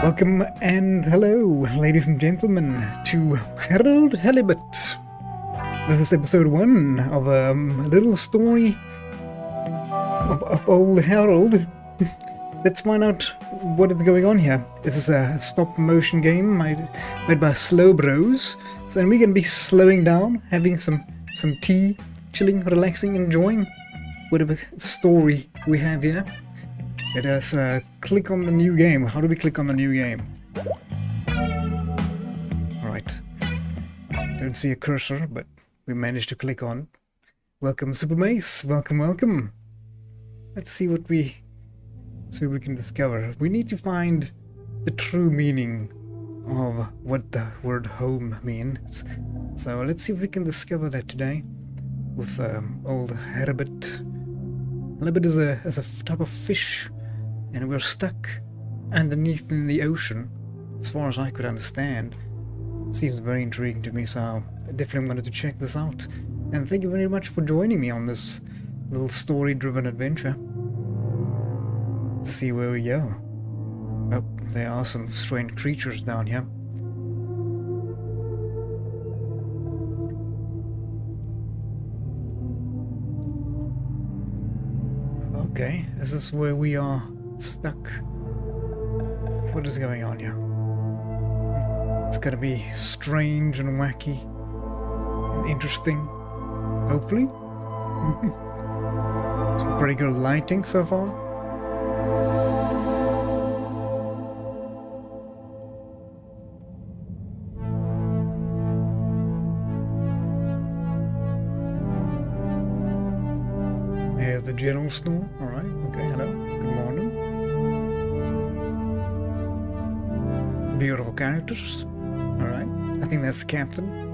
Welcome and hello, ladies and gentlemen, to Harold Halibut. This is episode 1 of a little story of old Harold. Let's find out what is going on here. This is a stop-motion game made by Slow Bros. So we're going to be slowing down, having some tea, chilling, relaxing, enjoying whatever story we have here. Let us click on the new game. How do we click on the new game? Alright. Don't see a cursor, but we managed to click on. Welcome, Super Mace. Welcome, welcome. Let's see what we can discover. We need to find the true meaning of what the word home means. So let's see if we can discover that today with old Halibut. Halibut is a type of fish, and we're stuck underneath in the ocean, as far as I could understand. Seems very intriguing to me, so I definitely wanted to check this out. And thank you very much for joining me on this little story-driven adventure. Let's see where we go. Oh, there are some strange creatures down here. Okay, is this where we are stuck? What is going on here? It's gonna be strange and wacky and interesting, hopefully. Some pretty good lighting so far. Here's the general store. Alright, okay, hello, good morning. Beautiful characters. Alright, I think that's the captain.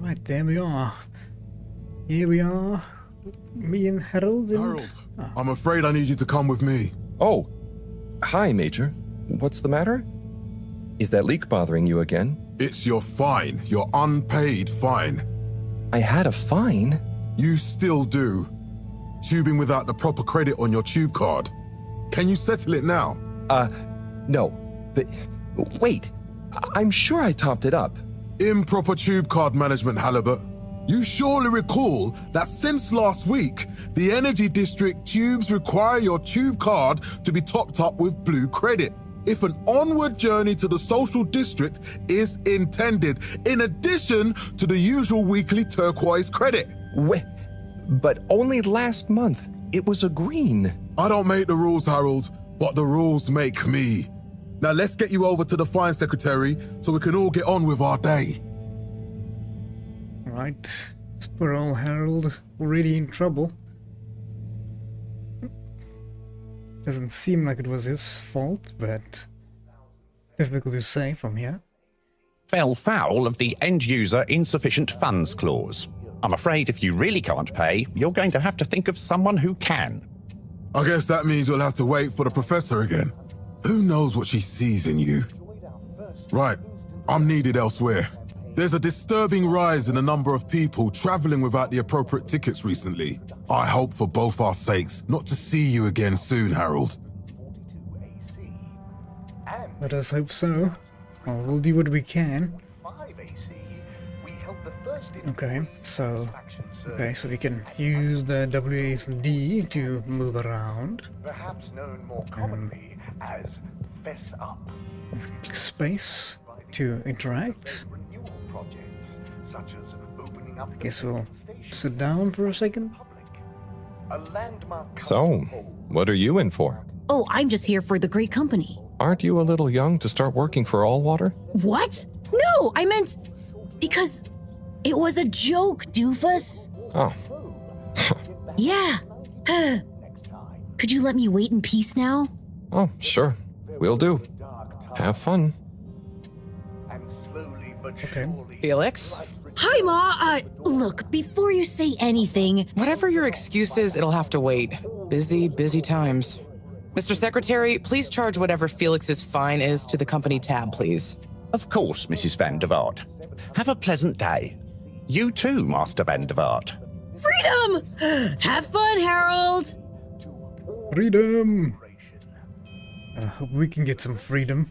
Right, there we are. Here we are. Me and Harold. Harold, I'm afraid I need you to come with me. Oh, hi, Major. What's the matter? Is that leak bothering you again? It's your fine, your unpaid fine. I had a fine? You still do. Tubing without the proper credit on your tube card. Can you settle it now? No. But wait, I'm sure I topped it up. Improper tube card management, Halibut. You surely recall that since last week, the Energy District tubes require your tube card to be topped up with blue credit if an onward journey to the social district is intended, in addition to the usual weekly turquoise credit. But only last month, it was a green. I don't make the rules, Harold, but the rules make me. Now let's get you over to the fine secretary so we can all get on with our day. Right, poor old Harold, already in trouble. Doesn't seem like it was his fault, but difficult to say from here. Fell foul of the end-user insufficient funds clause. I'm afraid if you really can't pay, you're going to have to think of someone who can. I guess that means you'll have to wait for the professor again. Who knows what she sees in you? Right, I'm needed elsewhere. There's a disturbing rise in the number of people traveling without the appropriate tickets recently. I hope for both our sakes not to see you again soon, Harold. Let us hope so. Well, we'll do what we can. Okay, so we can use the WASD to move around. Perhaps known more commonly as Space to interact. renewal projects such as opening up the Guess we'll main station sit down for a second. public. A landmark So, what are you in for? Oh, I'm just here for the great company. Aren't you a little young to start working for All Water? What? No, I meant because it was a joke, doofus. Oh, Yeah. Could you let me wait in peace now? oh, sure. Will do. Have fun. and slowly but Okay. surely Felix? Hi, Ma. Look, before you say anything, Whatever your excuse is, it'll have to wait. Busy times. Mr. Secretary, please charge whatever Felix's fine is to the company tab, please. Of course, Mrs. Van der Vaart. Have a pleasant day. You too, Master Van der Vaart. freedom! Have fun, Harold! Freedom! Hope we can get some freedom.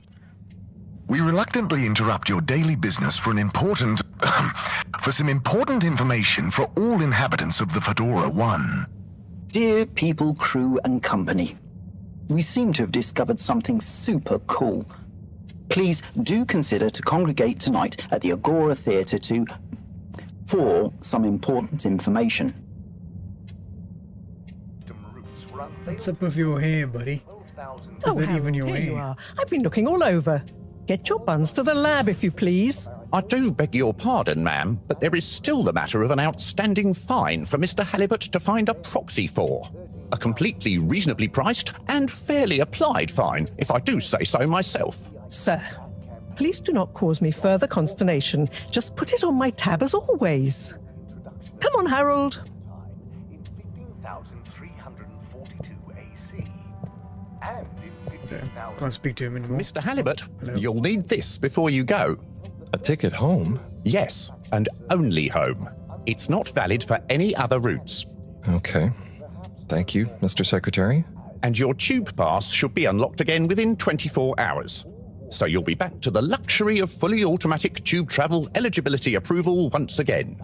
We reluctantly interrupt your daily business for some important information for all inhabitants of the Fedora 1. Dear people, crew, and company, we seem to have discovered something super cool. Please do consider to congregate tonight at the Agora Theatre for some important information. routes were What's up with your hair, buddy? 12,000 Is that even your here you hair? are. I've been looking all over. Get your buns to the lab, if you please. I do beg your pardon, ma'am, but there is still the matter of an outstanding fine for Mr. Halibut to find a proxy for. A completely reasonably priced and fairly applied fine, if I do say so myself. Sir, please do not cause me further consternation. Just put it on my tab as always. Come on, Harold. in 15,342 AC and in 15,000 Can't speak to him anymore. Mr. Halibut, you'll need this before you go. A ticket home? Yes, and only home. It's not valid for any other routes. Okay. Thank you, Mr. Secretary. And your tube pass should be unlocked again within 24 hours. So you'll be back to the luxury of fully automatic tube travel eligibility approval once again.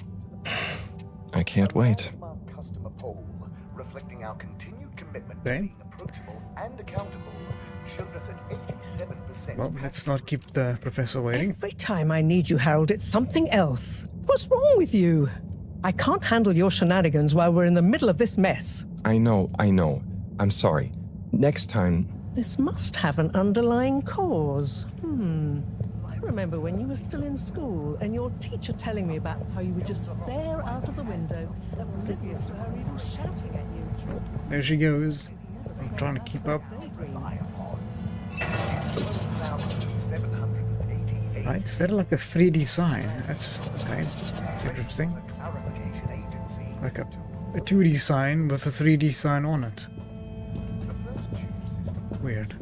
I can't wait. customer poll reflecting our continued commitment Okay. to being approachable and accountable showed us at 87%. Well, let's not keep the professor waiting. Every time I need you, Harold, it's something else. What's wrong with you? I can't handle your shenanigans while we're in the middle of this mess. I know. I'm sorry. Next time, This must have an underlying cause. I remember when you were still in school and your teacher telling me about how you would just stare out of the window, oblivious to her even shouting at you. There she goes. I'm trying to keep up. Right, is that like a 3D sign? That's okay. That's interesting. Like a 2D sign with a 3D sign on it. Weird.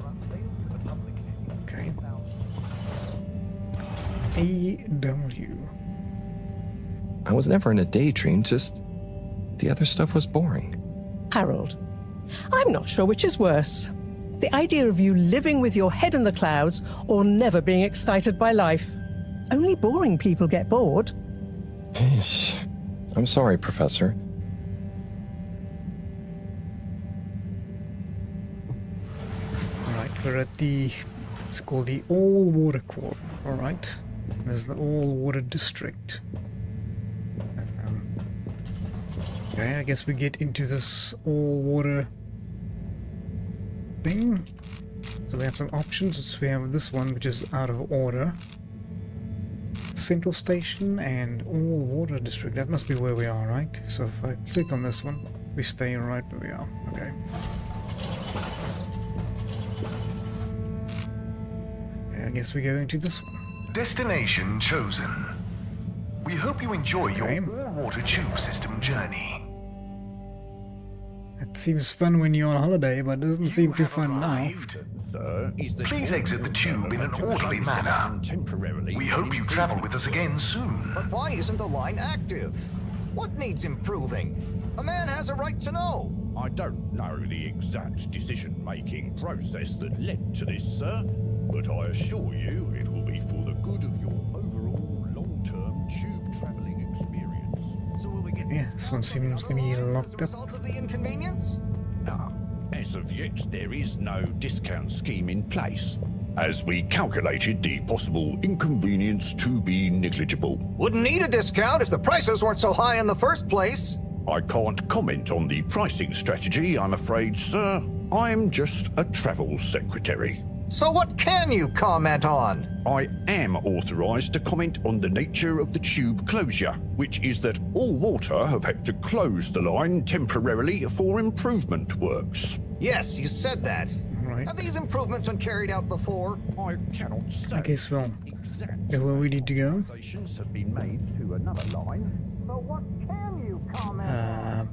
Okay. AW. I was never in a daydream, just the other stuff was boring. Harold, I'm not sure which is worse. The idea of you living with your head in the clouds or never being excited by life. Only boring people get bored. Eesh. I'm sorry, Professor. Alright, we're at the, it's called the All Water Corps. Alright, this is the All Water District. Okay, I guess we get into this all water thing. So we have some options. So we have this one, which is out of order. Central Station and All Water District. That must be where we are, right? So if I click on this one, we stay right where we are. Okay. I guess we go into this one. Destination chosen. We hope you enjoy your Okay. all-water tube system journey. It seems fun when you're on holiday, but it doesn't seem too fun now. Arrived. Please exit the tube in an orderly manner. We hope you travel with us again soon. But why isn't the line active? What needs improving? A man has a right to know. I don't know the exact decision-making process that led to this, sir, but I assure you it will be for the good of your overall long-term tube traveling experience. So will we get Yeah, this one seems to be locked as a up. result of the inconvenience? As of yet, there is no discount scheme in place. as we calculated the possible inconvenience to be negligible. Wouldn't need a discount if the prices weren't so high in the first place. I can't comment on the pricing strategy, I'm afraid, sir. I'm just a travel secretary. So what can you comment on? I am authorised to comment on the nature of the tube closure, which is that all water have had to close the line temporarily for improvement works. Yes, you said that. Right. Have these improvements been carried out before? I cannot say. I guess we'll go where we need to go. Observations have been made to another line. So what can you comment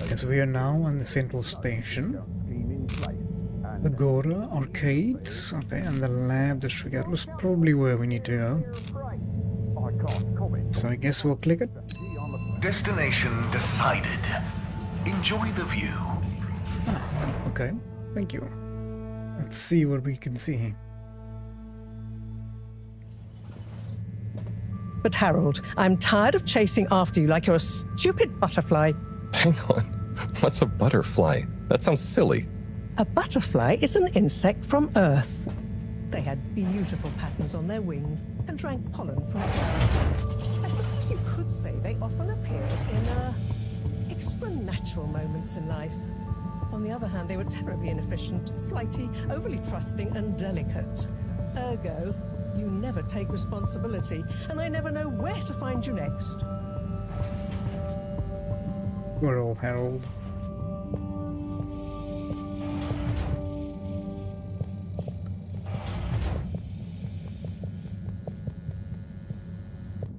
Guess we are now on the central station. Agora Arcades, okay, and the lab district. That was probably where we need to go. So I guess we'll click it. Destination decided. Enjoy the view. Okay, thank you. Let's see what we can see. But Harold, I'm tired of chasing after you like you're a stupid butterfly. Hang on. What's a butterfly? That sounds silly. A butterfly is an insect from Earth. They had beautiful patterns on their wings and drank pollen from flowers. I suppose you could say they often appeared in extra natural moments in life. On the other hand, they were terribly inefficient, flighty, overly trusting, and delicate. Ergo, you never take responsibility, and I never know where to find you next. We're all Harold.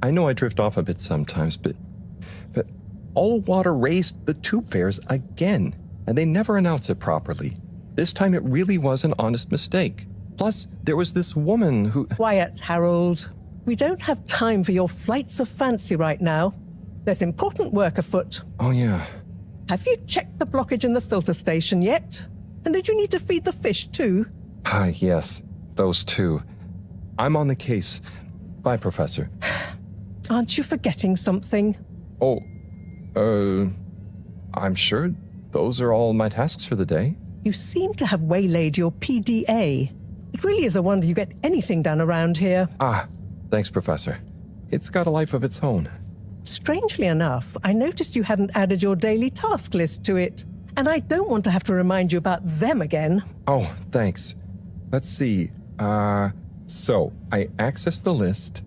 I know I drift off a bit sometimes, but all water raised the tube fares again, and they never announce it properly. This time it really was an honest mistake. Plus, there was this woman who... Quiet, Harold. We don't have time for your flights of fancy right now. There's important work afoot. Oh, yeah. Have you checked the blockage in the filter station yet? And did you need to feed the fish too? Yes, those two. I'm on the case. Bye, Professor. Aren't you forgetting something? Oh, I'm sure those are all my tasks for the day. You seem to have waylaid your PDA. It really is a wonder you get anything done around here. Thanks, Professor. It's got a life of its own. Strangely enough, I noticed you hadn't added your daily task list to it. And I don't want to have to remind you about them again. Oh, thanks. Let's see. So I access the list.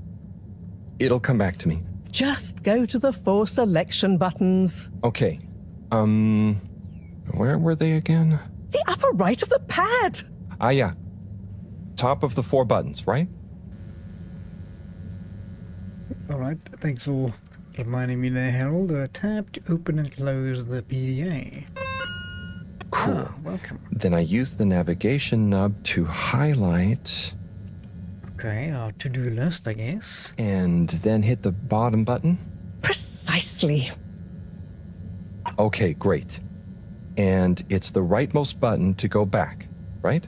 It'll come back to me. Just go to the 4 selection buttons. Okay. Where were they again? The upper right of the pad. Yeah. Top of the 4 buttons, right? Alright, thanks for reminding me there, Harold. Tap to open and close the PDA. Cool. Welcome. Then I use the navigation nub to highlight. Okay, our to-do list, I guess. And then hit the bottom button. Precisely. Okay, great. And it's the rightmost button to go back, right?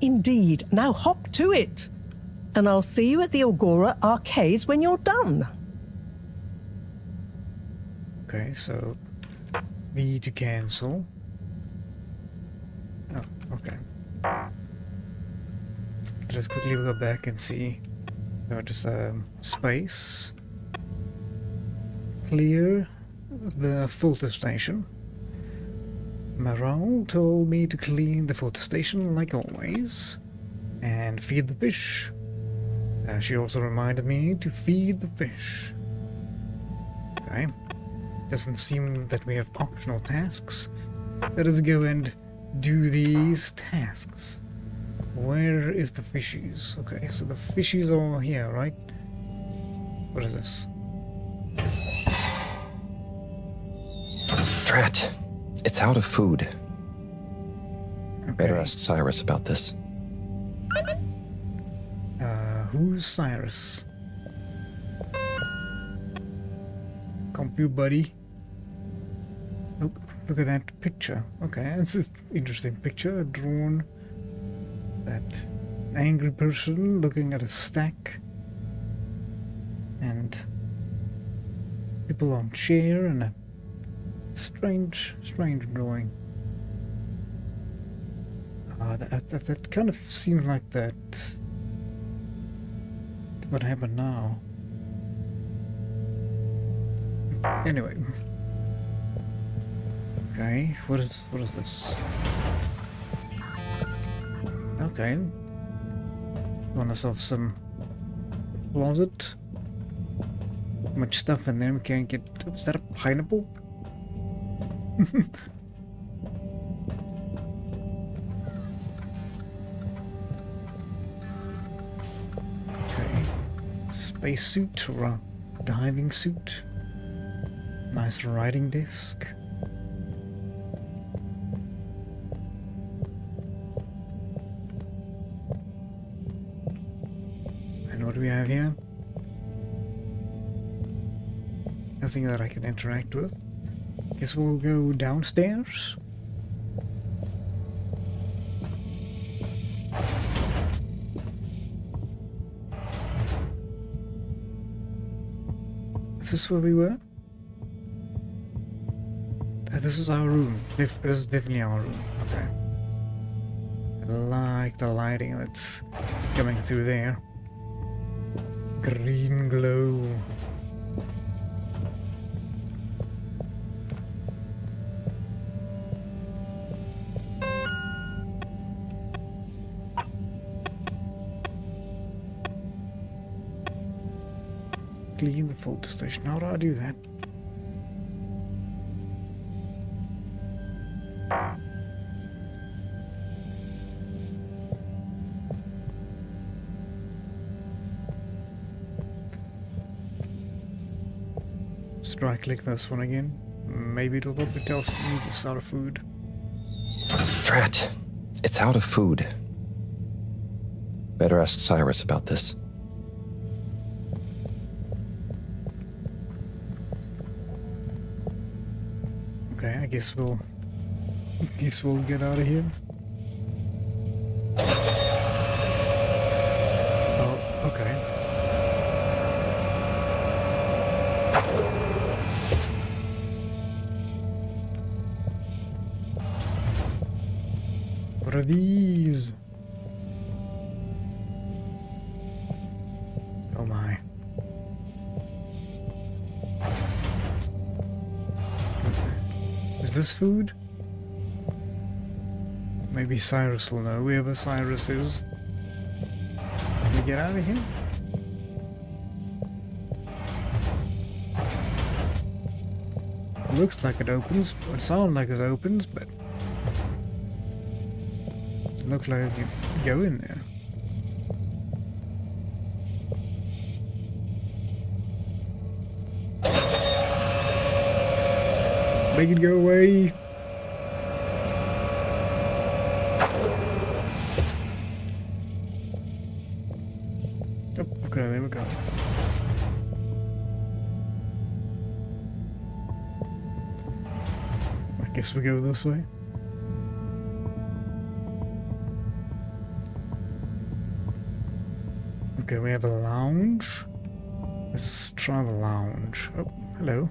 Indeed. Now hop to it. And I'll see you at the Agora Arcades when you're done. Okay, so B to cancel. Oh, okay. Just quickly go back and see. No, just space. Clear the filter station. Maral told me to clean the filter station like always. And feed the fish. She also reminded me to feed the fish. Okay. Doesn't seem that we have optional tasks. Let us go and do these tasks. Where is the fishies? Okay, so the fishies are here, right? What is this? Drat. It's out of food. Okay. Better ask Cyrus about this. Who's Cyrus? Compute buddy. Oh, look at that picture. Okay, that's an interesting picture. Drawn that angry person looking at a stack and people on chair and a strange drawing. That kind of seems like that. What happened now? Anyway. Okay, what is this? Okay. Want ourselves some closet. Much stuff in there we can't get. Is that a pineapple? Okay. Spacesuit or a diving suit. Nice writing desk. And what do we have here? Nothing that I can interact with. Guess we'll go downstairs. Is this where we were? This is our room. This is definitely our room. Okay. I like the lighting that's coming through there. Green glow. Clean the photo station. How do I do that? Just right click this one again. Maybe it'll help it tell me it's out of food. Drat. It's out of food. Better ask Cyrus about this. Okay, I guess we'll get out of here. Oh, okay. What are these? Oh my. Is this food? Maybe Cyrus will know, whoever Cyrus is. Can we get out of here? It looks like it opens, it sounds like it opens, but it looks like you go in there. Make it go away. Oh, okay, there we go. I guess we go this way. Okay, we have a lounge. Let's try the lounge. Oh, hello.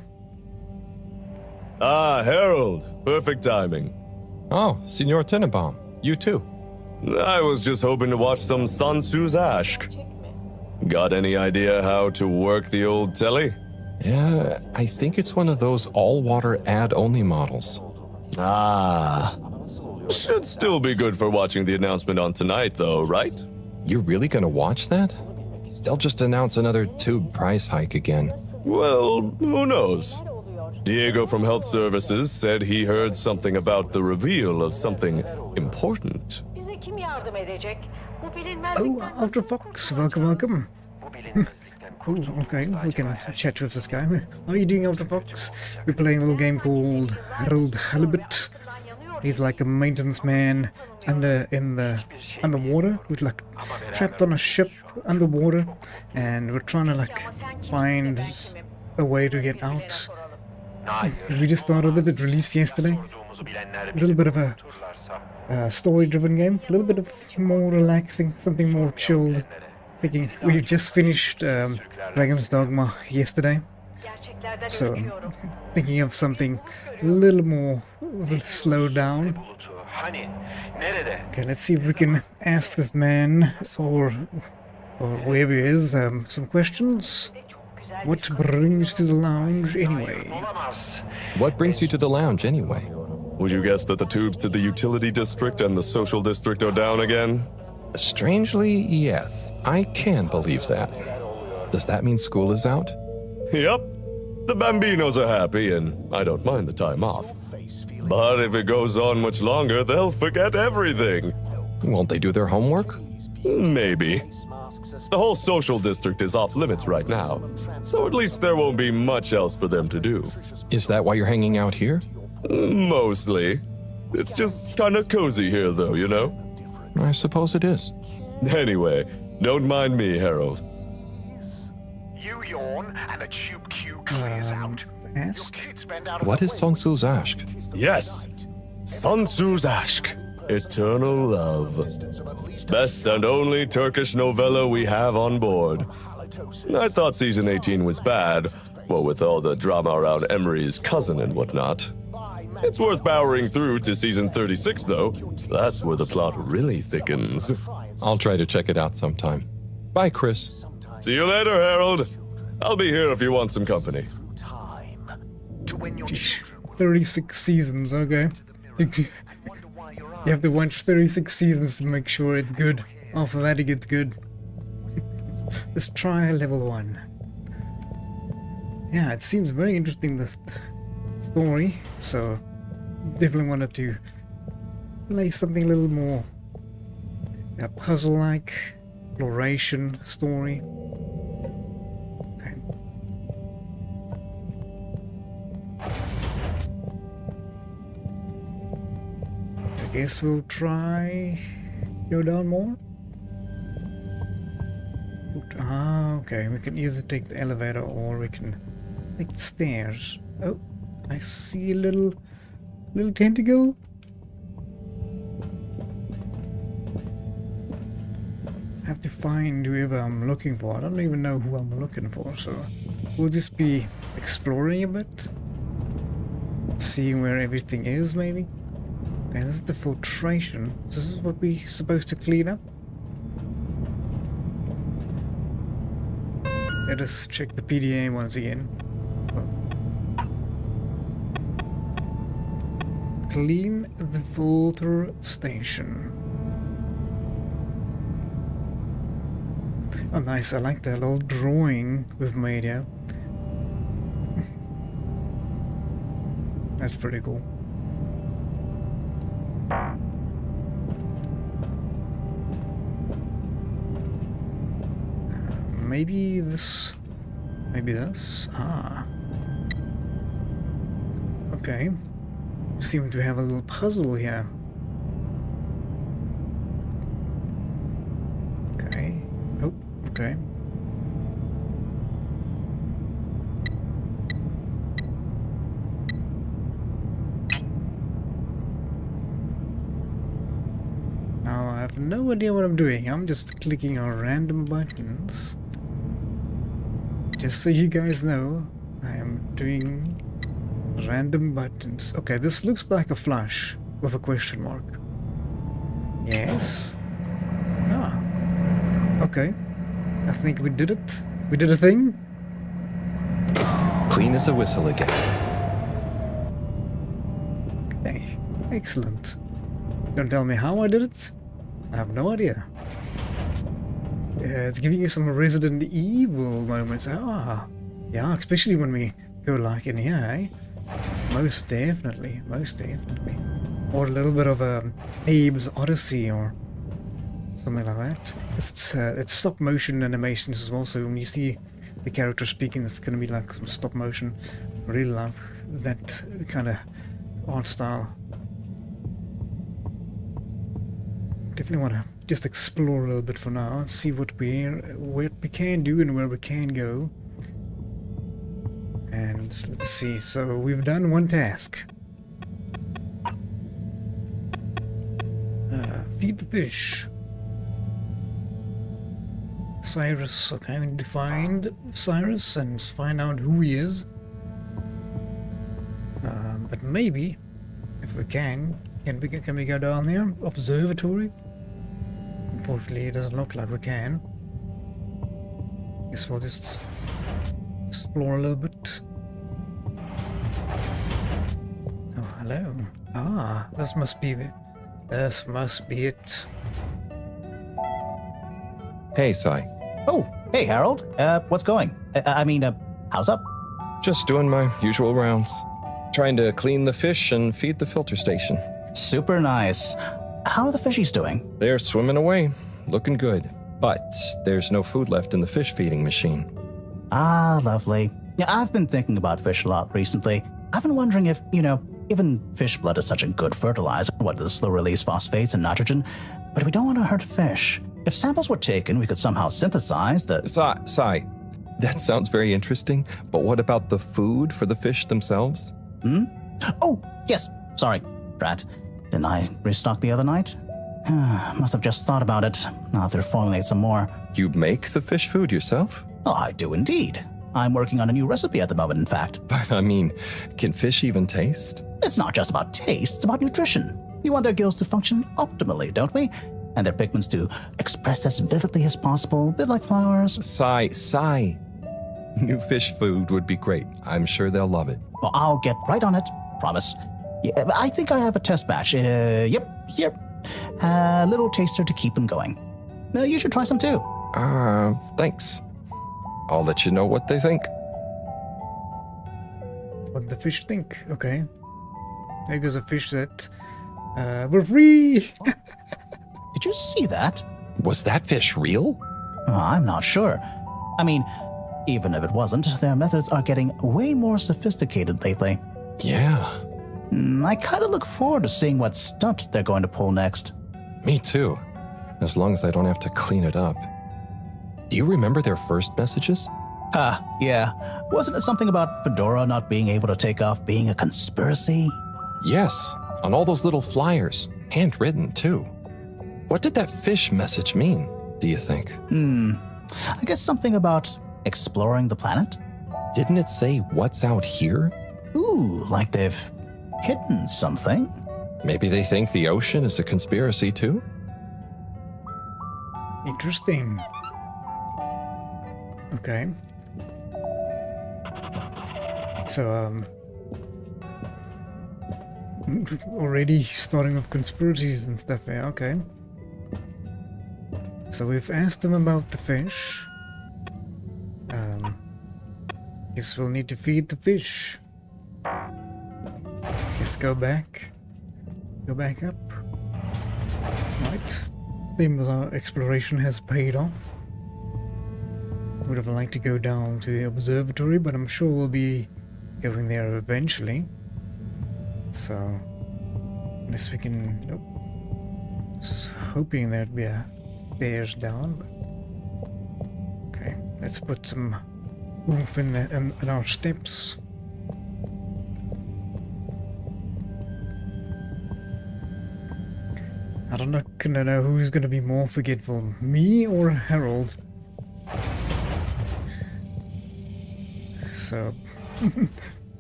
Ah, Harold. Perfect timing. Oh, Signor Tenenbaum. You too. I was just hoping to watch some Sun Tzu's Ashk. Got any idea how to work the old telly? Yeah, I think it's one of those all-water ad-only models. Ah. Should still be good for watching the announcement on tonight, though, right? You're really gonna watch that? They'll just announce another tube price hike again. Well, who knows? Diego from Health Services said he heard something about the reveal of something important. Oh, Ultra Fox, welcome. Oh, okay, we can chat with this guy. How are you doing, Ultra Fox? We're playing a little game called Harold Halibut. He's like a maintenance man underwater. We're like trapped on a ship underwater, and we're trying to like find a way to get out. We just started it released yesterday. A little bit of a story-driven game, a little bit of more relaxing, something more chilled. Thinking we just finished Dragon's Dogma yesterday, so thinking of something a little more slowed down. Hani nerede? Okay, let's see if we can ask this man or whoever he is some questions. What brings you to the lounge anyway? Olamaz. What brings you to the lounge anyway? Would you guess that the tubes to the utility district and the social district are down again? Strangely, yes. I can believe that. Does that mean school is out? Yep. The Bambinos are happy, and I don't mind the time off. But if it goes on much longer, they'll forget everything. Won't they do their homework? Maybe. The whole social district is off limits right now, so at least there won't be much else for them to do. Is that why you're hanging out here? Mostly. It's just kind of cozy here, though, you know? I suppose it is. Anyway, don't mind me, Harold. You yawn and the tube queue clears out. Your Ask? kids spend out of What the is way. Sun Tzu's Ashk? Yes, Sun Tzu's Ashk, Eternal Love. Best and only Turkish novella we have on board. I thought season 18 was bad, what with all the drama around Emery's cousin and whatnot. It's worth powering through to season 36, though. That's where the plot really thickens. I'll try to check it out sometime. Bye, Chris. See you later, Harold. I'll be here if you want some company. To when your Sheesh. children will 36 seasons, okay. You have to watch 36 seasons to make sure it's good. After that it gets good. Let's try level 1. Yeah, it seems very interesting, this story, so definitely wanted to play something a little more puzzle-like, exploration story. Okay. I guess we'll try go down more. Ah, okay, we can either take the elevator or we can take the stairs. Oh, I see a little tentacle. I have to find whoever I'm looking for. I don't even know who I'm looking for, so we'll just be exploring a bit, seeing where everything is, maybe. Okay, this is the filtration. This is what we're supposed to clean up. Let us check the PDA once again. Clean the filter station. Oh nice, I like that little drawing we've made here. That's pretty cool. Maybe this... Maybe this? Ah. Okay. Seem to have a little puzzle here. Okay. Oh, okay. Now I have no idea what I'm doing. I'm just clicking on random buttons. Just so you guys know, I am doing random buttons. Okay, this looks like a flush with a question mark. Yes. Ah. Okay. I think we did it. We did a thing. Clean as a whistle again. Okay. Excellent. Don't tell me how I did it. I have no idea. It's giving you some Resident Evil moments. Ah, yeah, especially when we go like in here, eh? Most definitely, most definitely. Or a little bit of Abe's Odyssey or something like that. It's stop motion animations as well, so when you see the character speaking, it's gonna be like some stop motion. I really love that kind of art style. Definitely want to just explore a little bit for now and see what we can do and where we can go. And let's see, so we've done one task. Feed the fish. Cyrus, okay, we need to find Cyrus and find out who he is. But maybe, if we can, Can we go down there? Observatory? Unfortunately, it doesn't look like we can. Guess we'll just explore a little bit. Oh, hello. Ah, this must be it. Hey, Sai. Oh, hey, Harold. What's going? How's up? Just doing my usual rounds. Trying to clean the fish and feed the filter station. Super nice. How are the fishies doing? They're swimming away, looking good. But there's no food left in the fish feeding machine. Ah, lovely. Yeah, I've been thinking about fish a lot recently. I've been wondering if, even fish blood is such a good fertilizer, what the slow-release phosphates and nitrogen, but we don't want to hurt fish. If samples were taken, we could somehow synthesize the... Sai, that sounds very interesting, but what about the food for the fish themselves? Oh, yes, sorry, Drat. Didn't I restock the other night? Must have just thought about it. I'll have to formulate some more. You make the fish food yourself? Oh, I do indeed. I'm working on a new recipe at the moment, in fact. But I mean, can fish even taste? It's not just about taste, it's about nutrition. We want their gills to function optimally, don't we? And their pigments to express as vividly as possible, a bit like flowers. Sai. New fish food would be great. I'm sure they'll love it. Well, I'll get right on it. Promise. Yeah, I think I have a test batch. Yep, here. A little taster to keep them going. You should try some too. Thanks. I'll let you know what they think. What the fish think? Okay. There goes a fish that... we're free! Did you see that? Was that fish real? I'm not sure. I mean, even if it wasn't, their methods are getting way more sophisticated lately. Yeah. I kind of look forward to seeing what stunt they're going to pull next. Me too. As long as I don't have to clean it up. Do you remember their first messages? Yeah. Wasn't it something about Fedora not being able to take off being a conspiracy? Yes, on all those little flyers. Handwritten, too. What did that fish message mean, do you think? I guess something about exploring the planet? Didn't it say what's out here? Ooh, like they've hidden something? Maybe they think the ocean is a conspiracy, too? Interesting. Okay. So, already starting with conspiracies and stuff, yeah, okay. So we've asked them about the fish. Guess we'll need to feed the fish. Guess go back. Go back up. Right. Seems our exploration has paid off. Would have liked to go down to the observatory, but I'm sure we'll be going there eventually. So, unless we can... Nope. Just hoping there'd be a stairs down. But... Okay, let's put some oomph in our steps. I don't know who's gonna be more forgetful, me or Harold. So,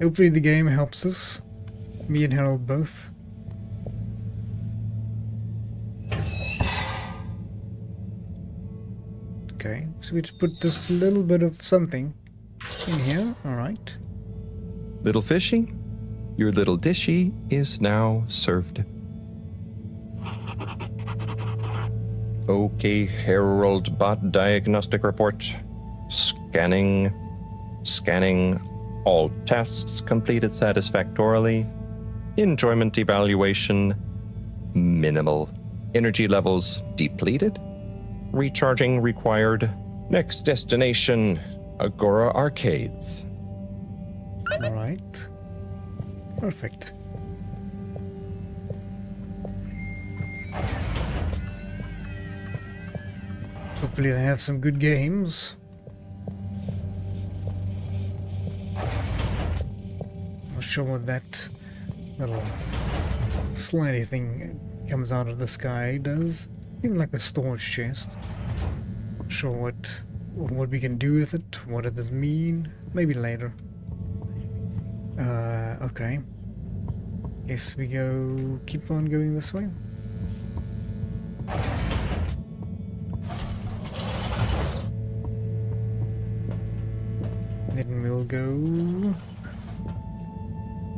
hopefully the game helps us. Me and Harold both. Okay, so we just put this little bit of something in here, alright. Little fishy, your little dishy is now served. Okay, Harold Bot Diagnostic Report. Scanning. All tests completed satisfactorily. Enjoyment evaluation. Minimal. Energy levels depleted. Recharging required. Next destination, Agora Arcades. Alright. Perfect. Hopefully they have some good games. Not sure what that little slidey thing comes out of the sky does. Seems like a storage chest. Not sure what we can do with it, what it does mean. Maybe later. Okay. Guess we keep on going this way. Then we'll go...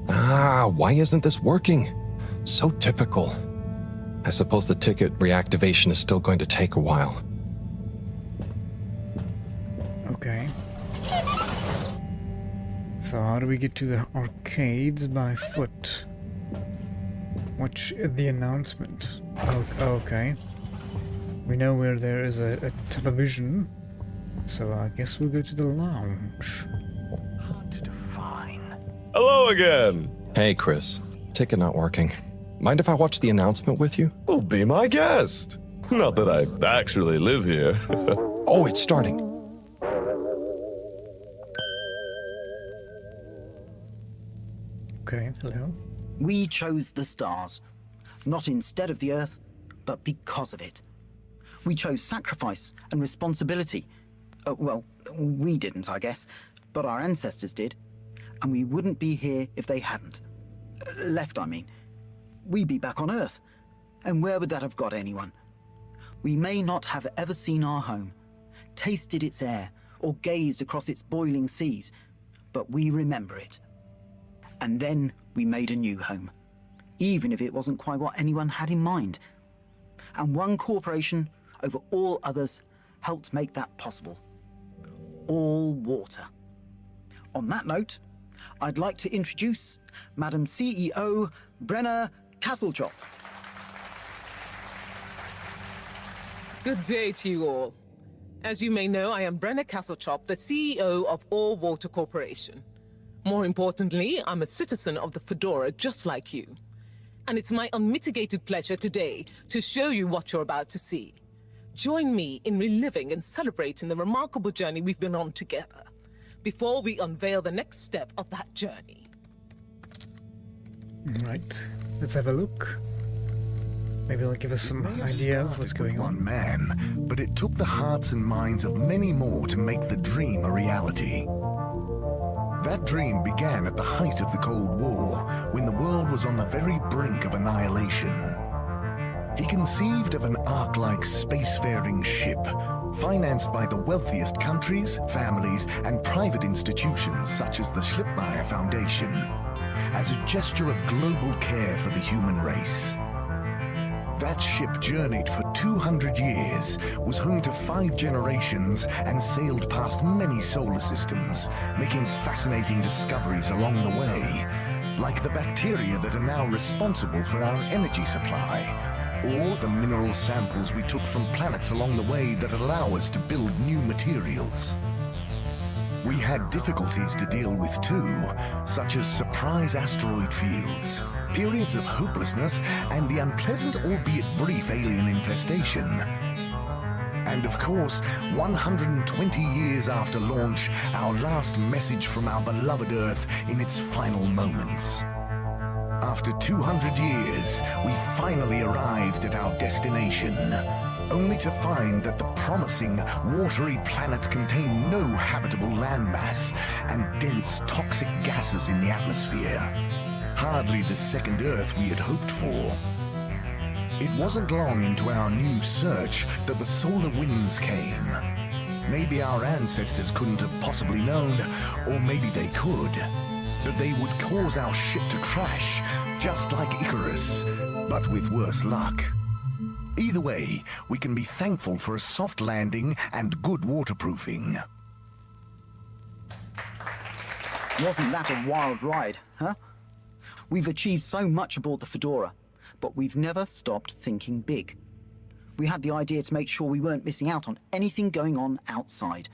Ah, why isn't this working? So typical. I suppose the ticket reactivation is still going to take a while. Okay. So how do we get to the arcades by foot? Watch the announcement. Okay. We know where there is a television. So I guess we'll go to the lounge. Hard to define. Hello again. Hey, Chris. Ticket not working. Mind if I watch the announcement with you? Well, be my guest. Not that I actually live here. Oh, it's starting. Okay, hello. We chose the stars, not instead of the Earth, but because of it. We chose sacrifice and responsibility. Well, we didn't, I guess, but our ancestors did. And we wouldn't be here if they hadn't. Left, I mean. We'd be back on Earth. And where would that have got anyone? We may not have ever seen our home, tasted its air, or gazed across its boiling seas, but we remember it. And then we made a new home, even if it wasn't quite what anyone had in mind. And one corporation over all others helped make that possible. All water. On that note, I'd like to introduce Madam CEO Brenna Castlechop. Good day to you all. As you may know, I am Brenna Castlechop, the CEO of All Water Corporation. More importantly, I'm a citizen of the Fedora just like you. And it's my unmitigated pleasure today to show you what you're about to see. Join me in reliving and celebrating the remarkable journey we've been on together, before we unveil the next step of that journey. Right, let's have a look. Maybe they'll give us some idea of what's going on. One man, but it took the hearts and minds of many more to make the dream a reality. That dream began at the height of the Cold War, when the world was on the very brink of annihilation. He conceived of an Ark-like spacefaring ship, financed by the wealthiest countries, families, and private institutions such as the Schlipmeyer Foundation, as a gesture of global care for the human race. That ship journeyed for 200 years, was home to 5 generations, and sailed past many solar systems, making fascinating discoveries along the way, like the bacteria that are now responsible for our energy supply, or the mineral samples we took from planets along the way that allow us to build new materials. We had difficulties to deal with too, such as surprise asteroid fields, periods of hopelessness, and the unpleasant albeit brief alien infestation. And of course, 120 years after launch, our last message from our beloved Earth in its final moments. After 200 years, we finally arrived at our destination, only to find that the promising, watery planet contained no habitable landmass and dense, toxic gases in the atmosphere. Hardly the second Earth we had hoped for. It wasn't long into our new search that the solar winds came. Maybe our ancestors couldn't have possibly known, or maybe they could, that they would cause our ship to crash, just like Icarus, but with worse luck. Either way, we can be thankful for a soft landing and good waterproofing. Wasn't that a wild ride, huh? We've achieved so much aboard the Fedora, but we've never stopped thinking big. We had the idea to make sure we weren't missing out on anything going on outside.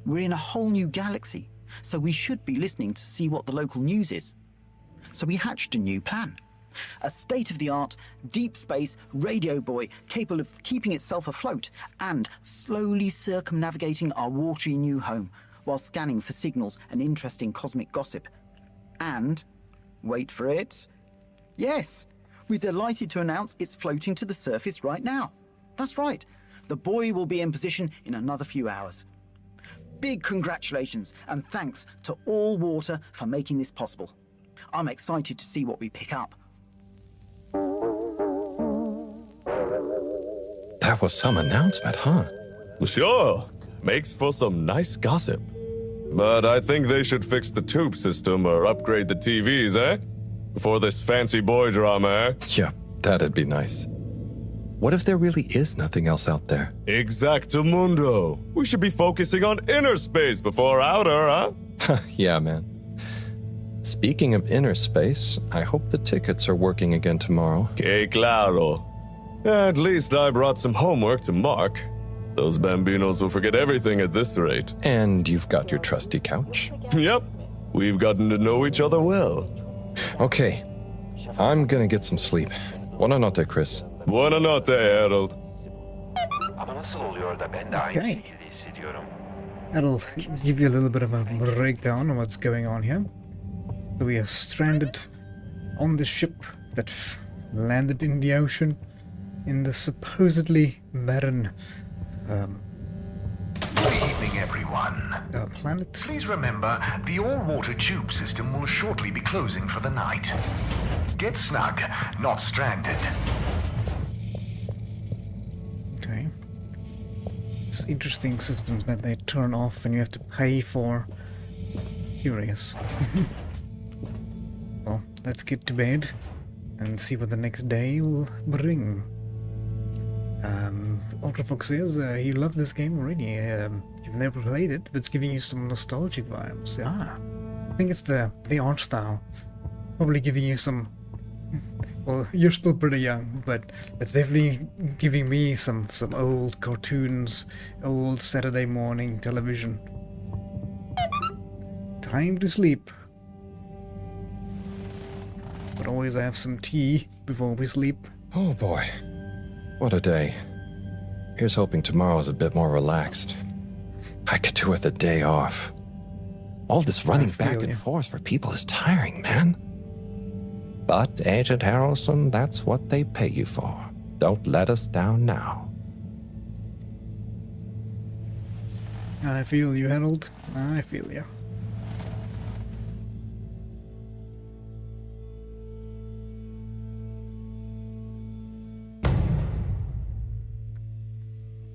We're in a whole new galaxy, so we should be listening to see what the local news is. So we hatched a new plan. A state-of-the-art, deep space radio buoy capable of keeping itself afloat and slowly circumnavigating our watery new home while scanning for signals and interesting cosmic gossip. And, wait for it, yes, we're delighted to announce it's floating to the surface right now. That's right, the buoy will be in position in another few hours. Big congratulations and thanks to All Water for making this possible. I'm excited to see what we pick up. That was some announcement, huh? Sure, makes for some nice gossip. But I think they should fix the tube system or upgrade the TVs, eh? Before this fancy boy drama, eh? Yeah, that'd be nice. What if there really is nothing else out there? Exactamundo. We should be focusing on inner space before outer, huh? Yeah, man. Speaking of inner space, I hope the tickets are working again tomorrow. Que claro. At least I brought some homework to mark. Those bambinos will forget everything at this rate. And you've got your trusty couch? Yep. We've gotten to know each other well. Okay. I'm gonna get some sleep. Buona notte, Chris. Buona notte, Harold. Okay. That'll give you a little bit of a breakdown on what's going on here. So we are stranded on the ship that landed in the ocean in the supposedly barren Good evening, everyone. planet. Please remember, the all-water tube system will shortly be closing for the night. Get snug, not stranded. Okay. It's interesting systems that they turn off and you have to pay for. Curious. Well, let's get to bed and see what the next day will bring. Ultrafox says he loved this game already. You've never played it, but it's giving you some nostalgic vibes. Ah, I think it's the art style. Probably giving you some. Well, you're still pretty young, but it's definitely giving me some old cartoons, old Saturday morning television. Time to sleep. But always have some tea before we sleep. Oh boy. What a day. Here's hoping tomorrow's a bit more relaxed. I could do with a day off. All this running back and forth for people is tiring, man. But, Agent Harrelson, that's what they pay you for. Don't let us down now. I feel you, Harold. I feel you.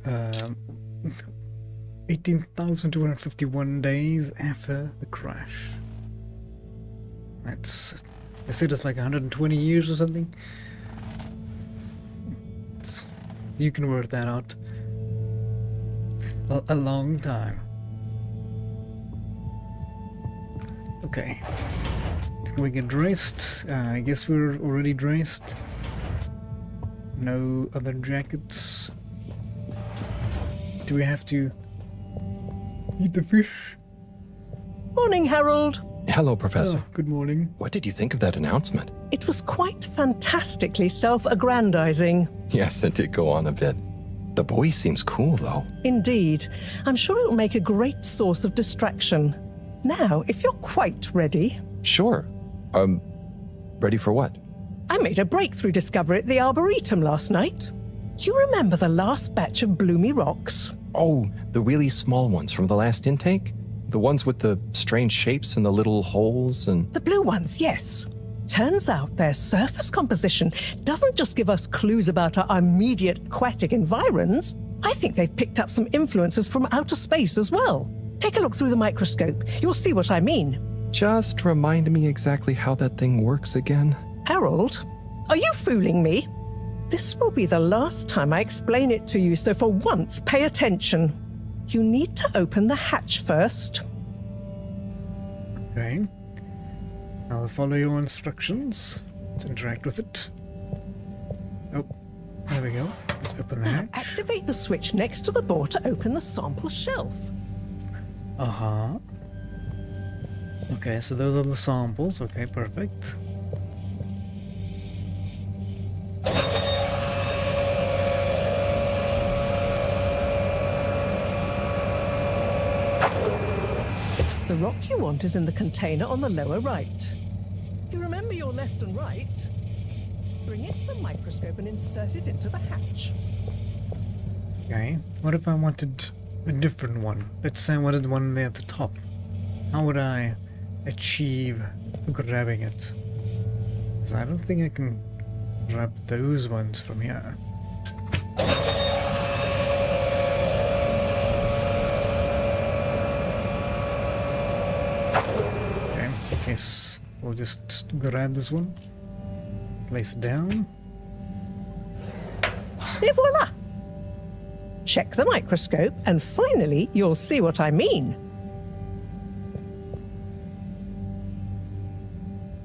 Um, 18,251 days after the crash. That's... I said it's like 120 years or something. You can work that out. A long time. Okay. We get dressed. I guess we're already dressed. No other jackets. Do we have to eat the fish? Morning, Harold. Hello, Professor. Oh, good morning. What did you think of that announcement? It was quite fantastically self-aggrandizing. Yes, it did go on a bit. The boy seems cool, though. Indeed. I'm sure it'll make a great source of distraction. Now, if you're quite ready... Sure. Ready for what? I made a breakthrough discovery at the Arboretum last night. You remember the last batch of bloomy rocks? Oh, the really small ones from the last intake? The ones with the strange shapes and the little holes and... The blue ones, yes. Turns out their surface composition doesn't just give us clues about our immediate aquatic environs. I think they've picked up some influences from outer space as well. Take a look through the microscope. You'll see what I mean. Just remind me exactly how that thing works again. Harold, are you fooling me? This will be the last time I explain it to you, so for once, pay attention. You need to open the hatch first. Okay. I'll follow your instructions. Let's interact with it. Oh, there we go. Let's open the hatch. Activate the switch next to the door to open the sample shelf. Uh-huh. Okay, so those are the samples. Okay, perfect. The rock you want is in the container on the lower right. You remember your left and right? Bring it to the microscope and insert it into the hatch. Okay, what if I wanted a different one? Let's say I wanted one there at the top. How would I achieve grabbing it. So I don't think I can grab those ones from here. Okay, I guess we'll just grab this one, place it down. Et voila! Check the microscope, and finally you'll see what I mean.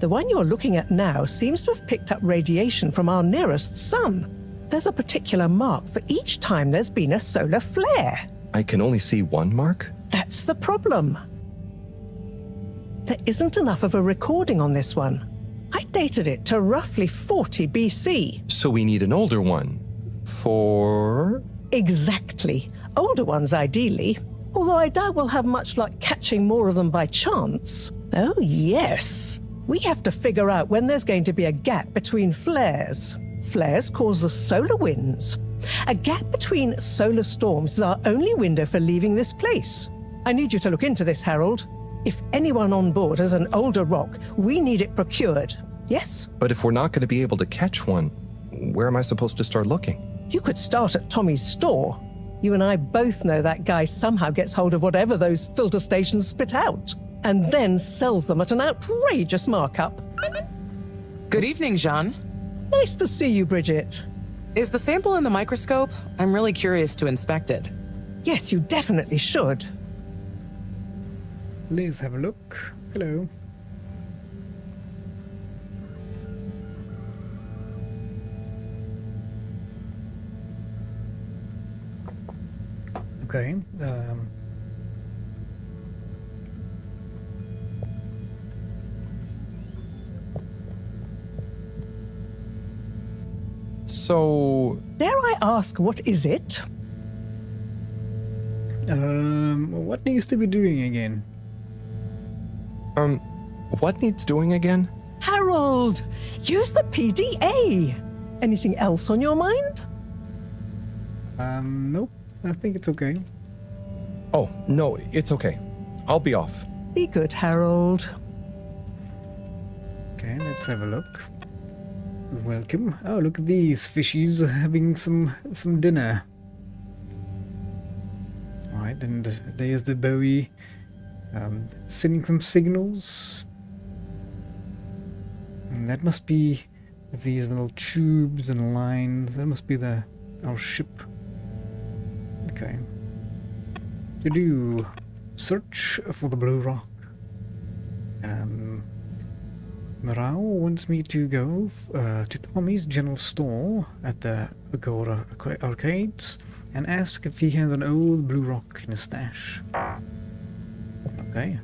The one you're looking at now seems to have picked up radiation from our nearest sun. There's a particular mark for each time there's been a solar flare. I can only see one mark? That's the problem. There isn't enough of a recording on this one. I dated it to roughly 40 BC. So we need an older one. For... Exactly. Older ones, ideally. Although I doubt we'll have much luck catching more of them by chance. Oh, yes. We have to figure out when there's going to be a gap between flares. Flares cause the solar winds. A gap between solar storms is our only window for leaving this place. I need you to look into this, Harold. If anyone on board has an older rock, we need it procured. Yes? But if we're not going to be able to catch one, where am I supposed to start looking? You could start at Tommy's store. You and I both know that guy somehow gets hold of whatever those filter stations spit out, and then sells them at an outrageous markup. Good evening, Jean. Nice to see you, Bridget. Is the sample in the microscope? I'm really curious to inspect it. Yes, you definitely should. Let's have a look. Hello. Okay. So... Dare I ask, what is it? What needs to be doing again? What needs doing again? Harold, use the PDA. Anything else on your mind? Nope. I think it's okay. Oh, no, it's okay. I'll be off. Be good, Harold. Okay, let's have a look. Welcome. Oh, look at these fishies having some dinner. Alright, and there's the Bowie sending some signals. And that must be these little tubes and lines. That must be our ship. Okay. To do search for the blue rock. Morale wants me to go to Tommy's general store at the Agora Arcades and ask if he has an old blue rock in his stash. Okay.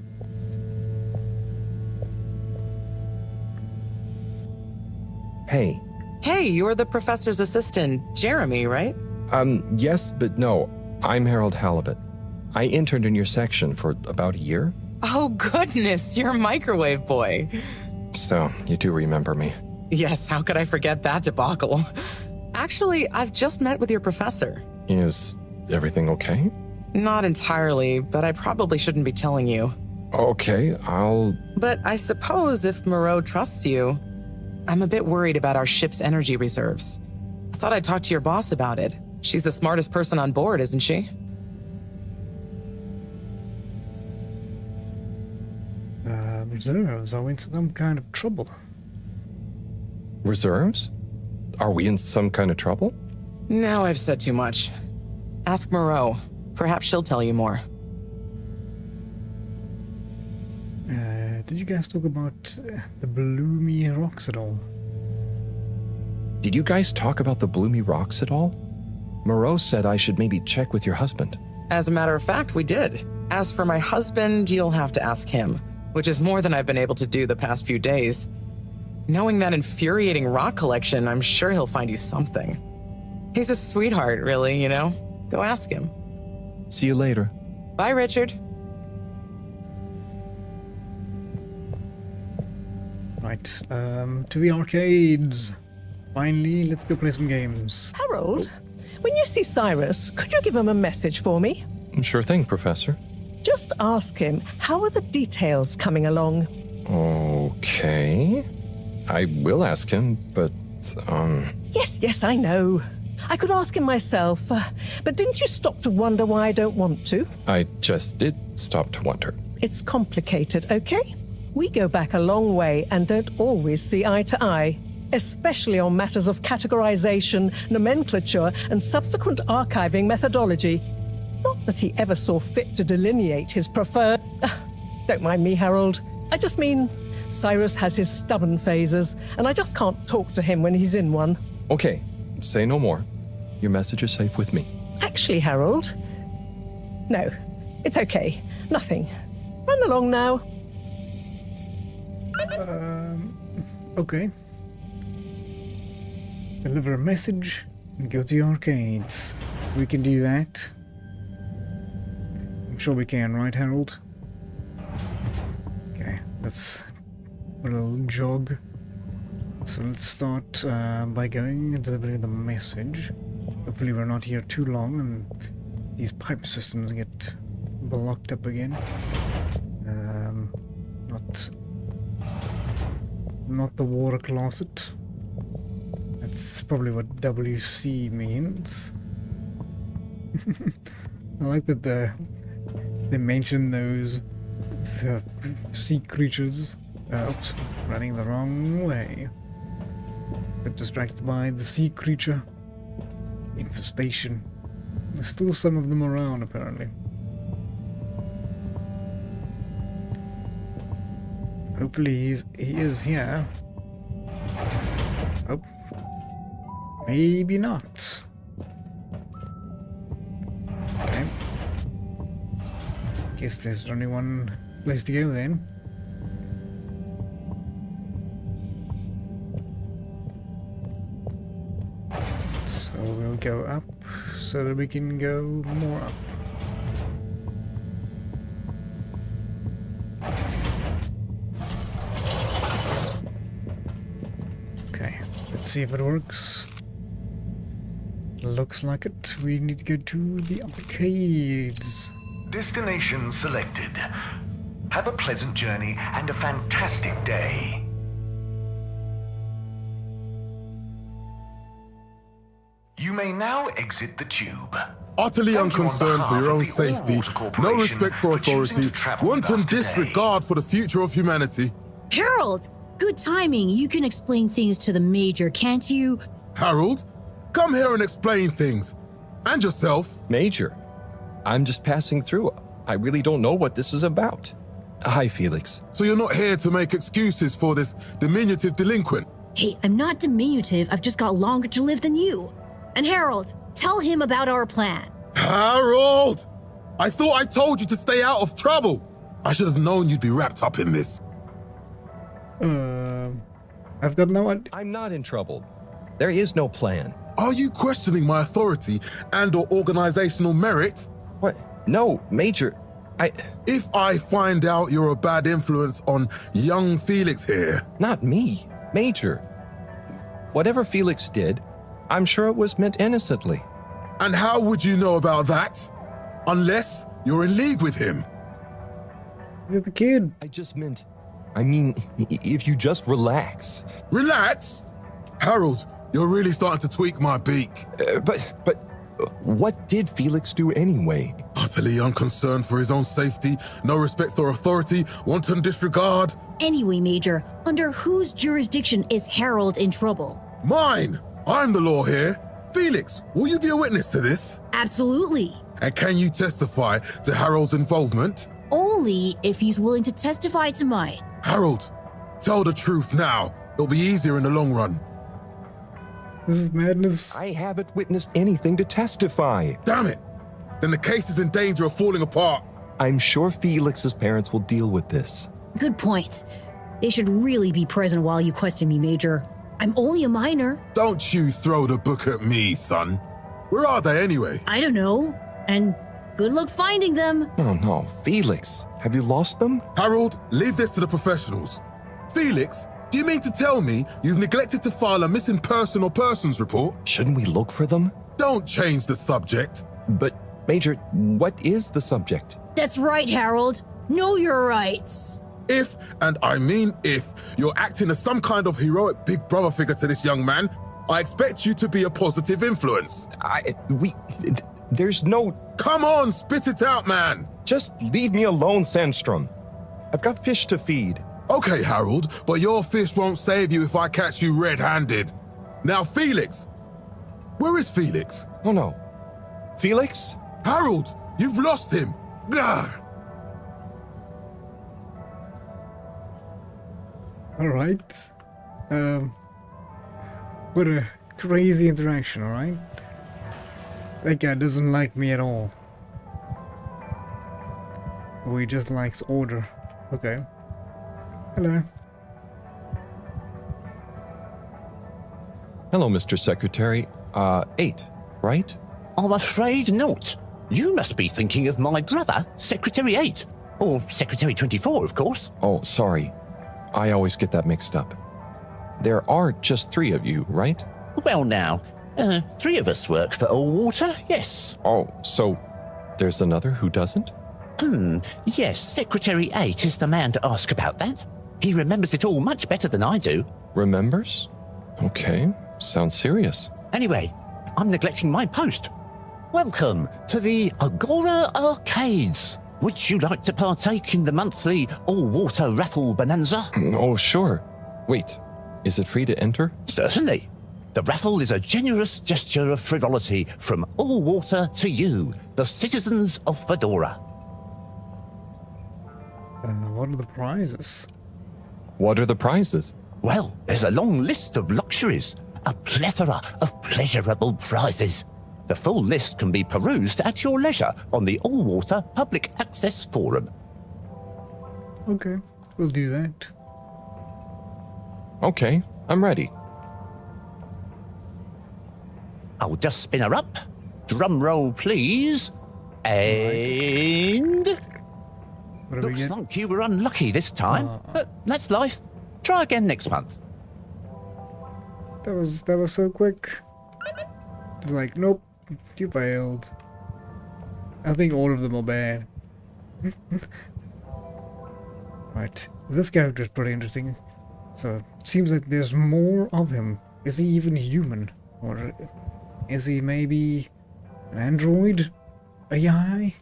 Hey. Hey, you're the professor's assistant, Jeremy, right? Yes, but no. I'm Harold Halibut. I interned in your section for about a year. Oh, goodness, you're Microwave Boy. So, you do remember me. Yes, how could I forget that debacle? Actually, I've just met with your professor. Is everything okay? Not entirely, but I probably shouldn't be telling you. Okay, I'll... But I suppose if Moreau trusts you, I'm a bit worried about our ship's energy reserves. I thought I'd talk to your boss about it. She's the smartest person on board, isn't she? Reserves are in some kind of trouble. Reserves? Are we in some kind of trouble? Now I've said too much. Ask Moreau. Perhaps she'll tell you more. Did you guys talk about the bloomy rocks at all? Did you guys talk about the bloomy rocks at all? Moreau said I should maybe check with your husband. As a matter of fact, we did. As for my husband, you'll have to ask him, which is more than I've been able to do the past few days. Knowing that infuriating rock collection, I'm sure he'll find you something. He's a sweetheart, really, you know? Go ask him. See you later. Bye, Richard. Right, to the arcades. Finally, let's go play some games. Harold, when you see Cyrus, could you give him a message for me? Sure thing, Professor. Just ask him, how are the details coming along? Okay. I will ask him, but, Yes, I know. I could ask him myself, but didn't you stop to wonder why I don't want to? I just did stop to wonder. It's complicated, okay? We go back a long way and don't always see eye to eye, especially on matters of categorization, nomenclature, and subsequent archiving methodology. Not that he ever saw fit to delineate his preferred... Don't mind me, Harold. I just mean Cyrus has his stubborn phases, and I just can't talk to him when he's in one. Okay, say no more. Your message is safe with me. Actually, Harold... No, it's okay. Nothing. Run along now. Okay. Deliver a message and go to the arcades. We can do that. I'm sure we can, right, Harold? Okay, let's put a little jog. So let's start by going and delivering the message. Hopefully we're not here too long and these pipe systems get blocked up again. Not the water closet. That's probably what WC means. I like that they mention those sea creatures. Oops, running the wrong way. Got distracted by the sea creature infestation. There's still some of them around, apparently. Hopefully he is here. Oh, maybe not. Okay. Guess there's only one place to go then. So we'll go up so that we can go more up. Let's see if it works. Looks like it. We need to go to the arcades. Destination selected. Have a pleasant journey and a fantastic day. You may now exit the tube. Utterly Thank you on unconcerned for behalf your of own the safety, All-Water no Corporation respect for for choosing authority, to travel with wanton us today. disregard for the future of humanity. Harold, good timing. You can explain things to the Major, can't you? Harold, come here and explain things. And yourself. Major, I'm just passing through. I really don't know what this is about. Hi, Felix. So you're not here to make excuses for this diminutive delinquent? Hey, I'm not diminutive. I've just got longer to live than you. And Harold, tell him about our plan. Harold! I thought I told you to stay out of trouble. I should have known you'd be wrapped up in this. I've got no idea. I'm not in trouble. There is no plan. Are you questioning my authority and/or organizational merit? What? No, Major. If I find out you're a bad influence on young Felix here... Not me, Major. Whatever Felix did, I'm sure it was meant innocently. And how would you know about that? Unless you're in league with him. He's the kid. I mean, if you just relax. Relax? Harold, you're really starting to tweak my beak. But what did Felix do anyway? Utterly unconcerned for his own safety, no respect for authority, wanton disregard. Anyway, Major, under whose jurisdiction is Harold in trouble? Mine! I'm the law here. Felix, will you be a witness to this? Absolutely. And can you testify to Harold's involvement? Only if he's willing to testify to mine. Harold, tell the truth now. It'll be easier in the long run. This is madness. I haven't witnessed anything to testify. Damn it! Then the case is in danger of falling apart. I'm sure Felix's parents will deal with this. Good point. They should really be present while you question me, Major. I'm only a minor. Don't you throw the book at me, son. Where are they anyway? I don't know. And good luck finding them. No, Felix. Have you lost them? Harold, leave this to the professionals. Felix, do you mean to tell me you've neglected to file a missing person or persons report? Shouldn't we look for them? Don't change the subject. But Major, what is the subject? That's right, Harold. Know your rights. If, and I mean if, you're acting as some kind of heroic big brother figure to this young man, I expect you to be a positive influence. There's no... Come on, spit it out, man! Just leave me alone, Sandstrom. I've got fish to feed. Okay, Harold, but your fish won't save you if I catch you red-handed. Now, Felix! Where is Felix? Oh no. Felix? Harold, you've lost him! Gah! Alright. What a crazy interaction, alright? That guy doesn't like me at all. Or he just likes order. Okay. Hello. Hello, Mr. Secretary. 8, right? I'm afraid not. You must be thinking of my brother, Secretary 8. Or Secretary 24, of course. Oh, sorry. I always get that mixed up. There are just 3 of you, right? Well now, 3 of us work for Allwater, yes. Oh, so there's another who doesn't? Yes, Secretary 8 is the man to ask about that. He remembers it all much better than I do. Remembers? Okay, sounds serious. Anyway, I'm neglecting my post. Welcome to the Agora Arcades. Would you like to partake in the monthly all-water raffle bonanza? Oh, sure. Wait, is it free to enter? Certainly. The raffle is a generous gesture of frivolity from Allwater to you, the citizens of Fedora. What are the prizes? What are the prizes? Well, there's a long list of luxuries, a plethora of pleasurable prizes. The full list can be perused at your leisure on the Allwater Public Access Forum. Okay, we'll do that. Okay, I'm ready. I'll just spin her up. Drum roll, please. And... Looks like you were unlucky this time, but that's life. Try again next month. That was so quick. It's like, nope, you failed. I think all of them are bad. Right, this character is pretty interesting. So, it seems like there's more of him. Is he even human? Or is he maybe an android? AI?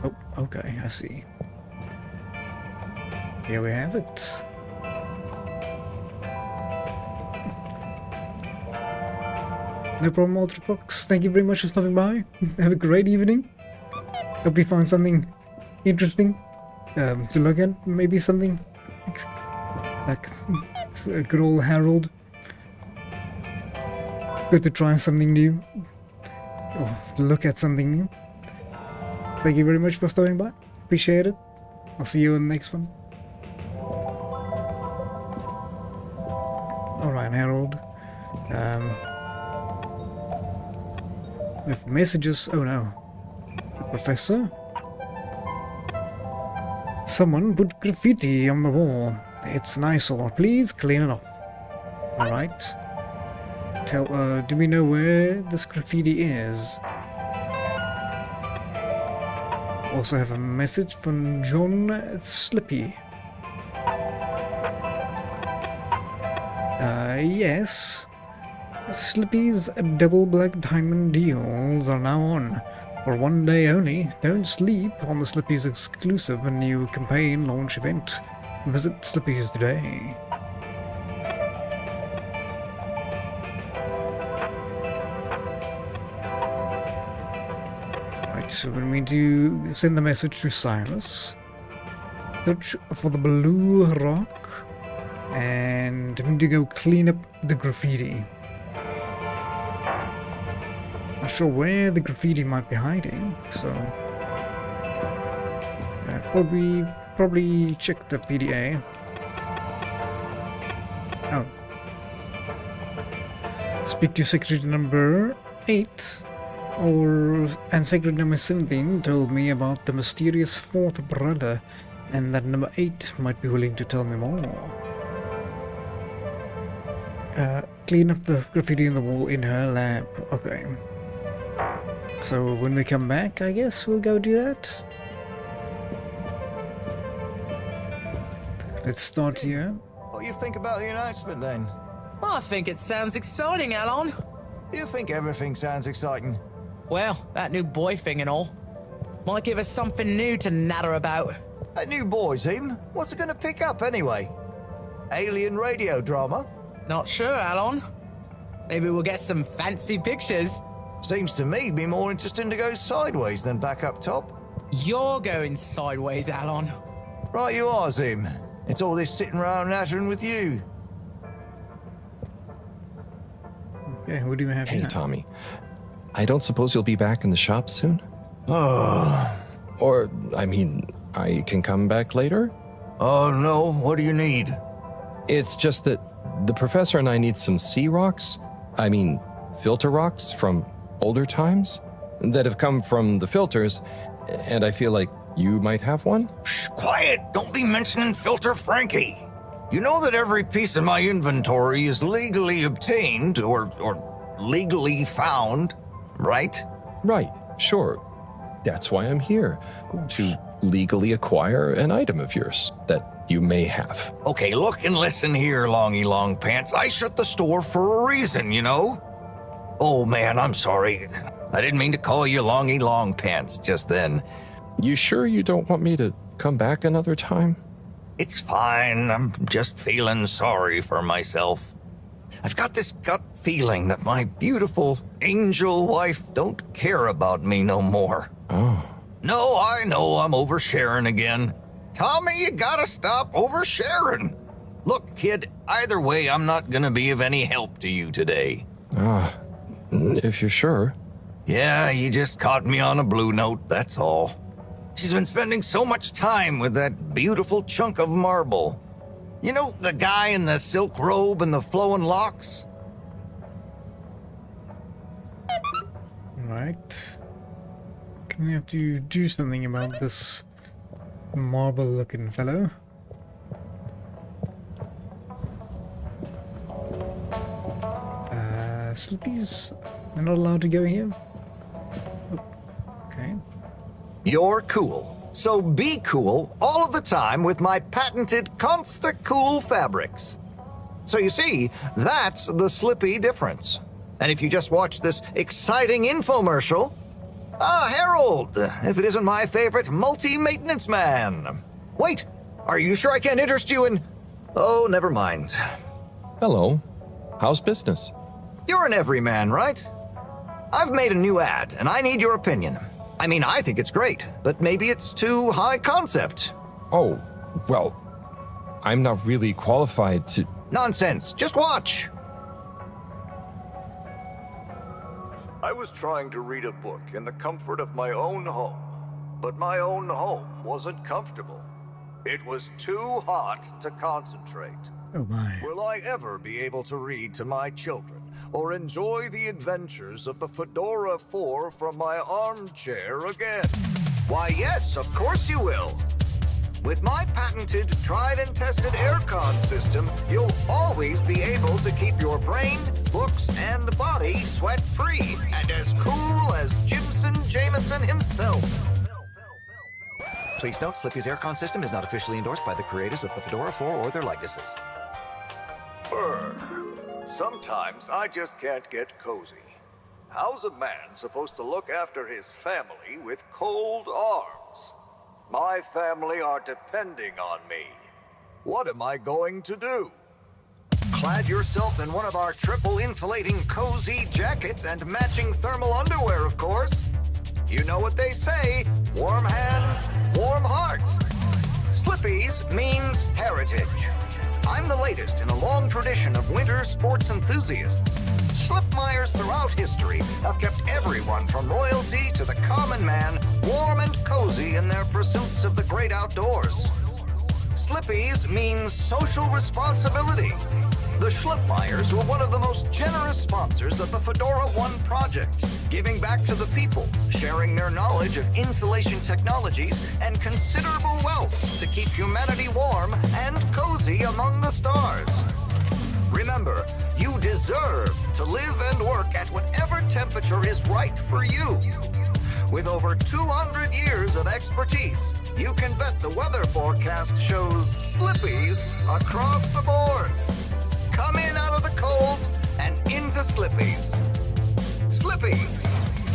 Oh, okay, I see. Here we have it. No problem, Ultrabox. Thank you very much for stopping by. Have a great evening. Hope you find something interesting to look at. Maybe something like good old Harold. Good to try something new. Or to look at something new. Thank you very much for stopping by. Appreciate it. I'll see you in the next one. Alright, Harold. With messages. Oh no. The professor? Someone put graffiti on the wall. It's an eyesore. Please clean it off. Alright. Do we know where this graffiti is? Also have a message from John Slippy. Yes. Slippy's double black diamond deals are now on. For one day only. Don't sleep on the Slippy's exclusive and new campaign launch event. Visit Slippy's today. Right, so we need to send the message to Silas. Search for the blue rock. And we need to go clean up the graffiti. Not sure where the graffiti might be hiding, so probably check the PDA. Oh, speak to secretary number 8, and secretary number 17 told me about the mysterious 4th brother, and that number 8 might be willing to tell me more. clean up the graffiti on the wall in her lab. Okay. So when we come back, I guess we'll go do that. Let's start here. What do you think about the announcement then? I think it sounds exciting, Alon. Do you think everything sounds exciting? Well, that new boy thing and all. Might give us something new to natter about. A new boy, Zim? What's it gonna pick up anyway? Alien radio drama? Not sure, Alon. Maybe we'll get some fancy pictures. Seems to me be more interesting to go sideways than back up top. You're going sideways, Alon. Right you are, Zim. It's all this sitting around nattering with you. Okay, what do we have Hey, here? Tommy. I don't suppose you'll be back in the shop soon? Or, I mean, I can come back later? Oh, no. What do you need? It's just that the professor and I need some sea rocks. I mean, filter rocks from older times that have come from the filters, and I feel like you might have one? Shh, quiet. Don't be mentioning Filter Frankie. You know that every piece of my inventory is legally obtained or legally found, right? Right, sure. That's why I'm here, to legally acquire an item of yours that you may have. Okay, look and listen here, Longy Long Pants. I shut the store for a reason, you know? Oh, man, I'm sorry. I didn't mean to call you Longy Long Pants just then. You sure you don't want me to come back another time? It's fine. I'm just feeling sorry for myself. I've got this gut feeling that my beautiful angel wife don't care about me no more. Oh. No, I know I'm oversharing again. Tommy, you gotta stop oversharing. Look, kid, either way, I'm not gonna be of any help to you today. If you're sure. Yeah, you just caught me on a blue note, that's all. She's been spending so much time with that beautiful chunk of marble. You know, the guy in the silk robe and the flowing locks? Right. Can we have to do something about this marble-looking fellow? Slippies? We're not allowed to go here? Oh, okay. You're cool. So be cool all of the time with my patented Consta-Cool fabrics. So you see, that's the Slippy difference. And if you just watch this exciting infomercial, Harold, if it isn't my favorite multi-maintenance man. Wait, are you sure I can't interest you in... Oh, never mind. Hello. How's business? You're an everyman, right? I've made a new ad, and I need your opinion. I mean, I think it's great, but maybe it's too high concept. Oh, well, I'm not really qualified to... Nonsense. Just watch. I was trying to read a book in the comfort of my own home, but my own home wasn't comfortable. It was too hot to concentrate. Oh my. Will I ever be able to read to my children or enjoy the adventures of the Fedora 4 from my armchair again? Why, yes, of course you will. With my patented, tried and tested aircon system, you'll always be able to keep your brain, books, and body sweat-free and as cool as Jimson Jameson himself. Please note, Slippy's aircon system is not officially endorsed by the creators of the Fedora 4 or their likenesses. Sometimes I just can't get cozy. How's a man supposed to look after his family with cold arms? My family are depending on me. What am I going to do? Clad yourself in one of our triple insulating cozy jackets and matching thermal underwear, of course. You know what they say, warm hands, warm heart. Slippies means heritage. I'm the latest in a long tradition of winter sports enthusiasts. Slipmeyers throughout history have kept everyone from royalty to the common man warm and cozy in their pursuits of the great outdoors. Slippies means social responsibility. The Schlipmeyers were one of the most generous sponsors of the Fedora 1 project, giving back to the people, sharing their knowledge of insulation technologies and considerable wealth to keep humanity warm and cozy among the stars. Remember, you deserve deserve to live and work at whatever temperature is right for you. With over 200 years of expertise, you can bet the weather forecast shows slippies across the board. Come in out of the cold and into slippies. Slippies.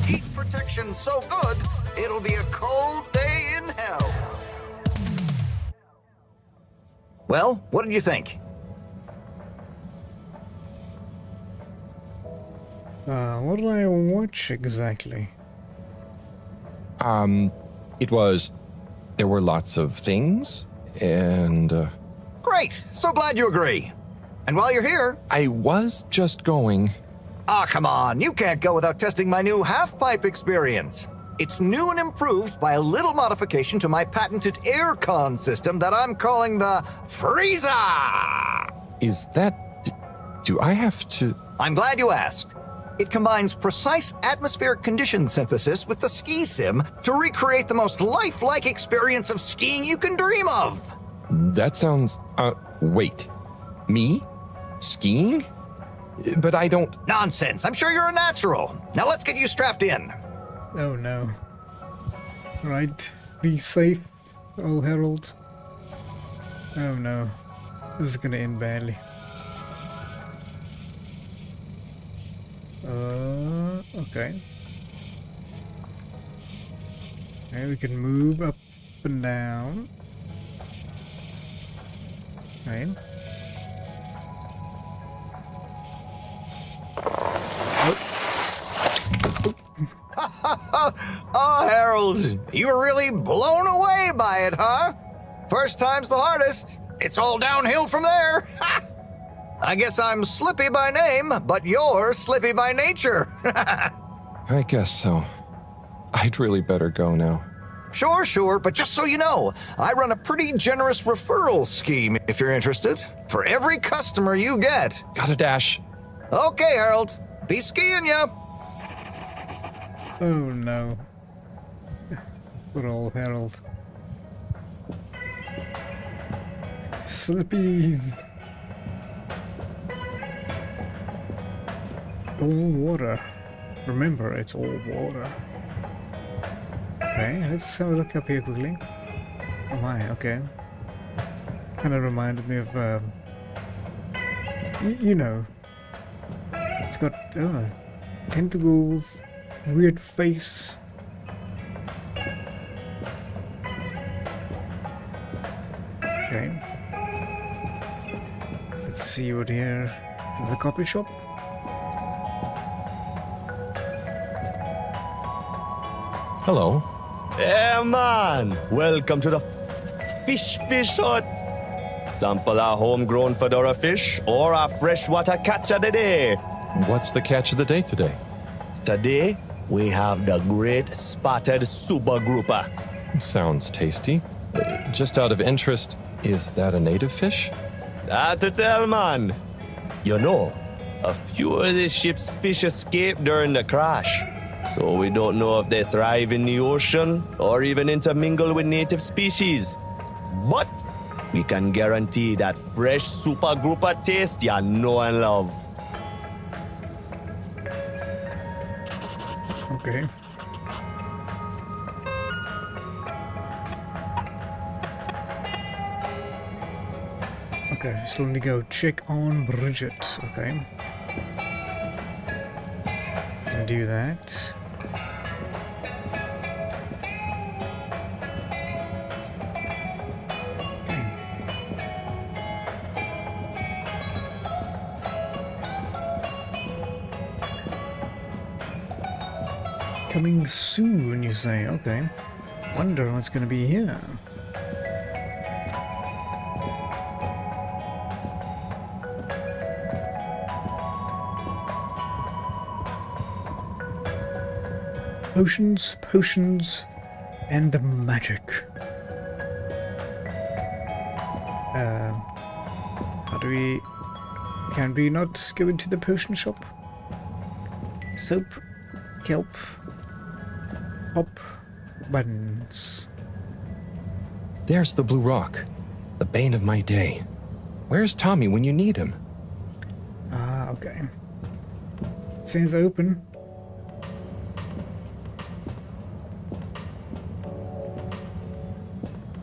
Heat protection so good, it'll be a cold day in hell. Well, what did you think? What did I watch exactly? There were lots of things, and, Great! So glad you agree. And while you're here... I was just going... Ah, come on. You can't go without testing my new half-pipe experience. It's new and improved by a little modification to my patented aircon system that I'm calling the Freezer! Is that... do I have to... I'm glad you asked. It combines precise atmospheric condition synthesis with the ski sim to recreate the most lifelike experience of skiing you can dream of. That sounds... wait. Me? Skiing? But I don't... Nonsense. I'm sure you're a natural. Now let's get you strapped in. Oh no. Right. Be safe, old Harold. Oh no. This is gonna end badly. Okay. Okay, we can move up and down. Okay. Oh, Harold, you were really blown away by it, huh? First time's the hardest. It's all downhill from there. I guess I'm Slippy by name, but you're Slippy by nature. I guess so. I'd really better go now. Sure, but just so you know, I run a pretty generous referral scheme if you're interested. For every customer you get. Gotta dash. Okay, Harold. Be skiing ya. Oh no. Poor old Harold. Slippies. All water. Remember, it's all water. Okay, let's have a look up here quickly. Oh my, okay. Kinda reminded me of, you know. It's got, tentacles, weird face. Okay. Let's see what here. Is it the coffee shop? Hello. Hey man, welcome to the fish hut. Sample our homegrown fedora fish or our freshwater catch of the day. What's the catch of the day today? Today, we have the great spotted super grouper. Sounds tasty. Just out of interest, is that a native fish? Hard to tell, man. You know, a few of the ship's fish escaped during the crash. So we don't know if they thrive in the ocean or even intermingle with native species. But we can guarantee that fresh super grouper taste you know and love. Okay. Okay, still need to go check on Bridget. Okay. Can do that. Coming soon, you say? Okay. Wonder what's gonna be here. Potions, and magic. How do we... Can we not go into the potion shop? Soap, kelp, pop, buttons. There's the blue rock, the bane of my day. Where's Tommy when you need him? Ah, okay. It says open.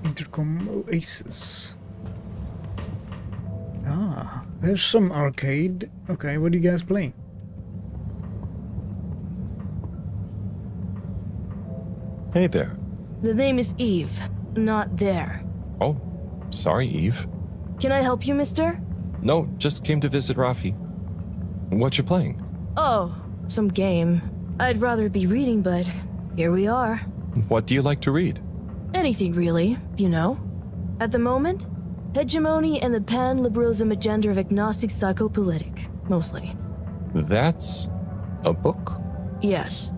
Intercom Oasis. Ah, there's some arcade. Okay, what are you guys playing? Hey there. The name is Eve, not there. Oh, sorry, Eve. Can I help you, mister? No, just came to visit Rafi. What you playing? Oh, some game. I'd rather be reading, but here we are. What do you like to read? Anything really, you know. At the moment, hegemony and the pan-liberalism agenda of agnostic psychopolitic, mostly. That's a book? Yes.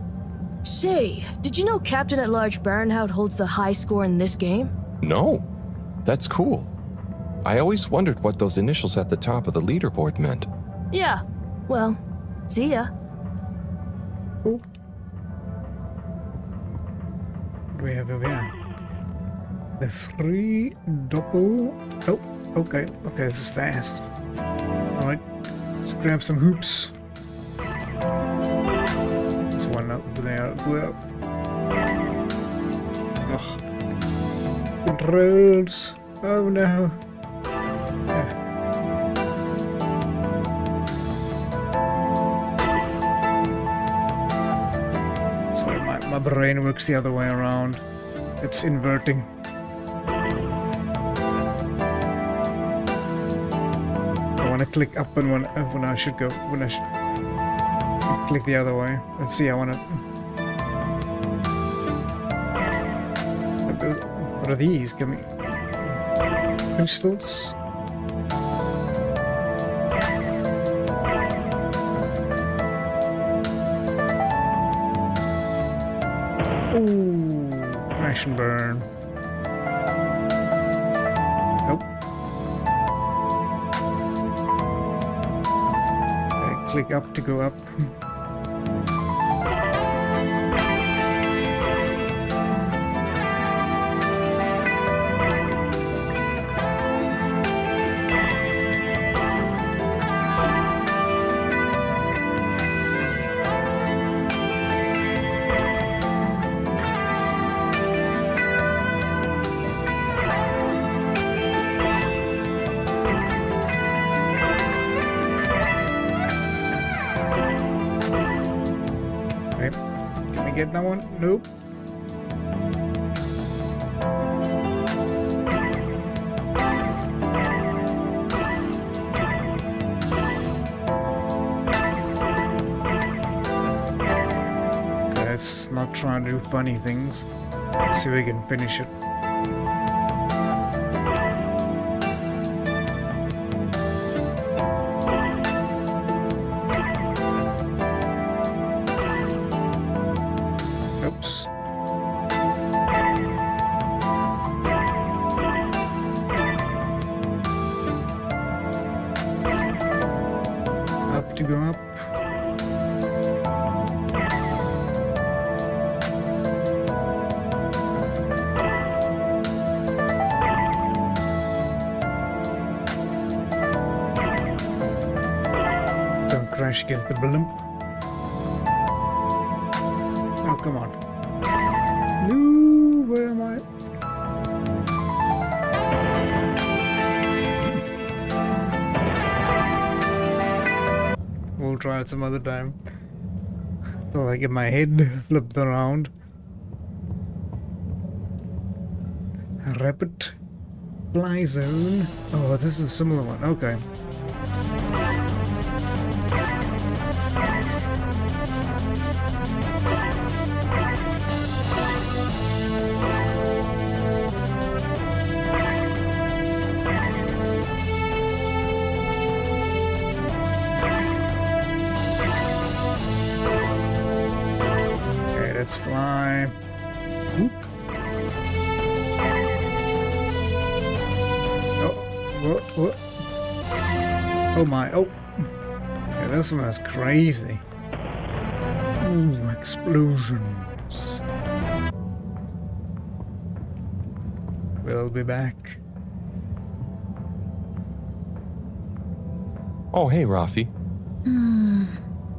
Say, did you know Captain-at-Large Baronhout holds the high score in this game? No. That's cool. I always wondered what those initials at the top of the leaderboard meant. Yeah. Well, see ya. Cool. What do we have over here? The 3 doppel... Oh, okay. Okay, this is fast. Alright, let's grab some hoops. There's one up there as well. Ugh. Controls. Oh no. Sorry, my brain works the other way around. It's inverting. I want to click up and when I should go, when I should click the other way. Let's see, I want to... What are these? Give me... Crystals? Ooh, crash and burn. Nope. Okay, click up to go up. Get that one? Nope. Okay, let's not try to do funny things. Let's see if we can finish it. Oops. Up to go up. Don't crash against the blimp. Oh, come on. No, where am I? We'll try it some other time. Till I get my head flipped around. Rapid fly zone. Oh, this is a similar one. Okay. Let's fly. Whoop. Oh, what? Oh my, oh. Yeah, this one is crazy. Ooh, explosions. We'll be back. Oh, hey, Rafi.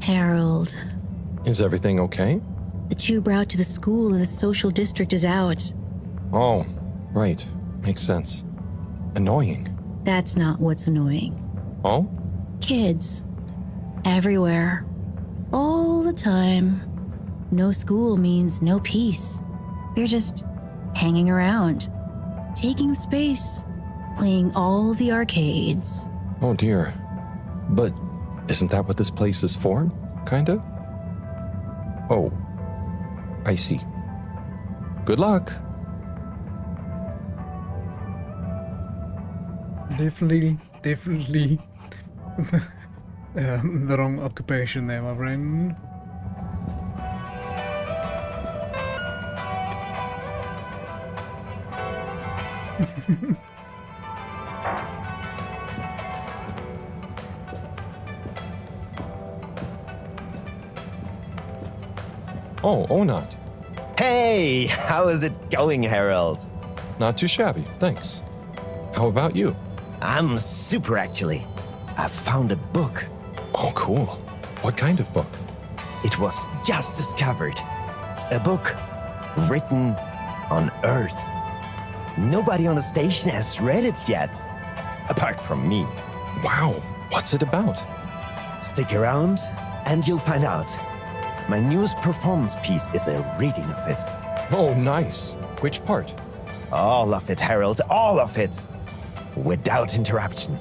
Harold. Is everything okay? The tube route to the school in the social district is out. Oh, right. Makes sense. Annoying. That's not what's annoying. Oh? Kids. Everywhere. All the time. No school means no peace. They're just hanging around, taking up space, playing all the arcades. Oh dear. But isn't that what this place is for? Kinda? Oh. I see. Good luck. Definitely the wrong occupation there, my friend. Oh, Onat. Hey, how is it going, Harold? Not too shabby, thanks. How about you? I'm super, actually. I found a book. Oh, cool. What kind of book? It was just discovered. A book written on Earth. Nobody on the station has read it yet, apart from me. Wow, what's it about? Stick around and you'll find out. My newest performance piece is a reading of it. Oh, nice. Which part? All of it, Harold, all of it. Without interruption.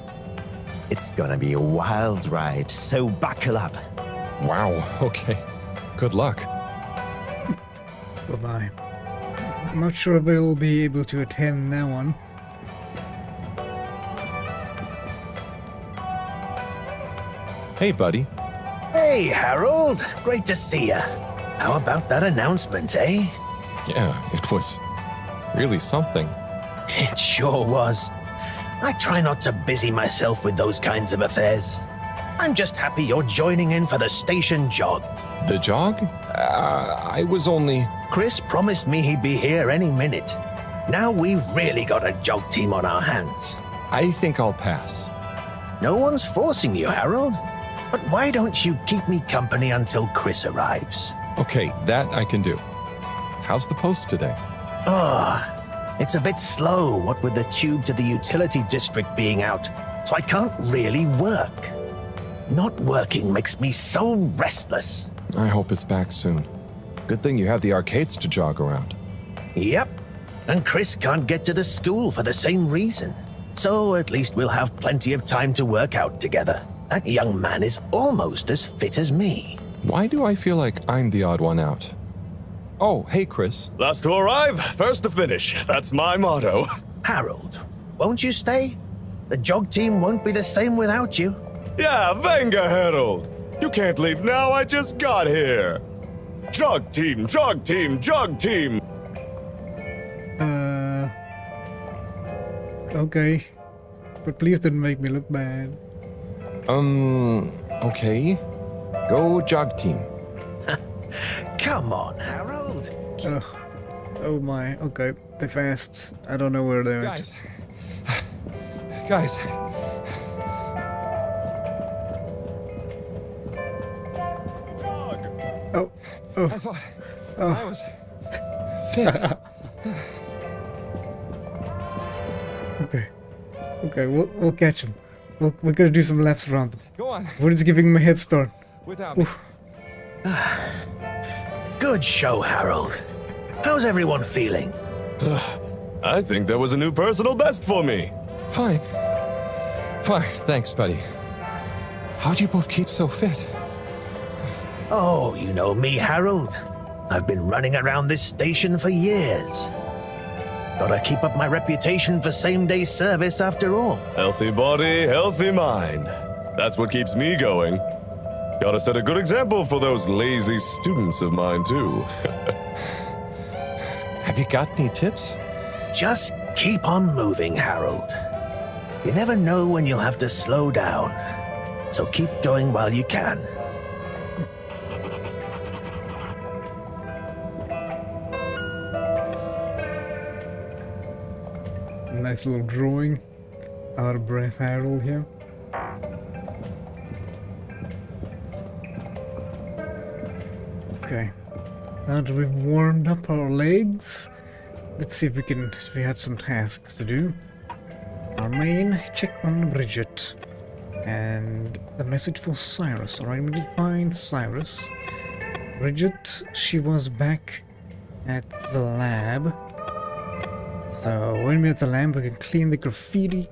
It's gonna be a wild ride, so buckle up. Wow, okay. Good luck. Bye-bye. I'm not sure if we'll be able to attend that one. Hey, buddy. Hey, Harold. Great to see ya. How about that announcement, eh? Yeah, it was really something. It sure was. I try not to busy myself with those kinds of affairs. I'm just happy you're joining in for the station jog. The jog? I was only... Chris promised me he'd be here any minute. Now we've really got a jog team on our hands. I think I'll pass. No one's forcing you, Harold. But why don't you keep me company until Chris arrives? Okay, that I can do. How's the post today? It's a bit slow, what with the tube to the utility district being out, so I can't really work. Not working makes me so restless. I hope it's back soon. Good thing you have the arcades to jog around. Yep, and Chris can't get to the school for the same reason. So at least we'll have plenty of time to work out together. That young man is almost as fit as me. Why do I feel like I'm the odd one out? Oh, hey, Chris. Last to arrive, first to finish. That's my motto. Harold, won't you stay? The jog team won't be the same without you. Yeah, venga, Harold. You can't leave now, I just got here. Jog team, jog team, jog team. Okay. But please don't make me look bad. Okay. Go jog team. Come on, Harold. Oh my, okay. They're fast. I don't know where they're at. Guys. Oh. I thought I was fit. Okay, we'll catch them. We're gonna do some laps around them. Go on. We're just giving them a head start. Without me. Good show, Harold. How's everyone feeling? I think that was a new personal best for me. Fine. Thanks, buddy. How'd you both keep so fit? Oh, you know me, Harold. I've been running around this station for years. Gotta keep up my reputation for same-day service after all. Healthy body, healthy mind. That's what keeps me going. Gotta set a good example for those lazy students of mine, too. Have you got any tips? Just keep on moving, Harold. You never know when you'll have to slow down. So keep going while you can. Nice little drawing. Out of breath Harold here. Okay. Now that we've warmed up our legs, let's see if we have some tasks to do. Our main, check on Bridget. And the message for Cyrus. Alright, we did find Cyrus. Bridget, she was back at the lab. So when we're at the lab, we can clean the graffiti.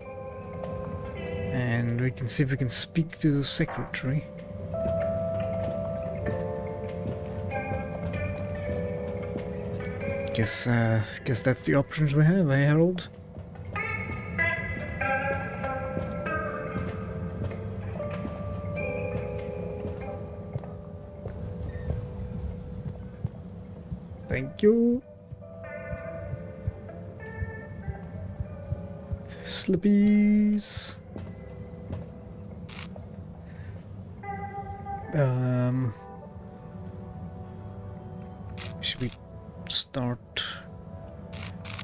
And we can see if we can speak to the secretary. Guess that's the options we have, eh, Harold? Thank you. Slippies. Should we start?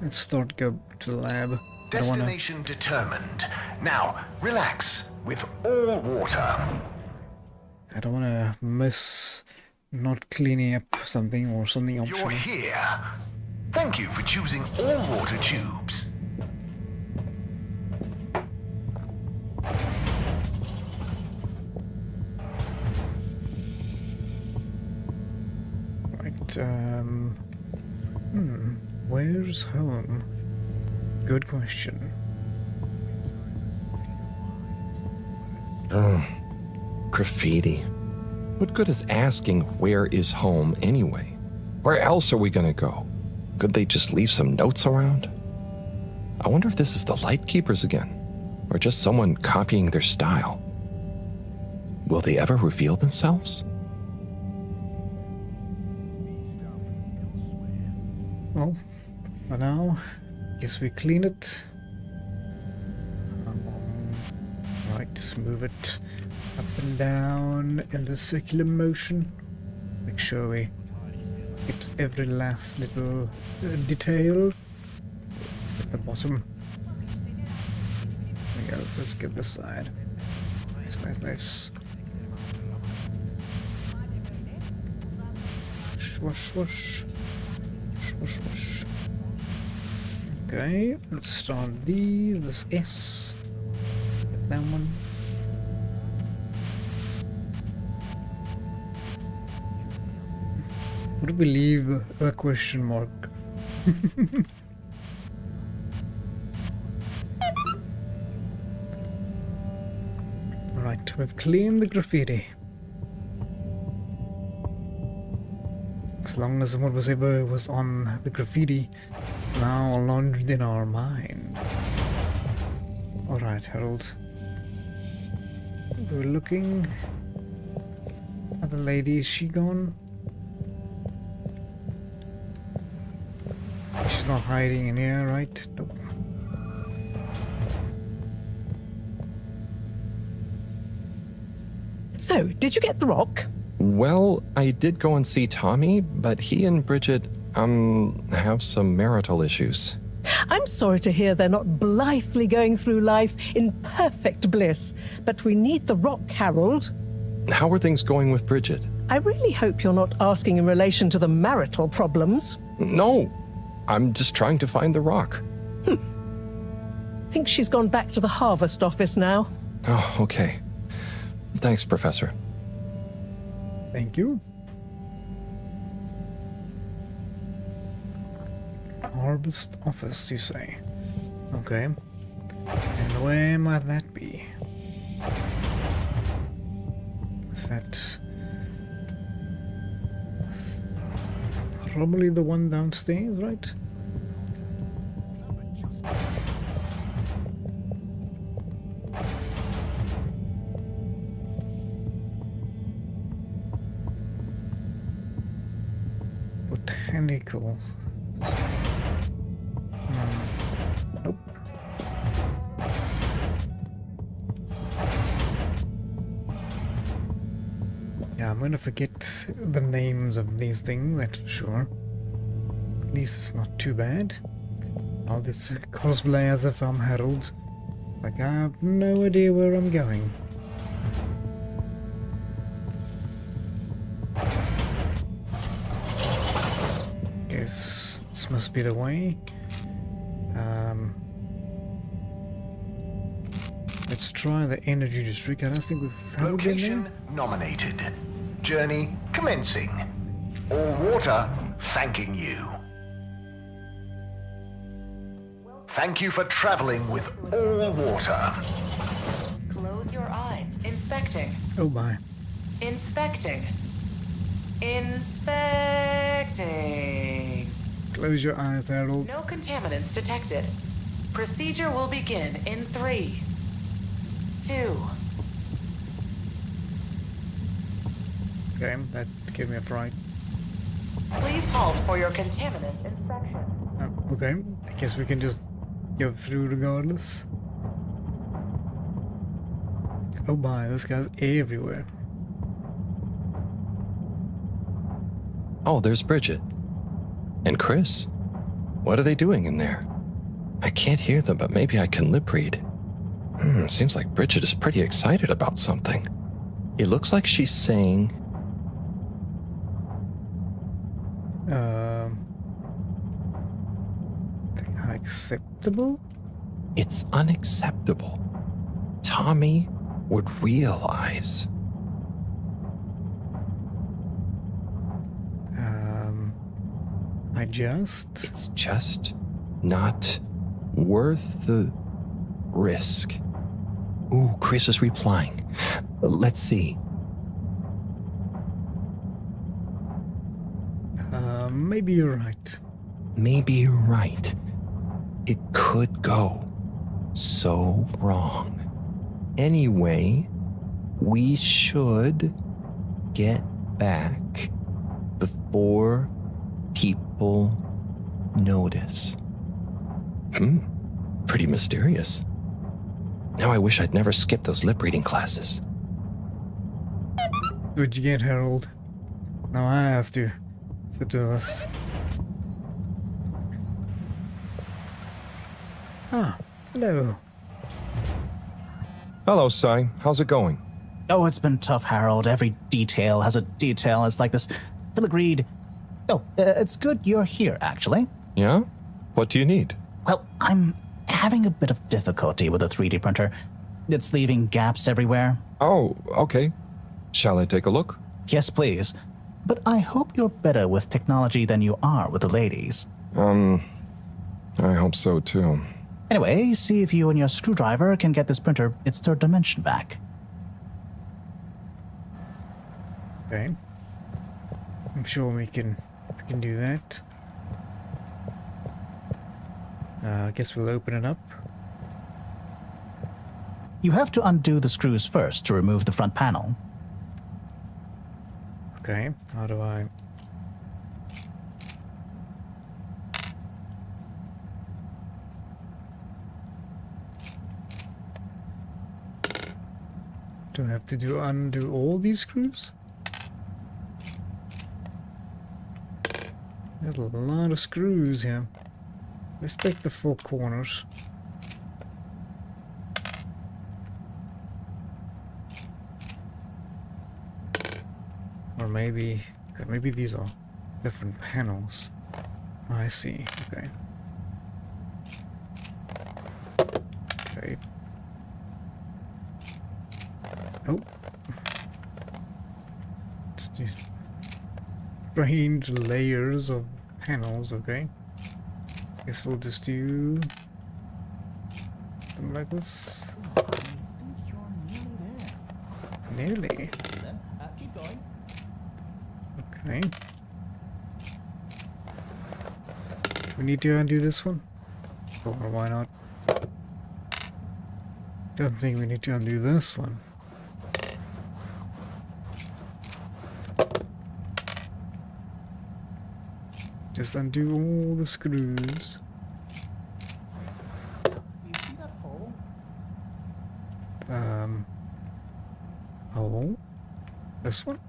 Let's start. Go to the lab. Destination determined. Now, relax with all water. I don't want to miss not cleaning up something or something optional. You're here. Thank you for choosing all water tubes. Right, where's home? Good question. Oh, graffiti. What good is asking where is home anyway? Where else are we gonna go? Could they just leave some notes around? I wonder if this is the Lightkeepers again, or just someone copying their style. Will they ever reveal themselves? Well, for now, guess we clean it. Right, just move it up and down in the circular motion. Make sure we get every last little detail at the bottom. There we go. Let's get this side. Nice. Swash. Okay, let's start this S. Get that one. What do we leave a question mark? Alright, we've cleaned the graffiti. As long as whatever was on the graffiti now lodged in our mind. Alright, Harold. We're looking at the lady. Is she gone? She's not hiding in here, right? Nope. So, did you get the rock? Well, I did go and see Tommy, but he and Bridget, have some marital issues. I'm sorry to hear they're not blithely going through life in perfect bliss, but we need the rock, Harold. How are things going with Bridget? I really hope you're not asking in relation to the marital problems. No, I'm just trying to find the rock. Think she's gone back to the harvest office now. Oh, okay. Thanks, Professor. Thank you. Harvest office, you say? Okay. And where might that be? Is that probably the one downstairs, right? Botanical. Nope. Yeah, I'm gonna forget the names of these things, that's for sure. At least it's not too bad. I'll just cosplay as if I'm Harold. Like, I have no idea where I'm going. This must be the way. Let's try the energy district. I don't think we've ever been Location there. nominated. Journey commencing. All water thanking you. Thank you for traveling with all water. Close your eyes. Inspecting. Oh my. Inspecting. Inspecting. Close your eyes, Harold. No contaminants detected. Procedure will begin in 3, 2. Okay, that gave me a fright. Please halt for your contaminant inspection. Okay, I guess we can just go through regardless. Oh my, this guy's everywhere. Oh, there's Bridget. And Chris. What are they doing in there? I can't hear them, but maybe I can lip read. Seems like Bridget is pretty excited about something. It looks like she's saying... Unacceptable? It's unacceptable. Tommy would realize. It's just not worth the risk. Ooh, Chris is replying. Let's see. Maybe you're right. Maybe you're right. It could go so wrong. Anyway, we should get back before people notice. Pretty mysterious. Now I wish I'd never skipped those lip reading classes. What'd you get, Harold? Now I have to sit to us. Ah, hello. Hello, Sai. How's it going? Oh, it's been tough, Harold. Every detail has a detail. It's like this filigreed. Oh, it's good you're here, actually. Yeah? What do you need? Well, I'm having a bit of difficulty with the 3D printer. It's leaving gaps everywhere. Oh, okay. Shall I take a look? Yes, please. But I hope you're better with technology than you are with the ladies. I hope so, too. Anyway, see if you and your screwdriver can get this printer its third dimension back. Okay. I'm sure we can do that. I guess we'll open it up. You have to undo the screws first to remove the front panel. Okay, how do I... Do I have to undo all these screws? There's a lot of screws here. Let's take the 4 corners. Or maybe these are different panels. I see, okay. Okay. Oh. Let's do strange layers of panels, okay. Guess we'll just do something like this. Nearly. Keep going. Okay. We need to undo this one? Or why not? Don't think we need to undo this one. Just undo all the screws. You see that hole? Hole? This one?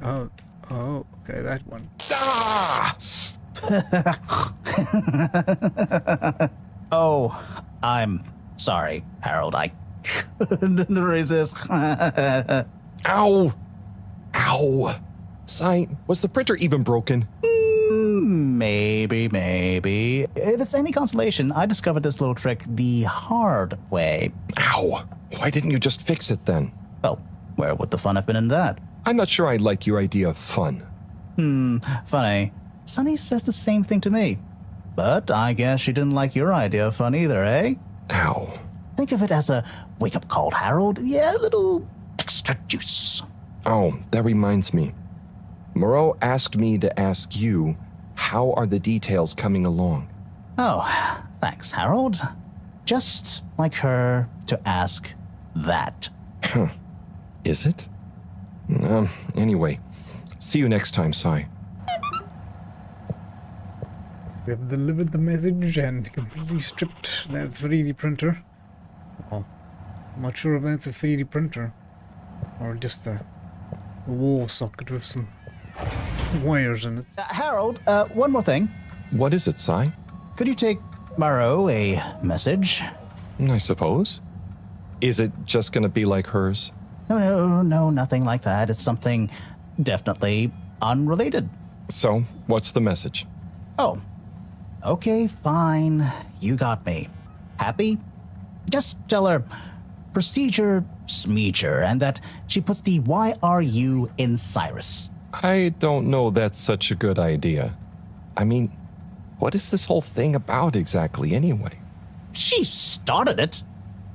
Oh, okay, that one. Oh, I'm sorry, Harold. I couldn't resist. Ow! Ow! Sai, was the printer even broken? maybe. If it's any consolation, I discovered this little trick the hard way. Ow! Why didn't you just fix it then? Well, where would the fun have been in that? I'm not sure I like your idea of fun. Funny. Sunny says the same thing to me. But I guess she didn't like your idea of fun either, eh? Ow. Think of it as a wake-up call, Harold. Yeah, a little extra juice. Oh, that reminds me. Moreau asked me to ask you, how are the details coming along? Oh, thanks, Harold. Just like her to ask that. Huh. Is it? Anyway, see you next time, Sai. We have delivered the message and completely stripped that 3D printer. Oh, I'm not sure if that's a 3D printer or just a wall socket with some wires in it. Harold, one more thing. What is it, Sai? Could you take Moreau a message? I suppose. Is it just gonna be like hers? No, nothing like that. It's something definitely unrelated. So, what's the message? Oh, okay, fine. You got me. Happy? Just tell her procedure smeecher and that she puts the YRU in Cyrus. I don't know that's such a good idea. I mean, what is this whole thing about exactly anyway? She started it.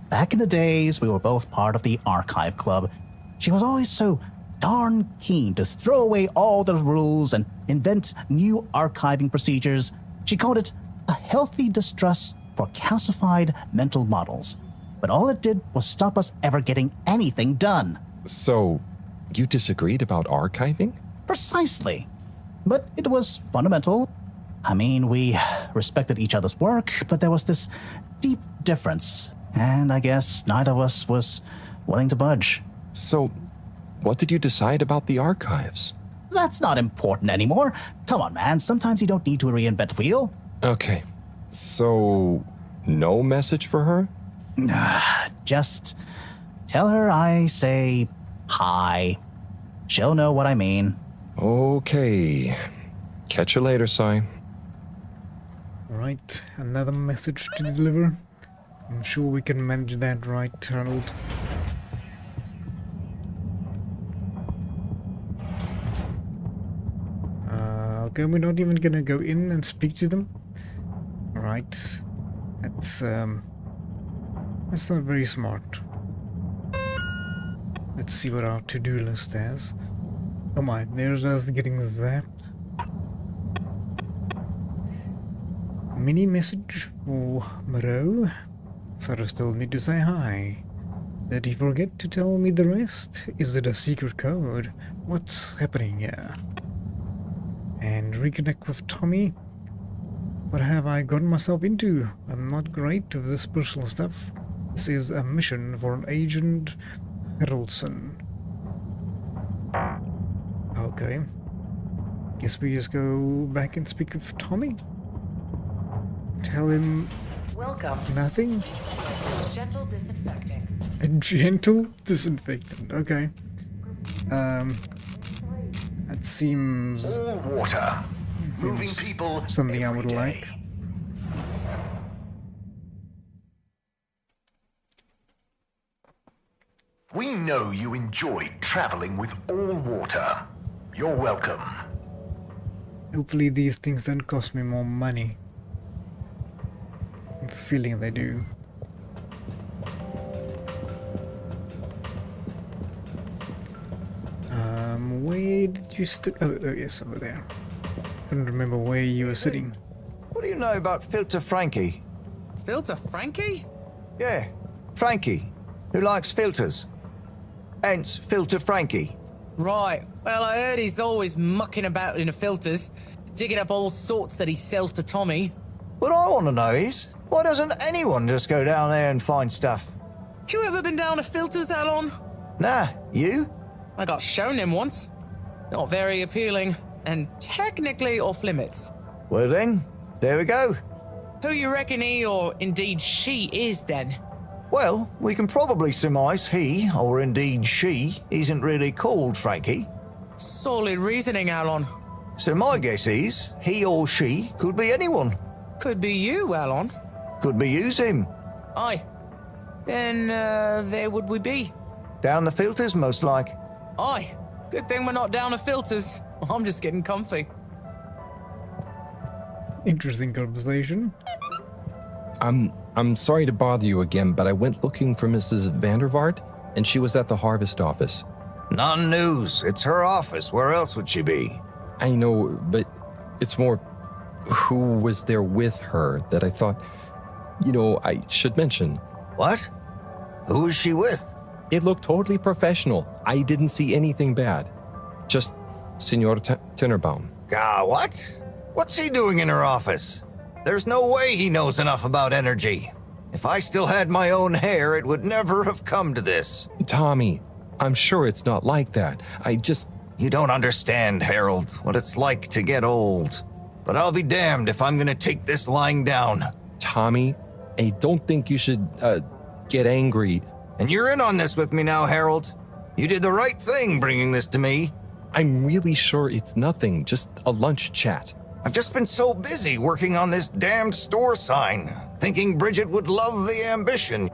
Back in the days, we were both part of the Archive Club. She was always so darn keen to throw away all the rules and invent new archiving procedures. She called it a healthy distrust for calcified mental models. But all it did was stop us ever getting anything done. So, you disagreed about archiving? Precisely. But it was fundamental. I mean, we respected each other's work, but there was this deep difference. And I guess neither of us was willing to budge. So, what did you decide about the archives? That's not important anymore. Come on, man. Sometimes you don't need to reinvent the wheel. Okay. So, no message for her? Just tell her I say hi. She'll know what I mean. Okay. Catch you later, Sai. Right, another message to deliver. I'm sure we can manage that, right, Harold? Okay, we're not even gonna go in and speak to them. Alright. That's not very smart. Let's see what our to-do list has. Oh my, there's us getting zapped. Mini message for Moreau. Cyrus told me to say hi. Did he forget to tell me the rest? Is it a secret code? What's happening here? And reconnect with Tommy. What have I gotten myself into? I'm not great with this personal stuff. This is a mission for an Agent Harrelson. Okay. Guess we just go back and speak with Tommy. Tell him Welcome. nothing? Gentle disinfecting. A gentle disinfectant, okay. That seems All water. Moving seems people something I every would day. like. We know you enjoyed traveling with all water. You're welcome. Hopefully these things don't cost me more money. I'm feeling they do. Where did you sit? Oh, yes, over there. Couldn't remember where you were sitting. What do you know about Filter Frankie? Filter Frankie? Yeah, Frankie, who likes filters. Hence, Filter Frankie. Right. Well, I heard he's always mucking about in the filters, digging up all sorts that he sells to Tommy. What I want to know is, why doesn't anyone just go down there and find stuff? You ever been down to filters, Alon? Nah, you? I got shown him once. Not very appealing, and technically off limits. Well then, there we go. Who you reckon he or indeed she is then? Well, we can probably surmise he, or indeed she, isn't really called Frankie. Solid reasoning, Alon. So my guess is, he or she could be anyone. Could be you, Alon. Could be use him. Aye. Then, there would we be? Down the filters, most like. Aye. Good thing we're not down the filters. I'm just getting comfy. Interesting conversation. I'm sorry to bother you again, but I went looking for Mrs. Vandervaart, and she was at the harvest office. Non-news. It's her office. Where else would she be? I know, but it's more who was there with her that I thought, I should mention. What? Who was she with? It looked totally professional. I didn't see anything bad. Just Senor Tinnerbaum. What? What's he doing in her office? There's no way he knows enough about energy. If I still had my own hair, it would never have come to this. Tommy, I'm sure it's not like that. You don't understand, Harold, what it's like to get old. But I'll be damned if I'm gonna take this lying down. Tommy, I don't think you should, get angry. And you're in on this with me now, Harold. You did the right thing bringing this to me. I'm really sure it's nothing, just a lunch chat. I've just been so busy working on this damned store sign, thinking Bridget would love the ambition,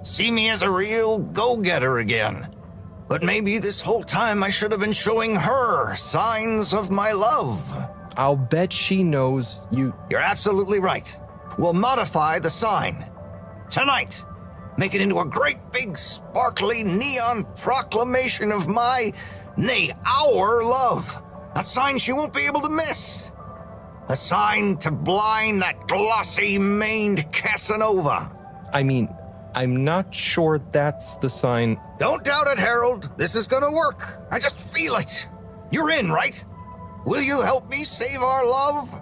See me as a real go-getter again. But maybe this whole time I should have been showing her signs of my love. I'll bet she knows you... You're absolutely right. We'll modify the sign. Tonight. Make it into a great big sparkly neon proclamation of our love. A sign she won't be able to miss. A sign to blind that glossy-maned Casanova. I mean, I'm not sure that's the sign. Don't doubt it, Harold. This is gonna work. I just feel it. You're in, right? Will you help me save our love?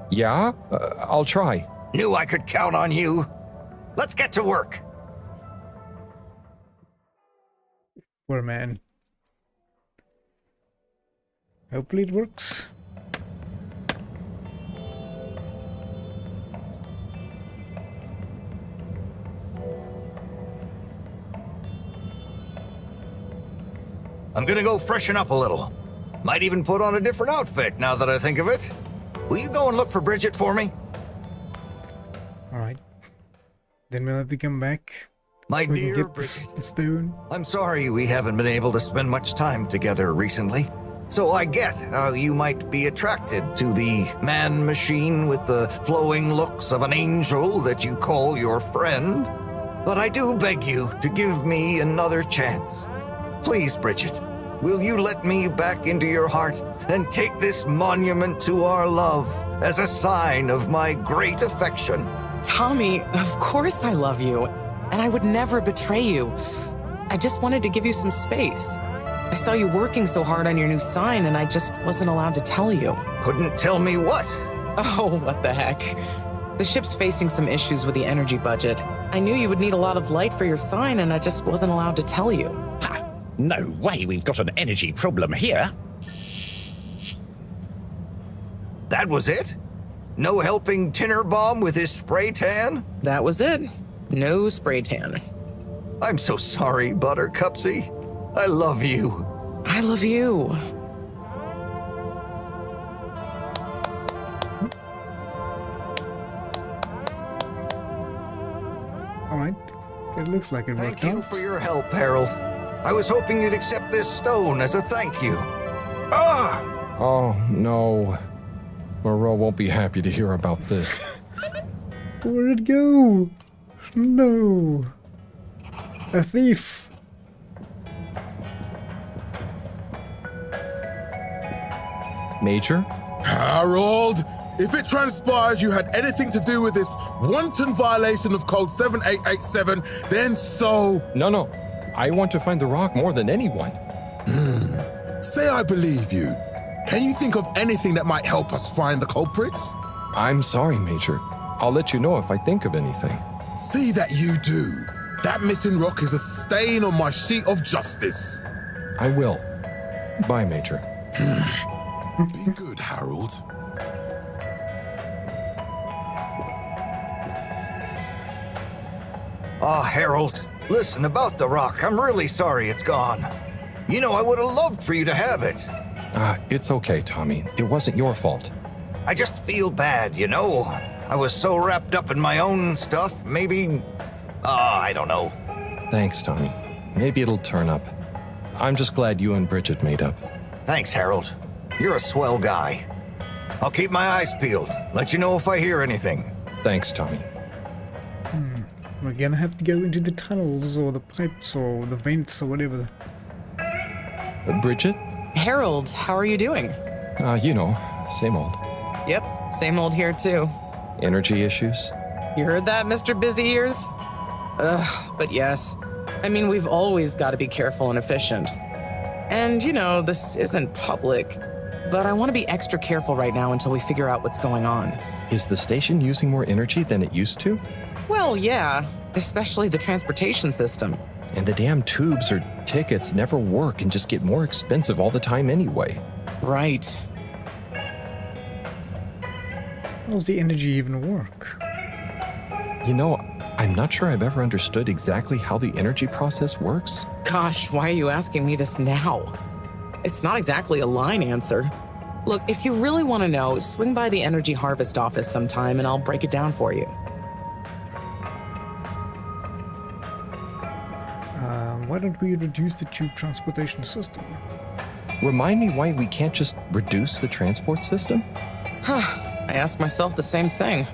Yeah? I'll try. Knew I could count on you. Let's get to work. Poor man. Hopefully it works. I'm gonna go freshen up a little. Might even put on a different outfit now that I think of it. Will you go and look for Bridget for me? Alright. Then we'll have to come back. My so dear get Bridget, the stone. I'm sorry we haven't been able to spend much time together recently. So I get how you might be attracted to the man-machine with the flowing looks of an angel that you call your friend. But I do beg you to give me another chance. Please, Bridget, will you let me back into your heart and take this monument to our love as a sign of my great affection? Tommy, of course I love you, and I would never betray you. I just wanted to give you some space. I saw you working so hard on your new sign, and I just wasn't allowed to tell you. Couldn't tell me what? Oh, what the heck. The ship's facing some issues with the energy budget. I knew you would need a lot of light for your sign, and I just wasn't allowed to tell you. Ha! No way we've got an energy problem here. That was it? No helping Tinnerbaum with his spray tan? That was it. No spray tan. I'm so sorry, Buttercupsy. I love you. I love you. Alright. It looks like it worked out. Thank you for your help, Harold. I was hoping you'd accept this stone as a thank you. Ah! Oh, no. Moreau won't be happy to hear about this. Where'd it go? No. A thief. Major? Harold, if it transpires you had anything to do with this wanton violation of Code 7887, then so... No. I want to find the rock more than anyone. Say I believe you. Can you think of anything that might help us find the culprits? I'm sorry, Major. I'll let you know if I think of anything. See that you do. That missing rock is a stain on my sheet of justice. I will. Bye, Major. Be good, Harold. Harold, listen, about the rock, I'm really sorry it's gone. I would have loved for you to have it. It's okay, Tommy. It wasn't your fault. I just feel bad, you know? I was so wrapped up in my own stuff, maybe... I don't know. Thanks, Tommy. Maybe it'll turn up. I'm just glad you and Bridget made up. Thanks, Harold. You're a swell guy. I'll keep my eyes peeled. Let you know if I hear anything. Thanks, Tommy. We're gonna have to go into the tunnels or the pipes or the vents or whatever. Bridget? Harold, how are you doing? You know, same old. Yep, same old here too. Energy issues? You heard that, Mr. Busy Ears? Ugh, but yes. I mean, we've always got to be careful and efficient. And, you know, this isn't public, but I want to be extra careful right now until we figure out what's going on. Is the station using more energy than it used to? Well, yeah, especially the transportation system. And the damn tubes or tickets never work and just get more expensive all the time anyway. Right. How does the energy even work? You know, I'm not sure I've ever understood exactly how the energy process works. Gosh, why are you asking me this now? It's not exactly a line answer. Look, if you really want to know, swing by the Energy Harvest office sometime and I'll break it down for you. Why don't we reduce the tube transportation system? Remind me why we can't just reduce the transport system? I ask myself the same thing.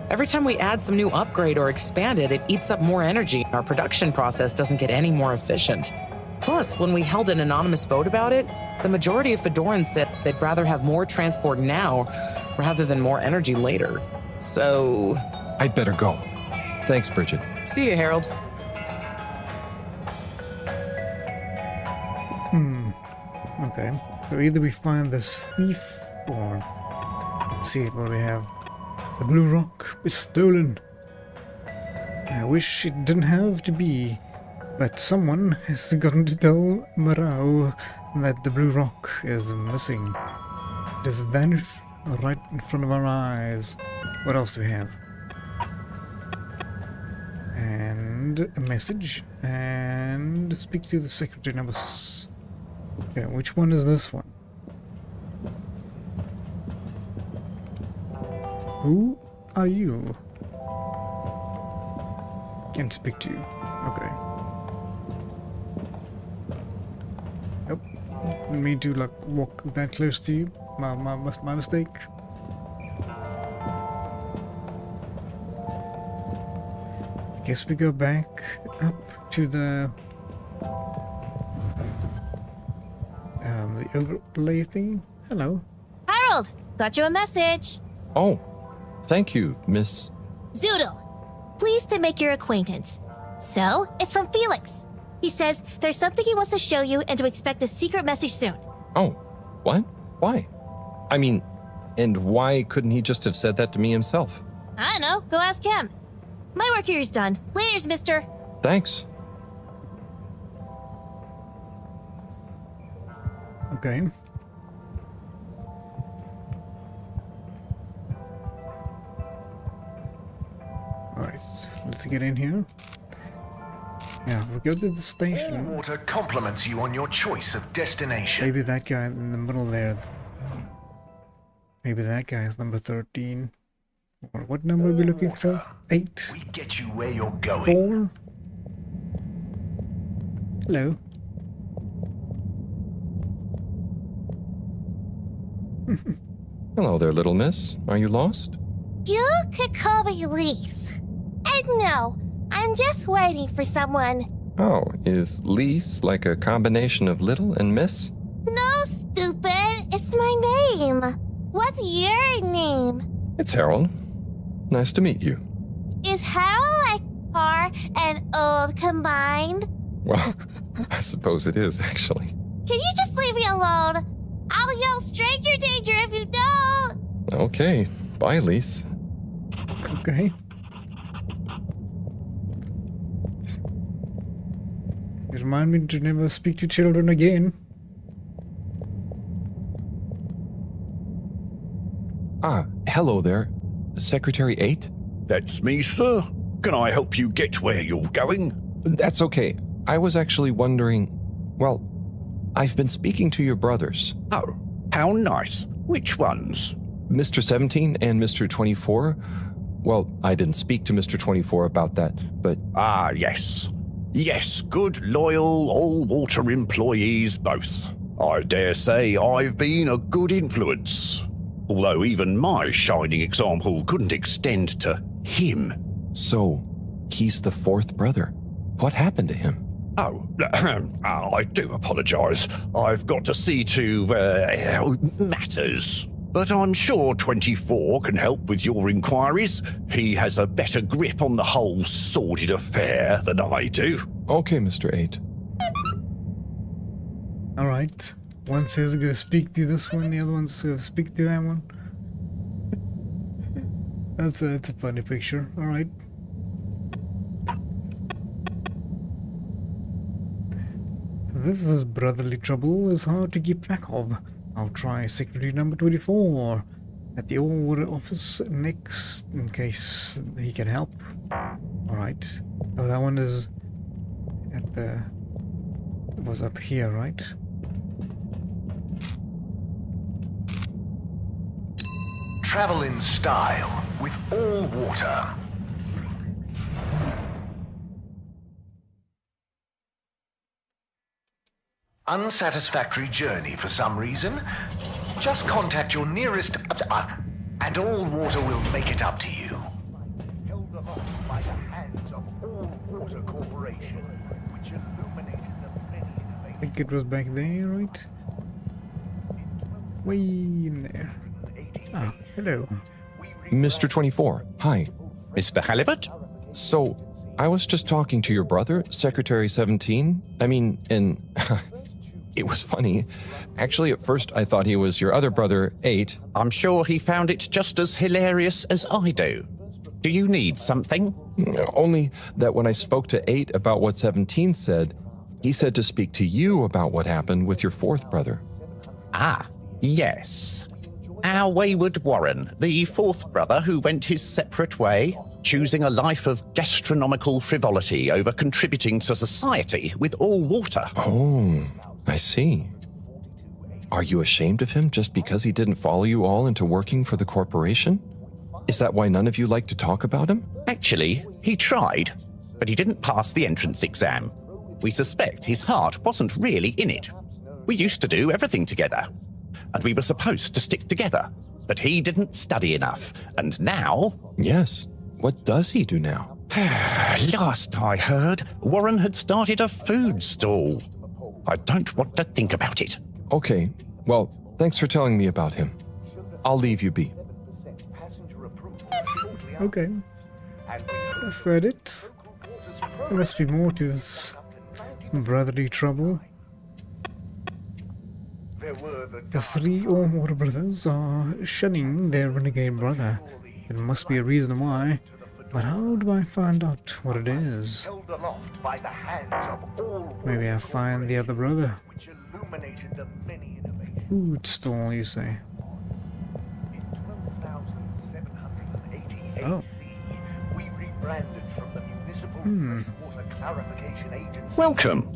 Every time we add some new upgrade or expand it, it eats up more energy. Our production process doesn't get any more efficient. Plus, when we held an anonymous vote about it, the majority of Fedorans said they'd rather have more transport now rather than more energy later. So... I'd better go. Thanks, Bridget. See you, Harold. Okay, so either we find this thief or... Let's see what we have. The blue rock is stolen. I wish it didn't have to be, but someone has gotten to tell Marau that the blue rock is missing. It has vanished right in front of our eyes. What else do we have? And a message. And speak to the secretary number... Okay, which one is this one? Who are you? Can't speak to you. Okay. Nope. Didn't mean to like walk that close to you. My mistake. Guess we go back up to the overlay thing. Hello. Harold, got you a message. Oh, thank you, Miss... Zoodle. Pleased to make your acquaintance. So, it's from Felix. He says there's something he wants to show you and to expect a secret message soon. Oh, what? Why? I mean, and why couldn't he just have said that to me himself? I don't know. Go ask him. My work here's done. Laters, mister. Thanks. Okay. Alright, let's get in here. Yeah, we'll go to the station. Water compliments you on your choice of destination. Maybe that guy in the middle there. Maybe that guy is number 13. Or what number are we looking for? 8. We get you where you're going. 4. Hello. Hello there, little miss. Are you lost? You could call me Lise. And no, I'm just waiting for someone. Oh, is Lise like a combination of little and miss? No, stupid. It's my name. What's your name? It's Harold. Nice to meet you. Is Harold like car and old combined? Well, I suppose it is, actually. Can you just leave me alone? I'll yell stranger danger if you don't. Okay. Bye, Lise. Okay. Remind me to never speak to children again. Hello there. Secretary 8? That's me, sir. Can I help you get where you're going? That's okay. I was actually wondering... Well, I've been speaking to your brothers. Oh, how nice. Which ones? Mr. 17 and Mr. 24. Well, I didn't speak to Mr. 24 about that, but... Ah, yes. Yes, good, loyal, all-water employees both. I dare say I've been a good influence. Although even my shining example couldn't extend to him. So, he's the fourth brother. What happened to him? Oh, I do apologise. I've got to see to matters. But I'm sure 24 can help with your inquiries. He has a better grip on the whole sordid affair than I do. Okay, Mr. 8. Alright. One says I'm gonna speak to this one, the other one's gonna speak to that one. That's a funny picture. Alright. This is brotherly trouble is hard to keep track of. I'll try secretary number 24 at the all-water office next in case he can help. Alright. Oh, that one is at the... was up here, right? Travel in style with all water. Unsatisfactory journey for some reason? Just contact your nearest... and all water will make it up to you. Held aloft by the hands of All Water Corporation, which illuminated the many I think it was back there, right? Way in there. Ah, hello. Mr. 24, hi. Mr. Halibut? So, I was just talking to your brother, Secretary 17. I mean, and it was funny. Actually, at first I thought he was your other brother, 8. I'm sure he found it just as hilarious as I do. Do you need something? Only that when I spoke to 8 about what 17 said, he said to speak to you about what happened with your fourth brother. Ah, yes. Our wayward Warren, the fourth brother who went his separate way, choosing a life of gastronomical frivolity over contributing to society with all water. Oh, I see. Are you ashamed of him just because he didn't follow you all into working for the corporation? Is that why none of you like to talk about him? Actually, he tried, but he didn't pass the entrance exam. We suspect his heart wasn't really in it. We used to do everything together, and we were supposed to stick together, but he didn't study enough, and now... Yes. What does he do now? Last I heard, Warren had started a food stall. I don't want to think about it. Okay, well, thanks for telling me about him. I'll leave you be. Okay. Is that it? There must be more to this brotherly trouble. The 3 all-water brothers are shunning their renegade brother. There must be a reason why. But how do I find out what it is? Maybe I find the other brother. Food stall, you say? Oh. Welcome.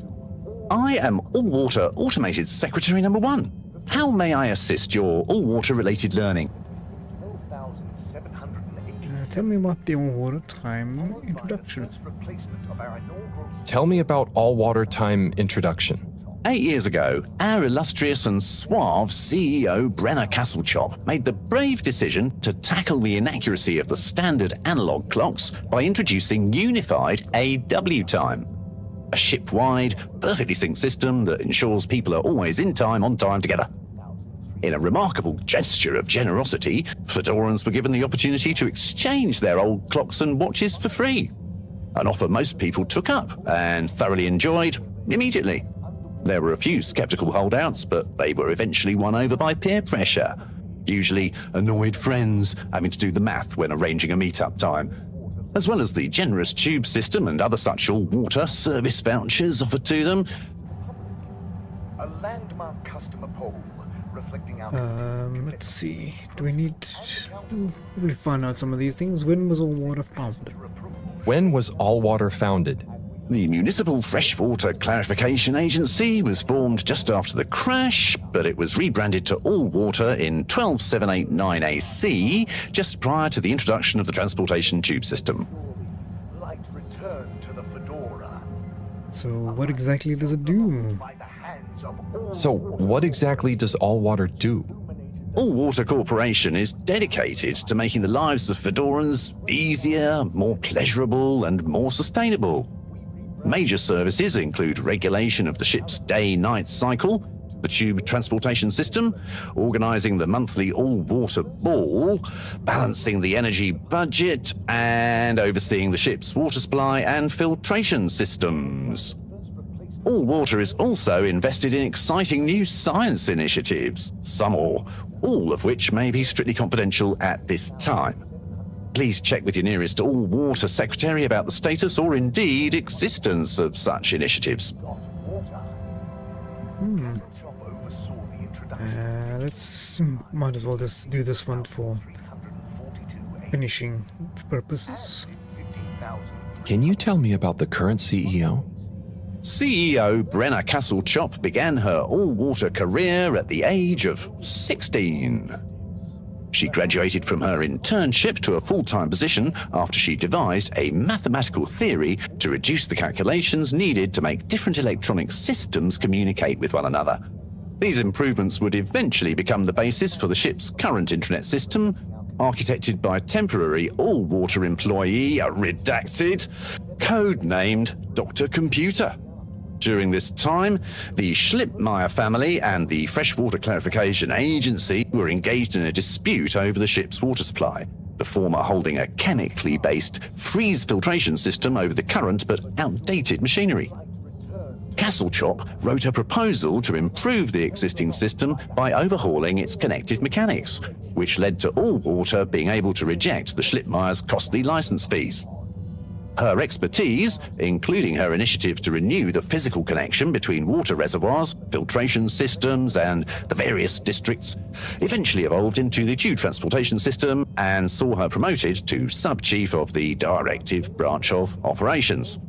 I am All-Water Automated Secretary number 1. How may I assist your all-water related learning? Tell me about the all-water time introduction. Tell me about all-water time introduction. 8 years ago, our illustrious and suave CEO Brenner Castlechop made the brave decision to tackle the inaccuracy of the standard analog clocks by introducing unified AW time. A ship-wide, perfectly synced system that ensures people are always in time, on time together. In a remarkable gesture of generosity, Fedorans were given the opportunity to exchange their old clocks and watches for free. An offer most people took up and thoroughly enjoyed immediately. There were a few skeptical holdouts, but they were eventually won over by peer pressure. Usually annoyed friends having to do the math when arranging a meet-up time. As well as the generous tube system and other such all-water service vouchers offered to them. A landmark customer poll reflecting our... Let's see. Do we need to find out some of these things? When was all-water founded? When was all-water founded? The Municipal Freshwater Clarification Agency was formed just after the crash, but it was rebranded to All Water in 12789 AC just prior to the introduction of the transportation tube system. So what exactly does it do? So, what exactly does All Water do? All Water Corporation is dedicated to making the lives of Fedorans easier, more pleasurable, and more sustainable. Major services include regulation of the ship's day-night cycle, the tube transportation system, organising the monthly all-water ball, balancing the energy budget, and overseeing the ship's water supply and filtration systems. All Water is also invested in exciting new science initiatives, some or all of which may be strictly confidential at this time. Please check with your nearest All Water secretary about the status or indeed existence of such initiatives. Might as well just do this one for finishing purposes. Can you tell me about the current CEO? CEO Brenna Castle-Chop began her all-water career at the age of 16. She graduated from her internship to a full-time position after she devised a mathematical theory to reduce the calculations needed to make different electronic systems communicate with one another. These improvements would eventually become the basis for the ship's current intranet system, architected by temporary all-water employee, redacted, codenamed Dr. Computer. During this time, the Schlippmeyer family and the Freshwater Clarification Agency were engaged in a dispute over the ship's water supply, the former holding a chemically based freeze filtration system over the current but outdated machinery. Castle-Chop wrote a proposal to improve the existing system by overhauling its connected mechanics, which led to All Water being able to reject the Schlippmeyer's costly license fees. Her expertise, including her initiative to renew the physical connection between water reservoirs, filtration systems, and the various districts, eventually evolved into the tube transportation system and saw her promoted to sub-chief of the directive branch of operations.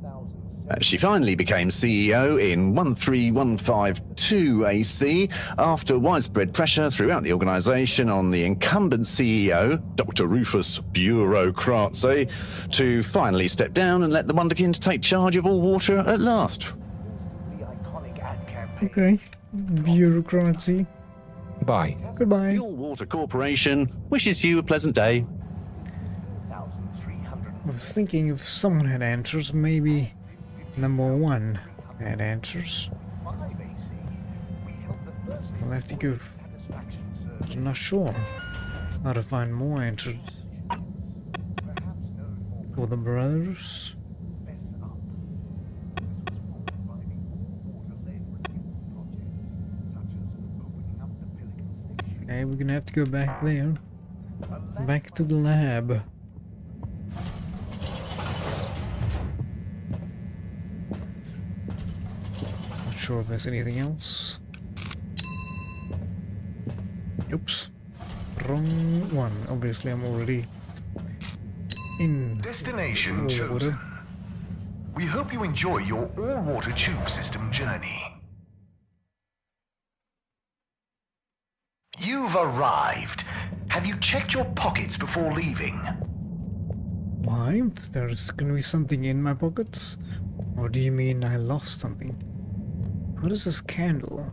She finally became CEO in 13152 AC after widespread pressure throughout the organisation on the incumbent CEO, Dr. Rufus Bureaucracy, to finally step down and let the Wonderkind take charge of All Water at last. Okay, bureaucracy. Bye. Goodbye. The All Water Corporation wishes you a pleasant day. I was thinking if someone had answers, maybe number one had answers. We'll have to go. I'm not sure how to find more answers for the brothers. Okay, we're gonna have to go back there. Back to the lab. Sure if there's anything else. Oops. Wrong one. Obviously I'm already in Destination water. chosen. We hope you enjoy your all-water tube system journey. You've arrived. Have you checked your pockets before leaving? Why? There's gonna be something in my pockets? Or do you mean I lost something? What is this candle?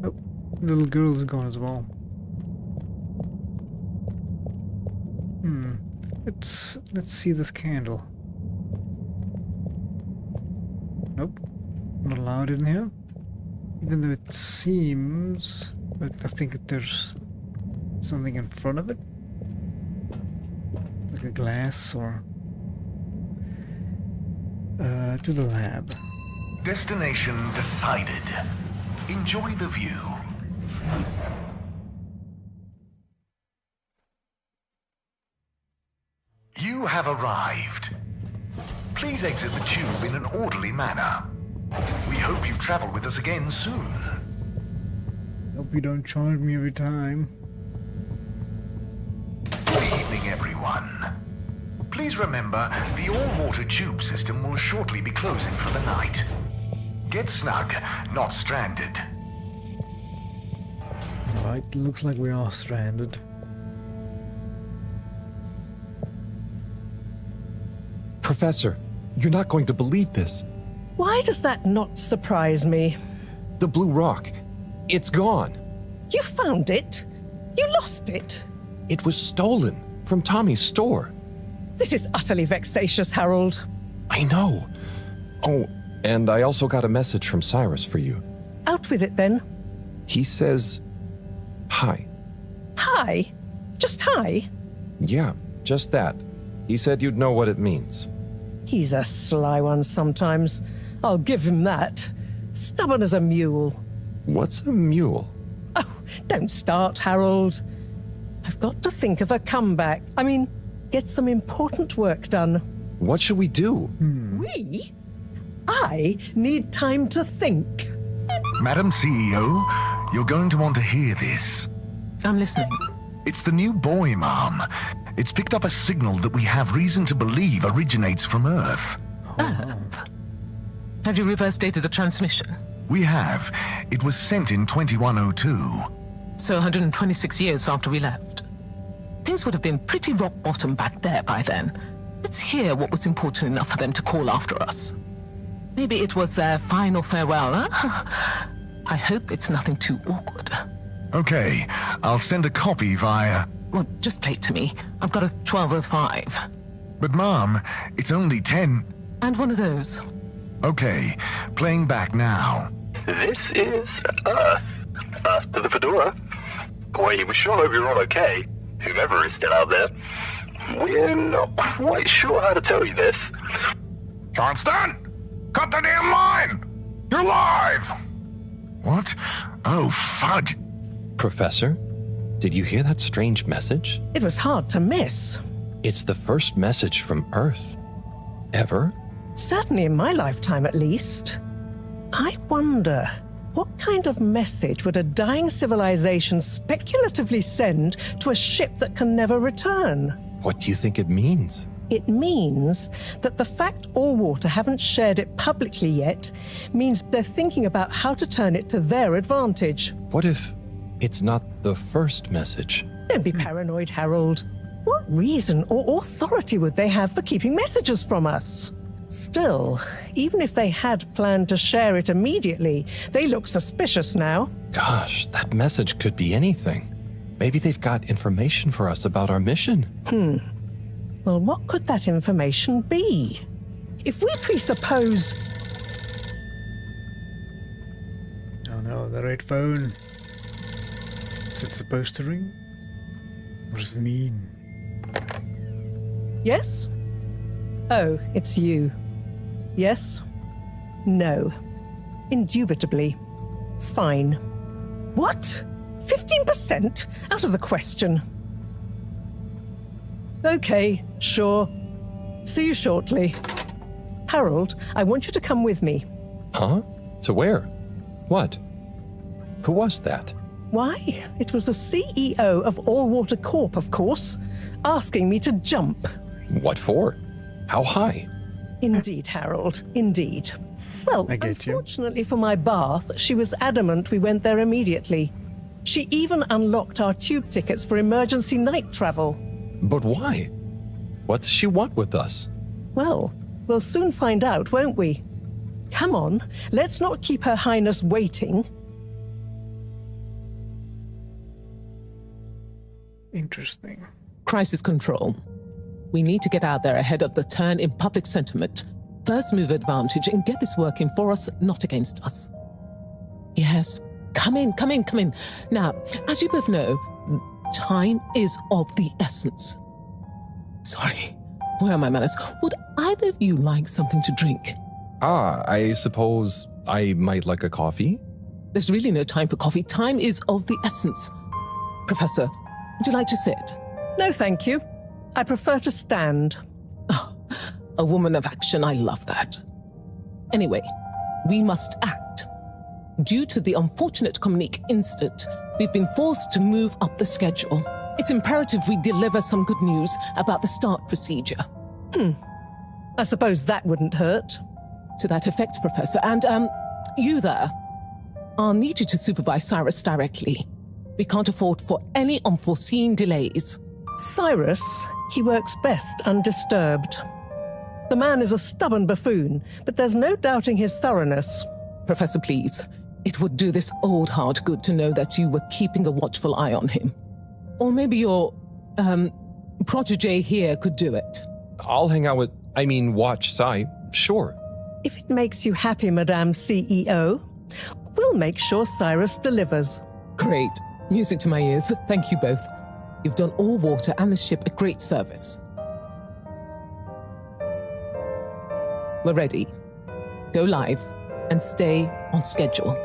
Oh, little girl is gone as well. Let's see this candle. Nope, not allowed in here. Even though it seems, but I think that there's something in front of it, like a glass or to the lab. Destination decided. Enjoy the view. You have arrived. Please exit the tube in an orderly manner. We hope you travel with us again soon. Hope you don't charge me every time. Good evening, everyone. Please remember, the all-water tube system will shortly be closing for the night. Get snug, not stranded. Right, looks like we are stranded. Professor, you're not going to believe this. Why does that not surprise me? The blue rock, it's gone. You found it? You lost it? It was stolen from Tommy's store. This is utterly vexatious, Harold. I know. Oh, and I also got a message from Cyrus for you. Out with it, then. He says, hi. Hi? Just hi? Yeah, just that. He said you'd know what it means. He's a sly one sometimes. I'll give him that. Stubborn as a mule. What's a mule? Oh, don't start, Harold. I've got to think of a comeback. I mean, get some important work done. What should we do? We? I need time to think. Madam CEO, you're going to want to hear this. I'm listening. It's the new buoy, Mom. It's picked up a signal that we have reason to believe originates from Earth. Earth? Have you reverse dated the transmission? We have. It was sent in 2102. So 126 years after we left. Things would have been pretty rock bottom back there by then. Let's hear what was important enough for them to call after us. Maybe it was their final farewell, huh? I hope it's nothing too awkward. Okay, I'll send a copy via... Well, just play it to me. I've got a 1205. But Mom, it's only 10... And one of those. Okay, playing back now. This is Earth. Earth to the Fedora. We sure hope you're all okay, whomever is still out there. We're not quite sure how to tell you this. Johnston! Cut the damn line! You're live! What? Oh, fudge. Professor, did you hear that strange message? It was hard to miss. It's the first message from Earth. Ever? Certainly in my lifetime, at least. I wonder, what kind of message would a dying civilization speculatively send to a ship that can never return? What do you think it means? It means that the fact Allwater haven't shared it publicly yet means they're thinking about how to turn it to their advantage. What if it's not the first message? Don't be paranoid, Harold. What reason or authority would they have for keeping messages from us? Still, even if they had planned to share it immediately, they look suspicious now. Gosh, that message could be anything. Maybe they've got information for us about our mission. Well, what could that information be? If we presuppose... Oh no, the right phone. Is it supposed to ring? What does it mean? Yes? Oh, it's you. Yes? No. Indubitably. Fine. What? 15%? Out of the question. Okay, sure. See you shortly. Harold, I want you to come with me. Huh? To where? What? Who was that? Why, it was the CEO of Allwater Corp, of course, asking me to jump. What for? How high? Indeed, Harold, indeed. Well, unfortunately for my bath, she was adamant we went there immediately. She even unlocked our tube tickets for emergency night travel. But why? What does she want with us? Well, we'll soon find out, won't we? Come on, let's not keep Her Highness waiting. Interesting. Crisis control. We need to get out there ahead of the turn in public sentiment. First move advantage and get this working for us, not against us. Yes, come in. Now, as you both know, time is of the essence. Sorry, where are my manners? Would either of you like something to drink? I suppose I might like a coffee? There's really no time for coffee. Time is of the essence. Professor, would you like to sit? No, thank you. I prefer to stand. Oh, a woman of action, I love that. Anyway, we must act. Due to the unfortunate Communique incident, we've been forced to move up the schedule. It's imperative we deliver some good news about the start procedure. I suppose that wouldn't hurt. To that effect, Professor. And, you there. I'll need you to supervise Cyrus directly. We can't afford for any unforeseen delays. Cyrus, he works best undisturbed. The man is a stubborn buffoon, but there's no doubting his thoroughness. Professor, please. It would do this old heart good to know that you were keeping a watchful eye on him. Or maybe your, protege here could do it. I'll hang out with, watch Cy, sure. If it makes you happy, Madame CEO, we'll make sure Cyrus delivers. Great. Music to my ears. Thank you both. You've done all water and the ship a great service. We're ready. Go live and stay on schedule.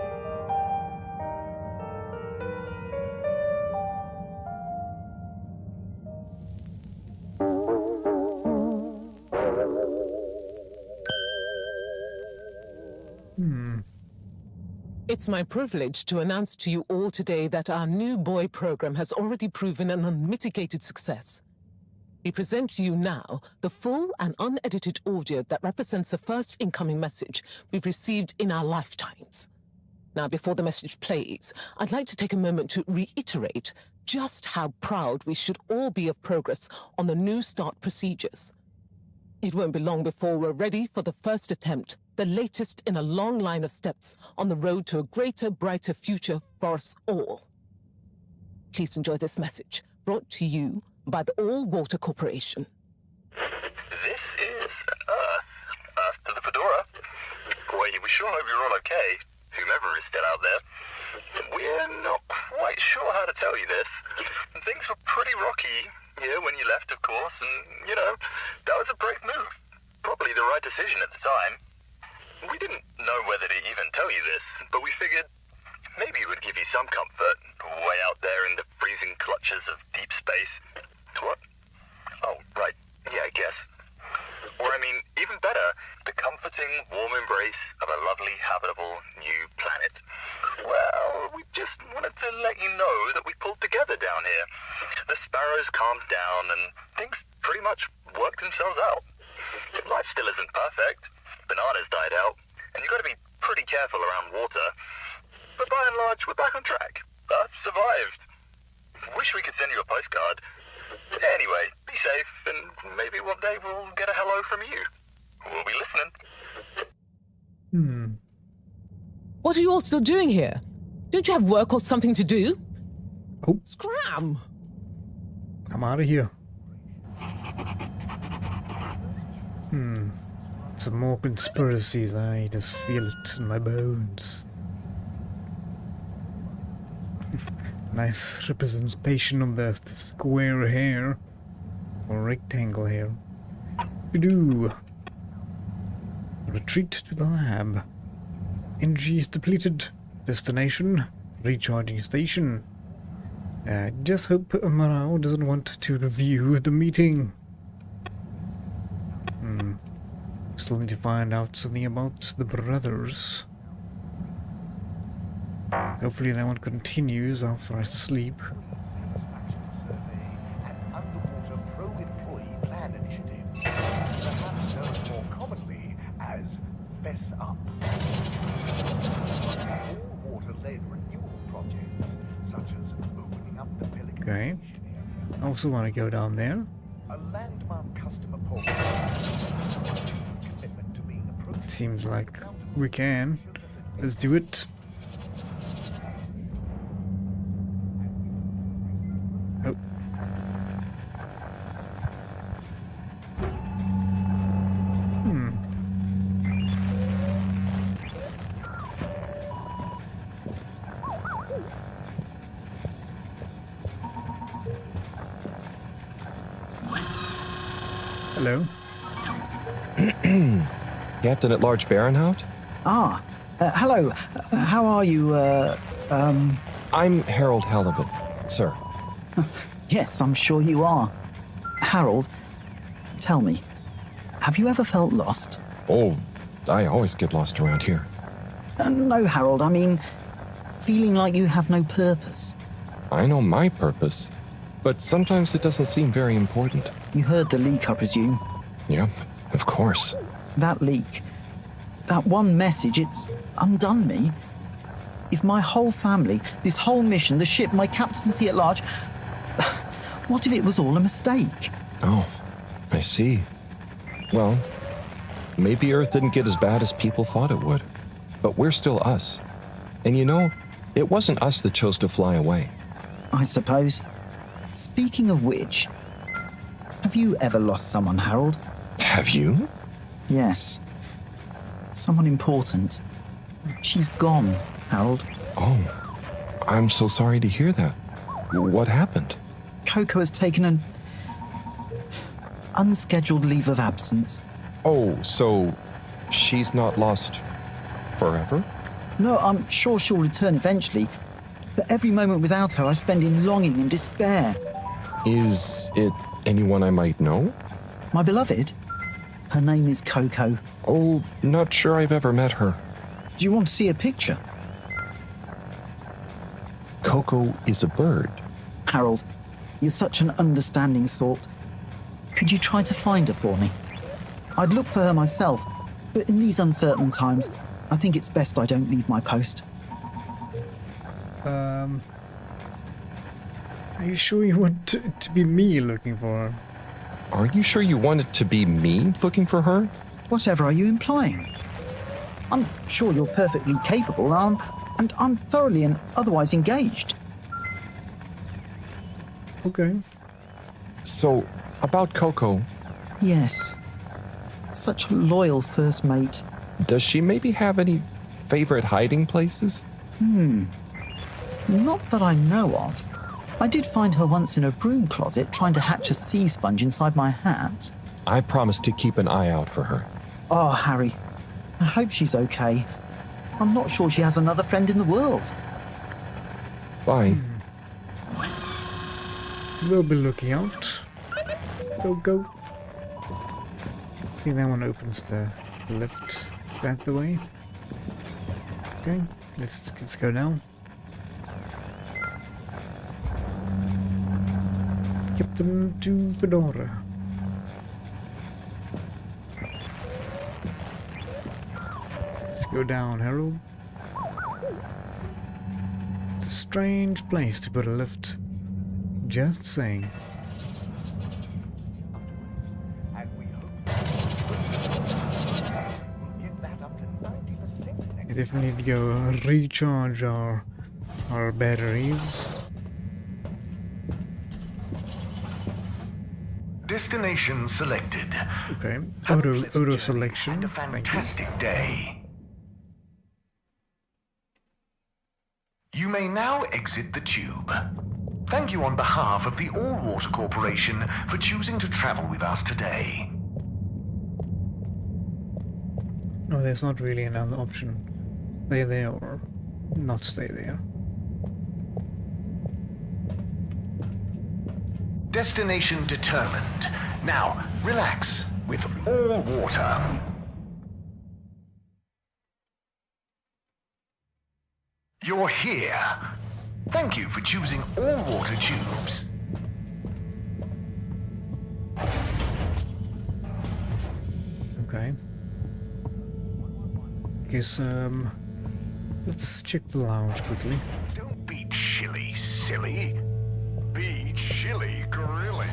It's my privilege to announce to you all today that our new boy program has already proven an unmitigated success. We present to you now the full and unedited audio that represents the first incoming message we've received in our lifetimes. Now, before the message plays, I'd like to take a moment to reiterate just how proud we should all be of progress on the new start procedures. It won't be long before we're ready for the first attempt, the latest in a long line of steps on the road to a greater, brighter future for us all. Please enjoy this message, brought to you by the All Water Corporation. This is Earth to the Fedora. We sure hope you're all okay, whomever is still out there. We're not quite sure how to tell you this. Things were pretty rocky here when you left, of course, and, that was a brave move. Probably the right decision at the time. We didn't know whether to even tell you this, but we figured maybe it would give you some comfort way out there in the freezing clutches of deep space. What? Oh, right. Yeah, I guess. Or, even better, the comforting, warm embrace of a lovely, habitable new planet. Well, we just wanted to let you know that we pulled together down here. The sparrows calmed down and things pretty much worked themselves out. Life still isn't perfect. Bananas died out, and you've got to be pretty careful around water. But by and large, we're back on track. Earth survived. Wish we could send you a postcard. Anyway, be safe, and maybe one day we'll get a hello from you. We'll be listening. What are you all still doing here? Don't you have work or something to do? Oh. Scram! I'm out of here. Some more conspiracies. I just feel it in my bones. Nice representation of the square hair or rectangle hair. We do. Retreat to the lab. Energy is depleted. Destination, recharging station. I just hope Marao doesn't want to review the meeting. Still need to find out something about the brothers. Hopefully that one continues after I sleep. Okay. I also want to go down there. It seems like we can. Let's do it. Oh. Hello. Captain at Large Baronhout? Hello. How are you, I'm Harold Halibut, sir. Yes, I'm sure you are. Harold, tell me, have you ever felt lost? Oh, I always get lost around here. No, Harold, I mean, feeling like you have no purpose. I know my purpose, but sometimes it doesn't seem very important. You heard the leak, I presume. Yep, of course. That leak, that one message, it's undone me. If my whole family, this whole mission, the ship, my captaincy at large, what if it was all a mistake? Oh, I see. Well, maybe Earth didn't get as bad as people thought it would. But we're still us. And you know, it wasn't us that chose to fly away. I suppose. Speaking of which, have you ever lost someone, Harold? Have you? Yes. Someone important. She's gone, Harold. Oh, I'm so sorry to hear that. What happened? Coco has taken an unscheduled leave of absence. Oh, so she's not lost forever? No, I'm sure she'll return eventually. But every moment without her I spend in longing and despair. Is it anyone I might know? My beloved? Her name is Coco. Oh, not sure I've ever met her. Do you want to see a picture? Coco is a bird. Harold, you're such an understanding sort. Could you try to find her for me? I'd look for her myself, but in these uncertain times, I think it's best I don't leave my post. Are you sure you want to be me looking for her? Are you sure you want it to be me looking for her? Whatever are you implying? I'm sure you're perfectly capable, and I'm thoroughly and otherwise engaged. Okay. So, about Coco. Yes. Such a loyal first mate. Does she maybe have any favorite hiding places? Not that I know of. I did find her once in a broom closet trying to hatch a sea sponge inside my hat. I promised to keep an eye out for her. Oh, Harry. I hope she's okay. I'm not sure she has another friend in the world. Bye. We'll be looking out. Go. Okay, that one opens the lift. Is that the way? Okay, let's go down. Captain to Fedora. Let's go down, Harold. It's a strange place to put a lift. Just saying. We definitely need to go recharge our batteries. Destination selected. Okay, auto selection. And a fantastic day. You may now exit the tube. Thank you on behalf of the All Water Corporation for choosing to travel with us today. Oh, there's not really another option. Stay there or not stay there. Destination determined. Now, relax with All Water. You're here. Thank you for choosing All Water Tubes. Okay. Guess, let's check the lounge quickly. Don't be chilly, silly. Be chilly grilly.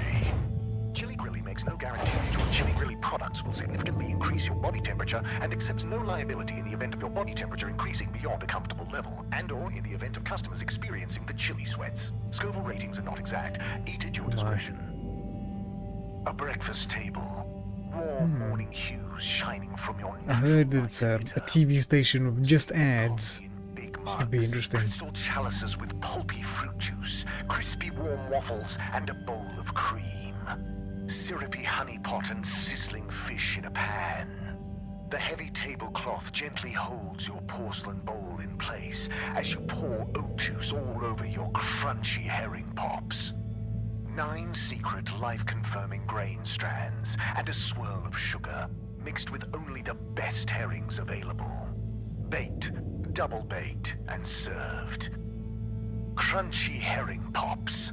Chili Grilly makes no guarantee that your Chili Grilly products will significantly increase your body temperature and accepts no liability in the event of your body temperature increasing beyond a comfortable level and or in the event of customers experiencing the chili sweats. Scoville ratings are not exact. Eat at your discretion. A breakfast table. Warm morning hues shining from your I heard it's a TV station with just ads. Should be interesting. Crystal chalices with pulpy fruit juice, crispy warm waffles, and a bowl of cream. Syrupy honey pot and sizzling fish in a pan. The heavy tablecloth gently holds your porcelain bowl in place as you pour oat juice all over your crunchy herring pops. 9 secret life-confirming grain strands and a swirl of sugar, mixed with only the best herrings available. Baked, double-baked, and served. Crunchy herring pops.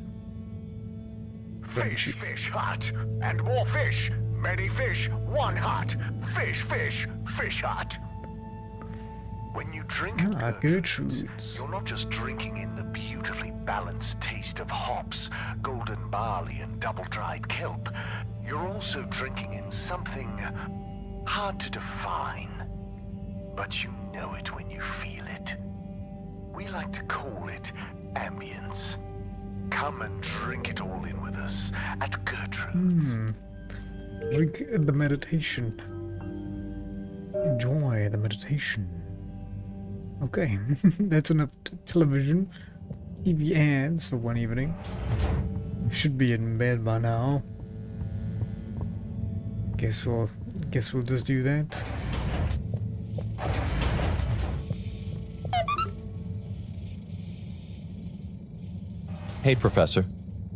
Fish, fish, hot. And more fish. Many fish, one hut. Fish, fish, fish hut. When you drink at Gertrude's, you're not just drinking in the beautifully balanced taste of hops, golden barley, and double-dried kelp. You're also drinking in something hard to define, but you know it when you feel it. We like to call it ambience. Come and drink it all in with us at Gertrude's. Drink the meditation. Enjoy the meditation. Okay, that's enough television, TV ads for one evening. We should be in bed by now. Guess we'll just do that. Hey, Professor.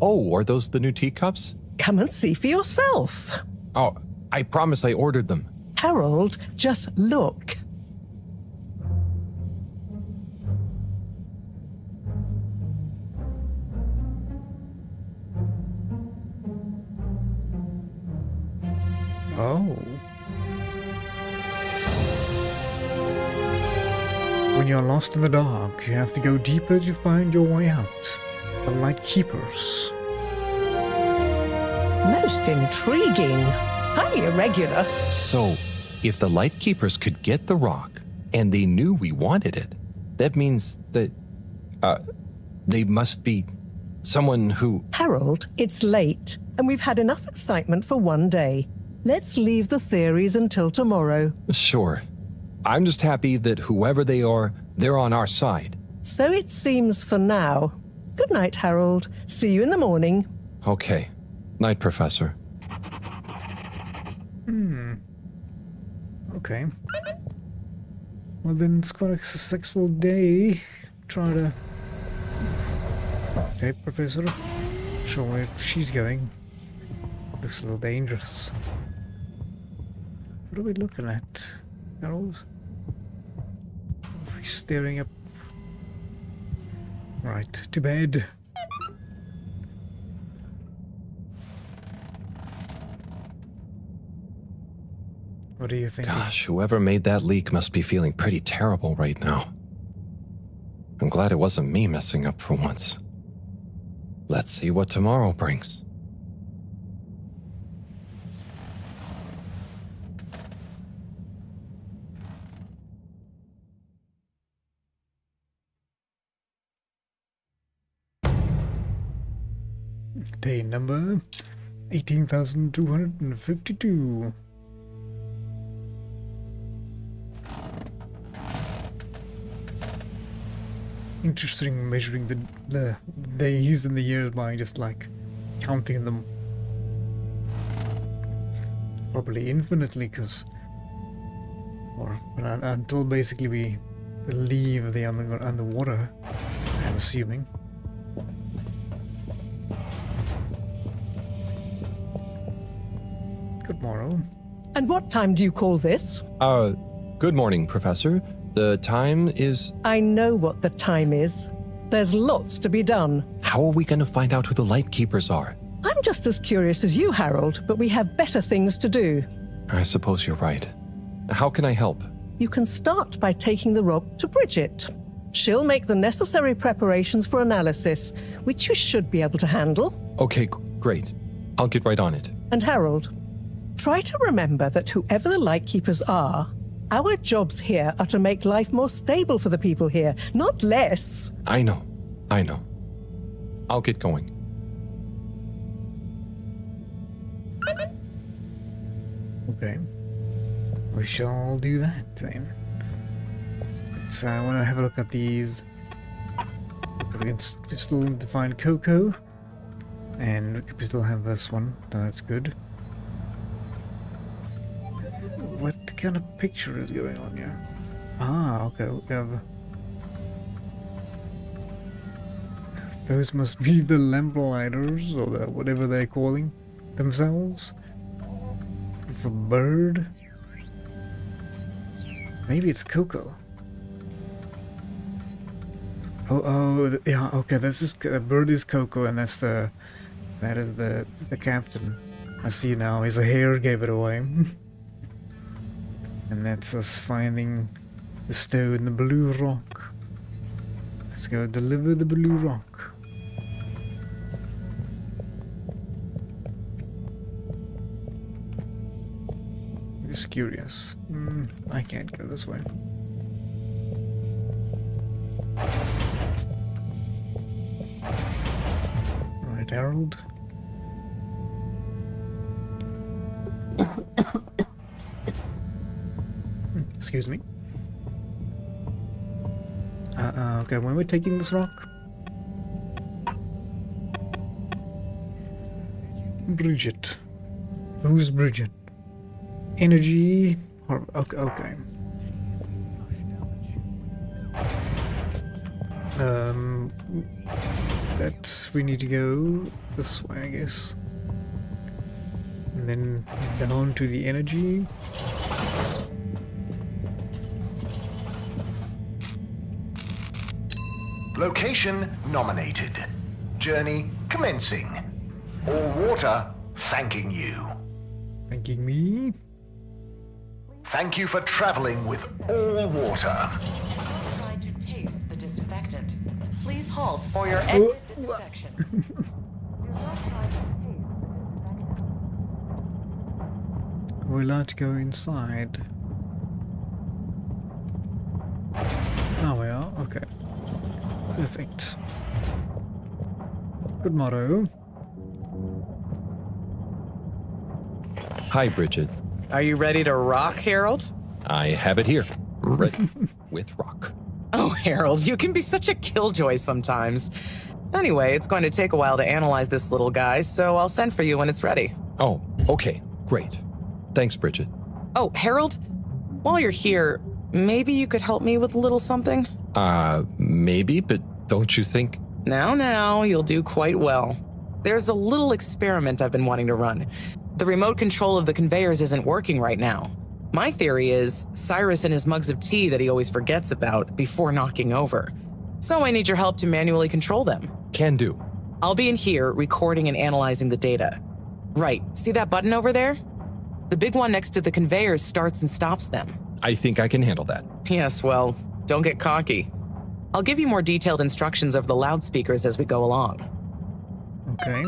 Oh, are those the new teacups? Come and see for yourself. Oh, I promise I ordered them. Harold, just look. Oh. When you're lost in the dark, you have to go deeper to find your way out. The Light Keepers. Most intriguing. Highly irregular. So, if the Light Keepers could get the rock, and they knew we wanted it, that means that, they must be someone who... Harold, it's late, and we've had enough excitement for one day. Let's leave the theories until tomorrow. Sure. I'm just happy that whoever they are, they're on our side. So it seems for now. Good night, Harold. See you in the morning. Okay. Night, Professor. Okay. Well then, it's quite a successful day. Try to... Okay, Professor. Show where she's going. Looks a little dangerous. What are we looking at, Harold? Are we staring up? Right, to bed. What do you think? Gosh, whoever made that leak must be feeling pretty terrible right now. I'm glad it wasn't me messing up for once. Let's see what tomorrow brings. Day number 18,252. Interesting measuring the days and the years by just like counting them. Probably infinitely, because until basically we leave the underwater, I'm assuming. Good morrow. And what time do you call this? Good morning, Professor. The time is... I know what the time is. There's lots to be done. How are we going to find out who the Light Keepers are? I'm just as curious as you, Harold, but we have better things to do. I suppose you're right. How can I help? You can start by taking the rock to Bridget. She'll make the necessary preparations for analysis, which you should be able to handle. Okay, great. I'll get right on it. And Harold, try to remember that whoever the Light Keepers are, our jobs here are to make life more stable for the people here, not less. I know. I'll get going. Okay. We shall do that then. So I want to have a look at these. We can still need to find Coco. And we still have this one, so that's good. What kind of picture is going on here? Ah, okay, we have... Those must be the lamplighters, or whatever they're calling themselves. With a bird. Maybe it's Coco. Oh, yeah, okay, this is... bird is Coco, and that is the captain. I see now, his hair gave it away. And that's us finding the stone, the blue rock. Let's go deliver the blue rock. Just curious. I can't go this way. Alright, Harold. Excuse me. Okay, when we're taking this rock? Bridget. Who's Bridget? Energy. Okay. That we need to go this way, I guess. And then down to the energy. Location nominated. Journey commencing. All water thanking you. Thanking me? Thank you for traveling with all water. Try to taste the disinfectant. Please halt for your exit disinfection. We're allowed to go inside. Oh, we are? Okay. Perfect. Good motto. Hi, Bridget. Are you ready to rock, Harold? I have it here. Ready with rock. Oh, Harold, you can be such a killjoy sometimes. Anyway, it's going to take a while to analyze this little guy, so I'll send for you when it's ready. Oh, okay. Great. Thanks, Bridget. Oh, Harold, while you're here, maybe you could help me with a little something? Maybe, but don't you think? Now, you'll do quite well. There's a little experiment I've been wanting to run. The remote control of the conveyors isn't working right now. My theory is Cyrus and his mugs of tea that he always forgets about before knocking over. So I need your help to manually control them. Can do. I'll be in here recording and analyzing the data. Right, see that button over there? The big one next to the conveyors starts and stops them. I think I can handle that. Yes, well, don't get cocky. I'll give you more detailed instructions over the loudspeakers as we go along. Okay.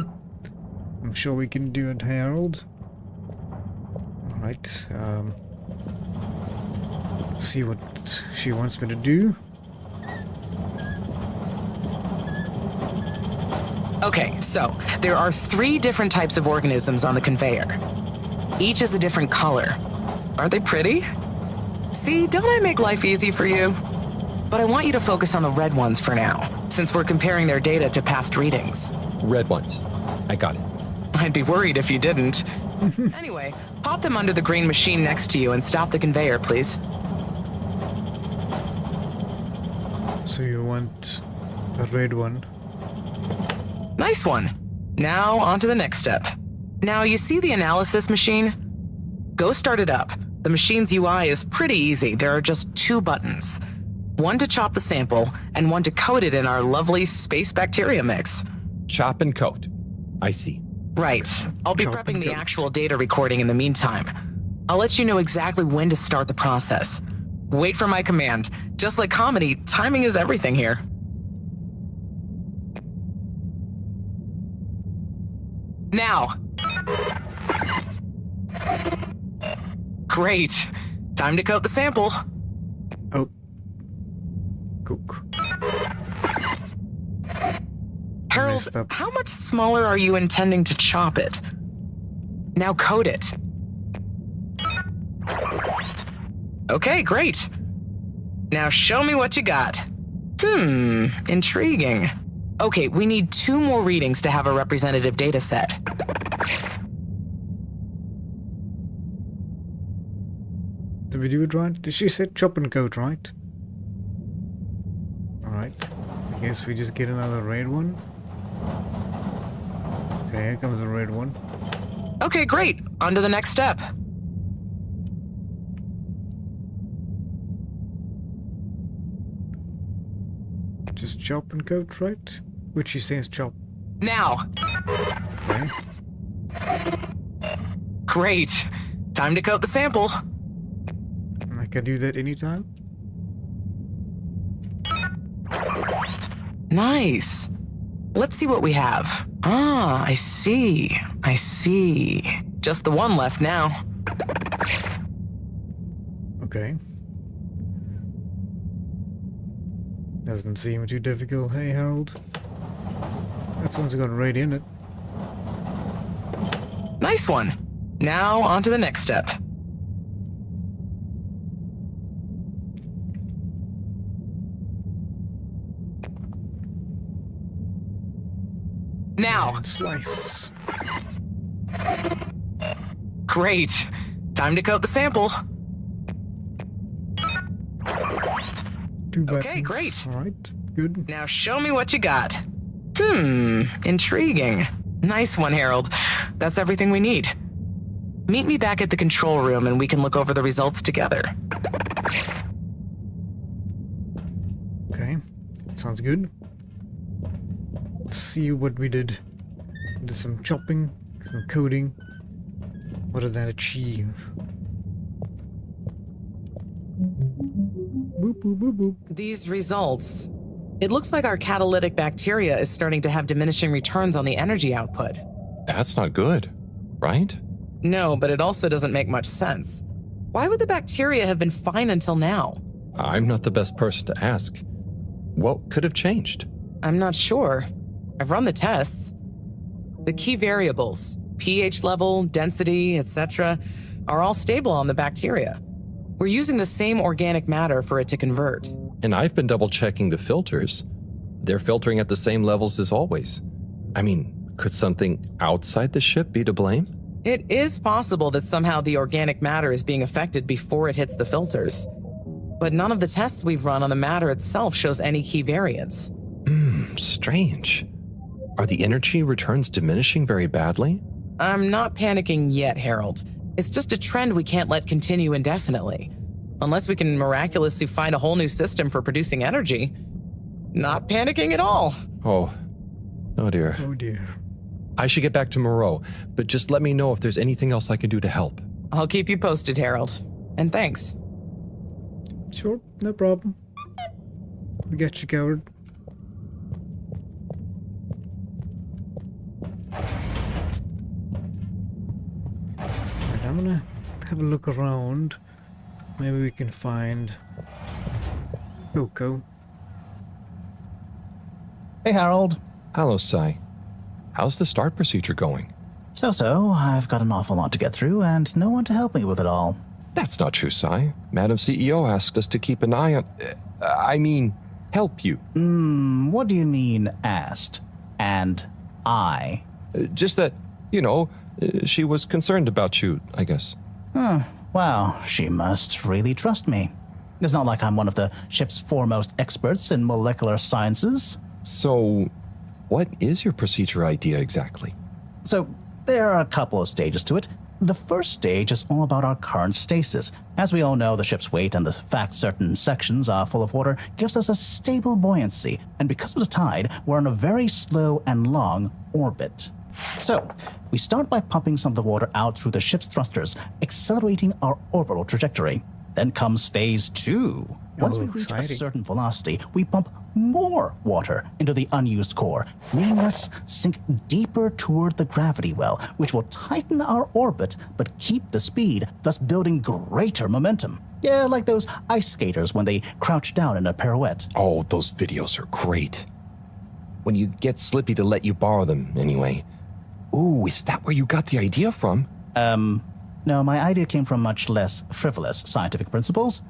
I'm sure we can do it, Harold. Alright, see what she wants me to do. Okay, so there are 3 different types of organisms on the conveyor. Each is a different color. Aren't they pretty? See, don't I make life easy for you? But I want you to focus on the red ones for now, since we're comparing their data to past readings. Red ones. I got it. I'd be worried if you didn't. Anyway, pop them under the green machine next to you and stop the conveyor, please. So you want a red one? Nice one. Now, on to the next step. Now, you see the analysis machine? Go start it up. The machine's UI is pretty easy. There are just 2 buttons. One to chop the sample, and one to coat it in our lovely space bacteria mix. Chop and coat. I see. Right. I'll be prepping the actual data recording in the meantime. I'll let you know exactly when to start the process. Wait for my command. Just like comedy, timing is everything here. Now. Great. Time to coat the sample. Oh. Cook. Harold, how much smaller are you intending to chop it? Now coat it. Okay, great. Now show me what you got. Intriguing. Okay, we need 2 more readings to have a representative data set. Did we do it right? Did she say chop and coat, right? Alright. I guess we just get another red one. Okay, here comes the red one. Okay, great. On to the next step. Just chop and coat, right? Which she says chop. Now. Okay. Great. Time to coat the sample. I can do that anytime. Nice. Let's see what we have. Ah, I see. I see. Just the one left now. Okay. Doesn't seem too difficult, hey Harold? That one's got already in it. Nice one. Now on to the next step. Now. And slice. Great. Time to coat the sample. Okay, great. Alright, good. Now show me what you got. Intriguing. Nice one, Harold. That's everything we need. Meet me back at the control room and we can look over the results together. Okay, sounds good. Let's see what we did. Did some chopping, some coding. What did that achieve? Boop, boop, boop, boop. These results. It looks like our catalytic bacteria is starting to have diminishing returns on the energy output. That's not good, right? No, but it also doesn't make much sense. Why would the bacteria have been fine until now? I'm not the best person to ask. What could have changed? I'm not sure. I've run the tests. The key variables, pH level, density, etc., are all stable on the bacteria. We're using the same organic matter for it to convert. And I've been double-checking the filters. They're filtering at the same levels as always. I mean, could something outside the ship be to blame? It is possible that somehow the organic matter is being affected before it hits the filters. But none of the tests we've run on the matter itself shows any key variants. Strange. Are the energy returns diminishing very badly? I'm not panicking yet, Harold. It's just a trend we can't let continue indefinitely. Unless we can miraculously find a whole new system for producing energy. Not panicking at all. Oh dear. Oh dear. I should get back to Moreau, but just let me know if there's anything else I can do to help. I'll keep you posted, Harold. And thanks. Sure, no problem. We got you covered. Right, I'm gonna have a look around. Maybe we can find Coco. Hey, Harold. Hello, Sai. How's the start procedure going? So, I've got an awful lot to get through and no one to help me with it all. That's not true, Sai. Madam CEO asked us to keep an eye on... help you. What do you mean, asked? And I? Just that, she was concerned about you, I guess. Wow, she must really trust me. It's not like I'm one of the ship's foremost experts in molecular sciences. So, what is your procedure idea exactly? So, there are a couple of stages to it. The first stage is all about our current stasis. As we all know, the ship's weight and the fact certain sections are full of water gives us a stable buoyancy, and because of the tide, we're on a very slow and long orbit. So, we start by pumping some of the water out through the ship's thrusters, accelerating our orbital trajectory. Then comes phase 2. Once we reach a certain velocity, we pump more water into the unused core, making us sink deeper toward the gravity well, which will tighten our orbit but keep the speed, thus building greater momentum. Yeah, like those ice skaters when they crouch down in a pirouette. Oh, those videos are great. When you get Slippy to let you borrow them, anyway. Ooh, is that where you got the idea from? No, my idea came from much less frivolous scientific principles.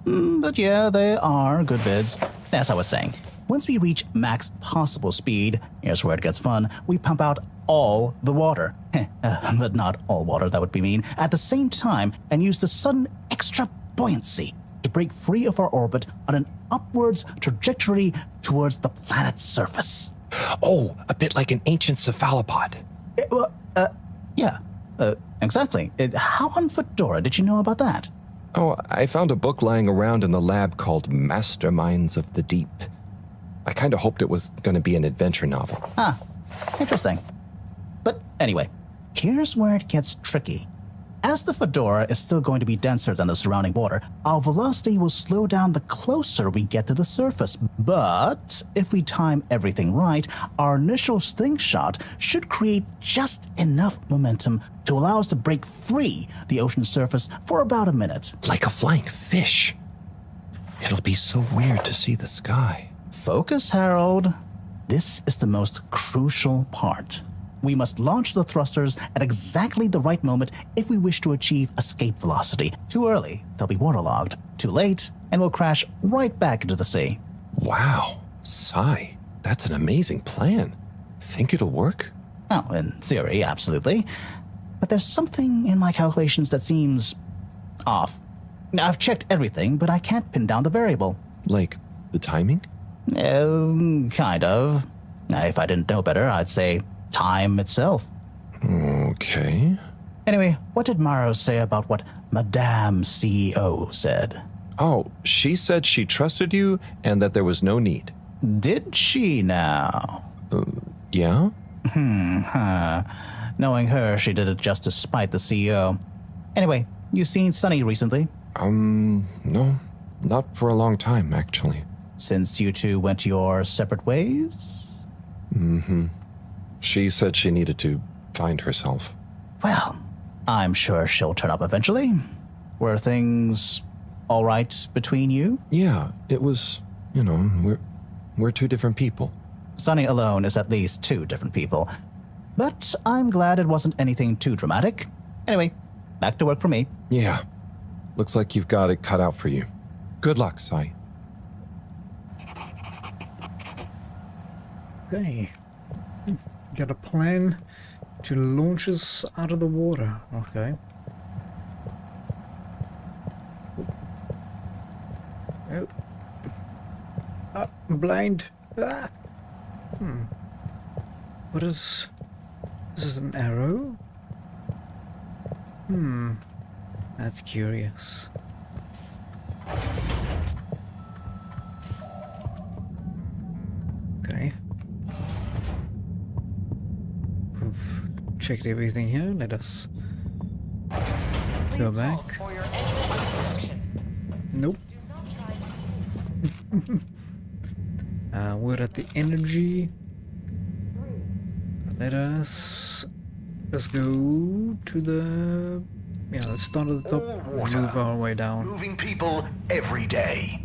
But yeah, they are good vids. As I was saying, once we reach max possible speed, here's where it gets fun, we pump out all the water. But not all water, that would be mean. At the same time, and use the sudden extra buoyancy to break free of our orbit on an upwards trajectory towards the planet's surface. Oh, a bit like an ancient cephalopod. Yeah, exactly. How on Fedora did you know about that? Oh, I found a book lying around in the lab called Masterminds of the Deep. I kind of hoped it was going to be an adventure novel. Interesting. But anyway, here's where it gets tricky. As the Fedora is still going to be denser than the surrounding water, our velocity will slow down the closer we get to the surface. But if we time everything right, our initial slingshot should create just enough momentum to allow us to break free the ocean surface for about a minute. Like a flying fish. It'll be so weird to see the sky. Focus, Harold. This is the most crucial part. We must launch the thrusters at exactly the right moment if we wish to achieve escape velocity. Too early, they'll be waterlogged. Too late, and we'll crash right back into the sea. Wow, Sai, that's an amazing plan. Think it'll work? Oh, in theory, absolutely. But there's something in my calculations that seems off. Now, I've checked everything, but I can't pin down the variable. Like the timing? Kind of. Now, if I didn't know better, I'd say time itself. Okay. Anyway, what did Maro say about what Madame CEO said? Oh, she said she trusted you and that there was no need. Did she now? Yeah? Knowing her, she did it just to spite the CEO. Anyway, you seen Sunny recently? No. Not for a long time, actually. Since you two went your separate ways? Mm-hmm. She said she needed to find herself. Well, I'm sure she'll turn up eventually. Were things all right between you? Yeah, it was, we're two different people. Sunny alone is at least two different people. But I'm glad it wasn't anything too dramatic. Anyway, back to work for me. Yeah. Looks like you've got it cut out for you. Good luck, Sai. Okay. Got a plan to launch us out of the water. Okay. Oh. Ah, I'm blind. Ah. What is... This is an arrow? That's curious. Okay. We've checked everything here. Let us go back. Nope. We're at the energy. Let's go to the... Yeah, let's start at the top and move our way down. Moving people every day.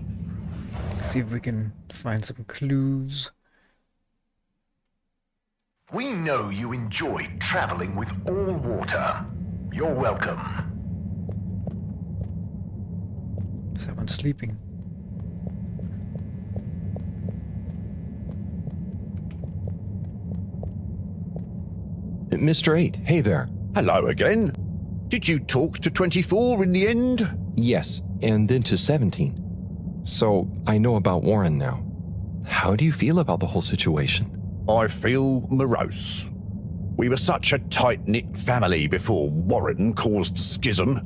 See if we can find some clues. We know you enjoyed traveling with all water. You're welcome. Someone's sleeping. Mr. 8, hey there. Hello again. Did you talk to 24 in the end? Yes, and then to 17. So, I know about Warren now. How do you feel about the whole situation? I feel morose. We were such a tight-knit family before Warren caused schism.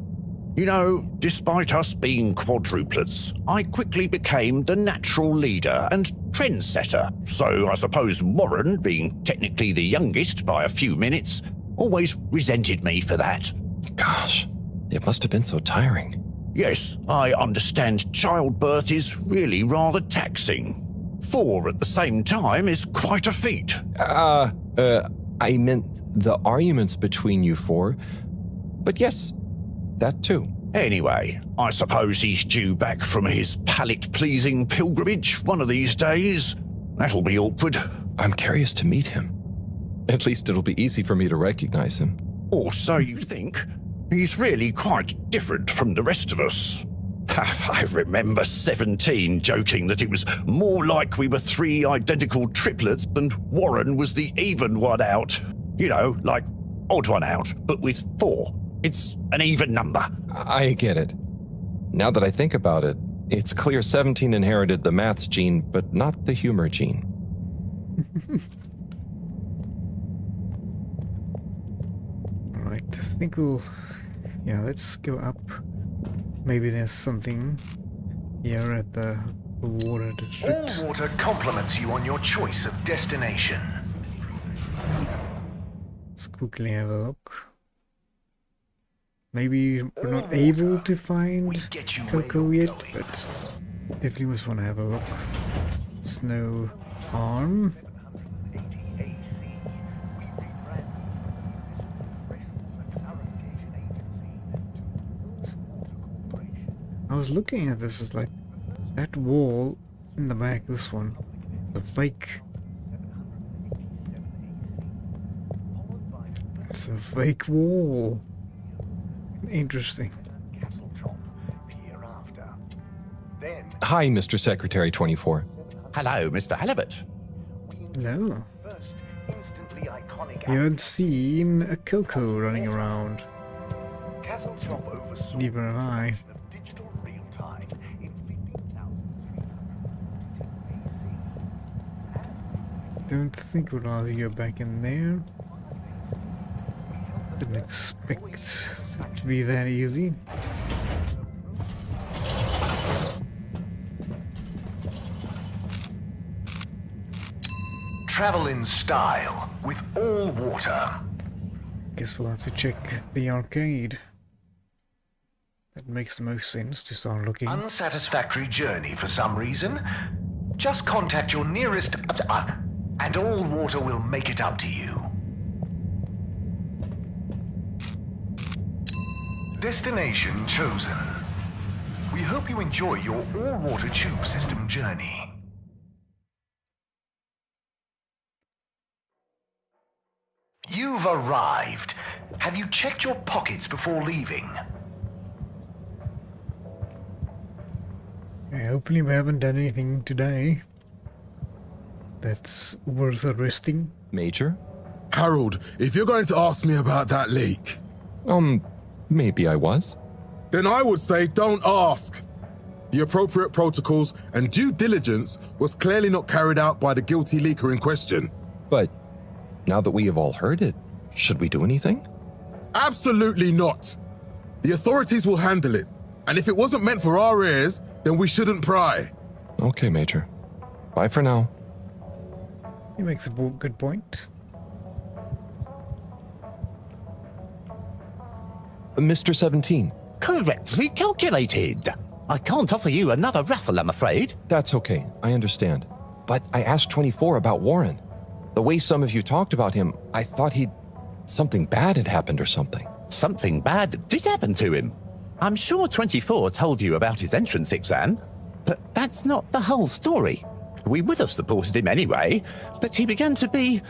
You know, despite us being quadruplets, I quickly became the natural leader and trendsetter. So I suppose Warren, being technically the youngest by a few minutes, always resented me for that. Gosh, it must have been so tiring. Yes, I understand childbirth is really rather taxing. 4 at the same time is quite a feat. I meant the arguments between you 4. But yes, that too. Anyway, I suppose he's due back from his palate-pleasing pilgrimage one of these days. That'll be awkward. I'm curious to meet him. At least it'll be easy for me to recognize him. Or so you think. He's really quite different from the rest of us. I remember 17 joking that it was more like we were 3 identical triplets and Warren was the even one out. You know, like odd one out, but with 4. It's an even number. I get it. Now that I think about it, it's clear 17 inherited the maths gene, but not the humor gene. Alright, I think we'll... Yeah, let's go up. Maybe there's something here at the water district. All water compliments you on your choice of destination. Let's quickly have a look. Maybe we're not able to find Coco yet, but definitely must want to have a look. Snow arm. I was looking at this, it's like that wall in the back, this one, it's a fake. It's a fake wall. Interesting. Hi, Mr. Secretary 24. Hello, Mr. Halibut. Hello. You haven't seen a Coco running around. Neither have I. Don't think we'll rather go back in there. Didn't expect it to be that easy. Travel in style with all water. Guess we'll have to check the arcade. That makes the most sense to start looking. Unsatisfactory journey for some reason? Just contact your nearest and all water will make it up to you. Destination chosen. We hope you enjoy your all-water tube system journey. You've arrived. Have you checked your pockets before leaving? Hopefully we haven't done anything today that's worth arresting. Major? Harold, if you're going to ask me about that leak... Maybe I was. Then I would say don't ask. The appropriate protocols and due diligence was clearly not carried out by the guilty leaker in question. But now that we have all heard it, should we do anything? Absolutely not. The authorities will handle it. And if it wasn't meant for our ears, then we shouldn't pry. Okay, Major. Bye for now. He makes a good point. Mr. 17. Correctly calculated. I can't offer you another raffle, I'm afraid. That's okay, I understand. But I asked 24 about Warren. The way some of you talked about him, I thought something bad had happened or something. Something bad did happen to him. I'm sure 24 told you about his entrance exam, but that's not the whole story. We would have supported him anyway, but he began to be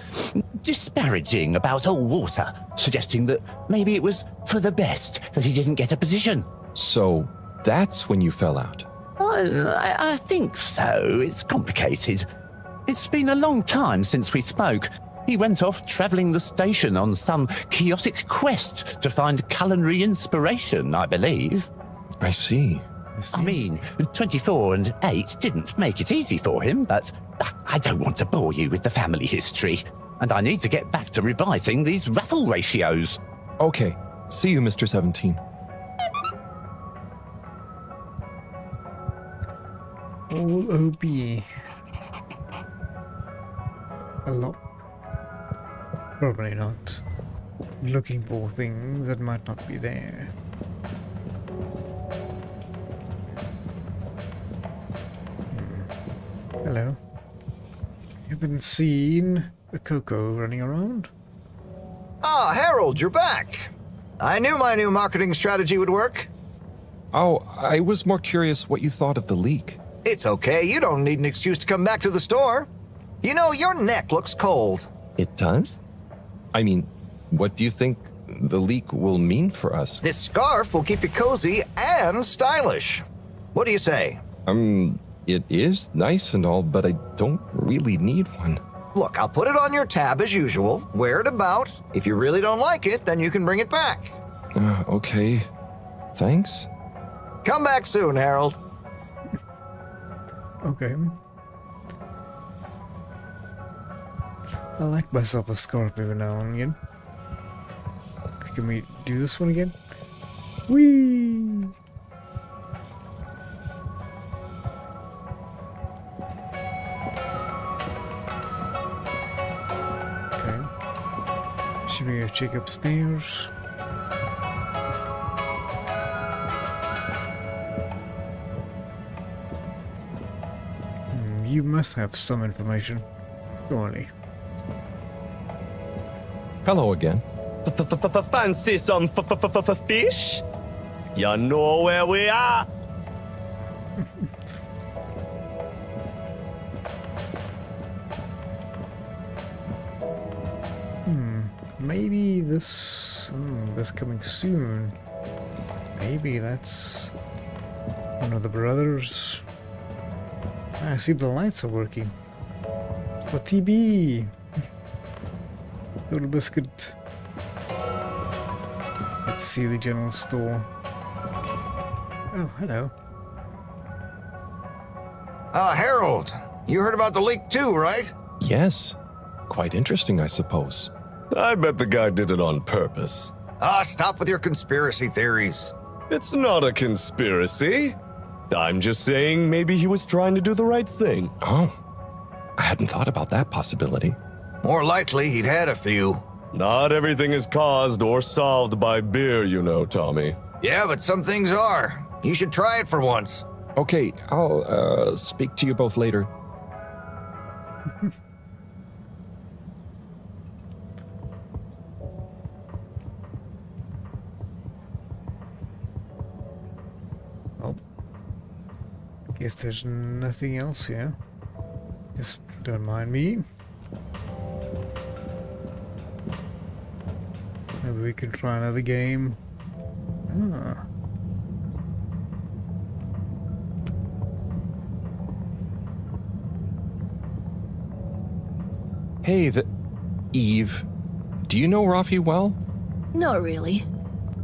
disparaging about all water, suggesting that maybe it was for the best that he didn't get a position. So that's when you fell out? I think so. It's complicated. It's been a long time since we spoke. He went off travelling the station on some chaotic quest to find culinary inspiration, I believe. I see. I mean, 24 and 8 didn't make it easy for him, but I don't want to bore you with the family history, and I need to get back to revising these raffle ratios. Okay. See you, Mr. 17. All OB. A lot. Probably not. Looking for things that might not be there. Hello. Haven't seen a Coco running around? Ah, Harold, you're back. I knew my new marketing strategy would work. Oh, I was more curious what you thought of the leak. It's okay, you don't need an excuse to come back to the store. You know, your neck looks cold. It does? I mean, what do you think the leak will mean for us? This scarf will keep you cozy and stylish. What do you say? It is nice and all, but I don't really need one. Look, I'll put it on your tab as usual. Wear it about. If you really don't like it, then you can bring it back. Okay. Thanks. Come back soon, Harold. Okay. I like myself a scarf every now and again. Can we do this one again? Whee! Okay. Should we go check upstairs? you must have some information. Surely. Hello again. Fancy some fish? You know where we are. Maybe this coming soon. Maybe that's one of the brothers. I see the lights are working. For TB. Little biscuit. Let's see the general store. Oh, hello. Harold, you heard about the leak too, right? Yes. Quite interesting, I suppose. I bet the guy did it on purpose. Stop with your conspiracy theories. It's not a conspiracy. I'm just saying maybe he was trying to do the right thing. Oh, I hadn't thought about that possibility. More likely, he'd had a few. Not everything is caused or solved by beer, you know, Tommy. Yeah, but some things are. You should try it for once. Okay, I'll speak to you both later. Well, guess there's nothing else here. Just don't mind me. Maybe we can try another game. Ah. Hey, Eve, do you know Rafi well? Not really.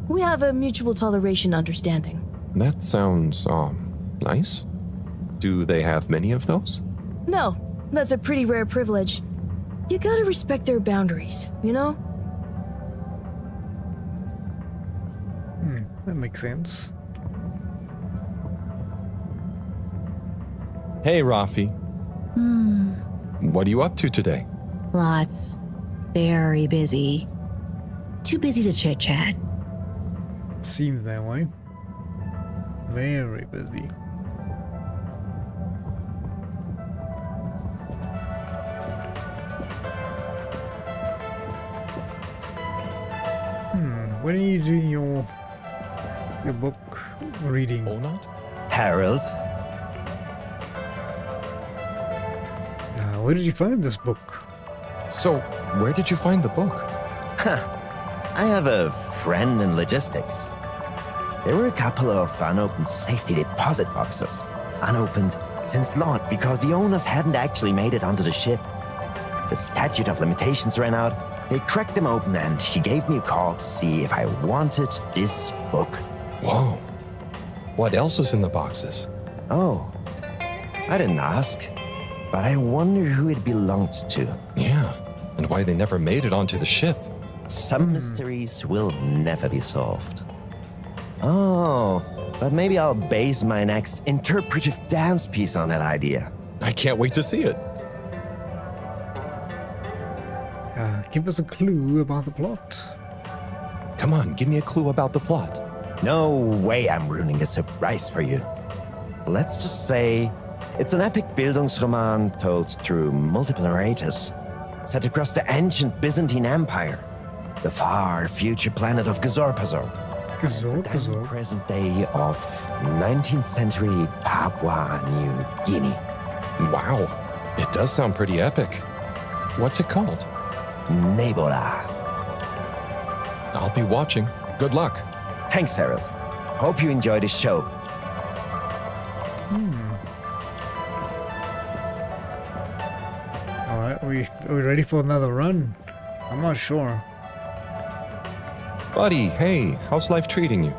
We have a mutual toleration understanding. That sounds, nice. Do they have many of those? No, that's a pretty rare privilege. You gotta respect their boundaries, you know? That makes sense. Hey, Rafi. What are you up to today? Lots. Very busy. Too busy to chit-chat. Seems that way. Very busy. When are you doing your book reading? Or not? Harold? Where did you find this book? So, where did you find the book? I have a friend in logistics. There were a couple of unopened safety deposit boxes. Unopened since launch because the owners hadn't actually made it onto the ship. The statute of limitations ran out. They cracked them open and he gave me a call to see if I wanted this book. Whoa. What else was in the boxes? Oh, I didn't ask. But I wonder who it belonged to. Yeah, and why they never made it onto the ship. Some mysteries will never be solved. Oh, but maybe I'll base my next interpretive dance piece on that idea. I can't wait to see it. Give us a clue about the plot. Come on, give me a clue about the plot. No way I'm ruining a surprise for you. Let's just say it's an epic Bildungsroman told through multiple narrators, set across the ancient Byzantine Empire, the far future planet of Gazorpazor, the present day of 19th century Papua New Guinea. Wow, it does sound pretty epic. What's it called? Nebola. I'll be watching. Good luck. Thanks, Harold. Hope you enjoy the show. Alright, are we ready for another run? I'm not sure. Buddy, hey, how's life treating you?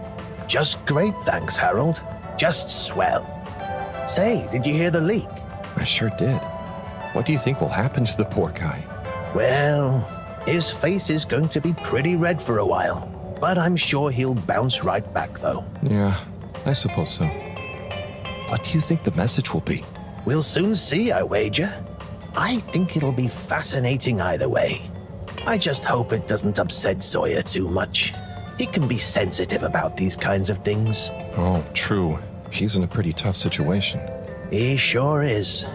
Just great, thanks, Harold. Just swell. Say, did you hear the leak? I sure did. What do you think will happen to the poor guy? Well, his face is going to be pretty red for a while. But I'm sure he'll bounce right back, though. Yeah, I suppose so. What do you think the message will be? We'll soon see, I wager. I think it'll be fascinating either way. I just hope it doesn't upset Zoya too much. He can be sensitive about these kinds of things. Oh, true. He's in a pretty tough situation. He sure is.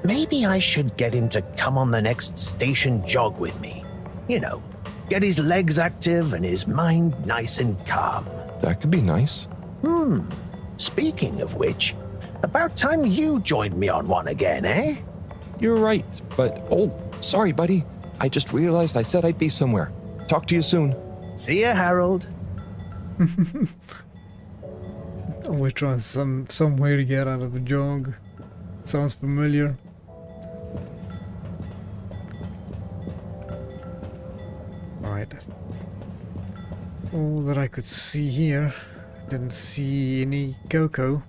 Maybe I should get him to come on the next station jog with me. You know, get his legs active and his mind nice and calm. That could be nice. Speaking of which, about time you joined me on one again, eh? You're right, but oh, sorry, buddy. I just realized I said I'd be somewhere. Talk to you soon. See ya, Harold. Always trying some way to get out of a jog. Sounds familiar. Alright. All that I could see here. Didn't see any cocoa.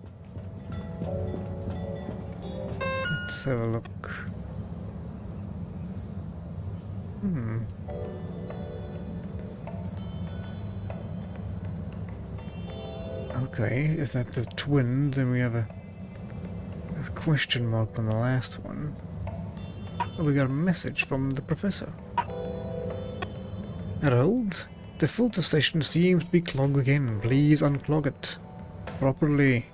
Let's have a look. Okay, is that the twins? And we have a question mark on the last one. Oh, we got a message from the professor. Harold, the filter station seems to be clogged again. Please unclog it properly.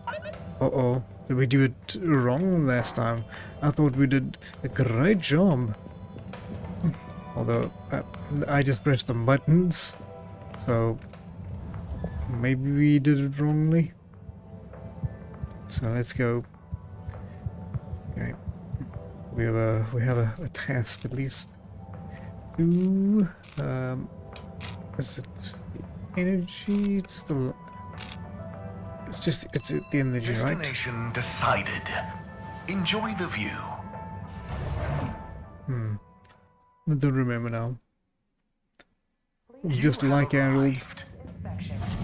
Uh-oh, did we do it wrong last time? I thought we did a great job. Although, I just pressed the buttons, so maybe we did it wrongly. So let's go. Okay, we have a task at least. Is it energy? It's the. It's the energy, right? Destination decided. Enjoy the view. I don't remember now. Just like Harold.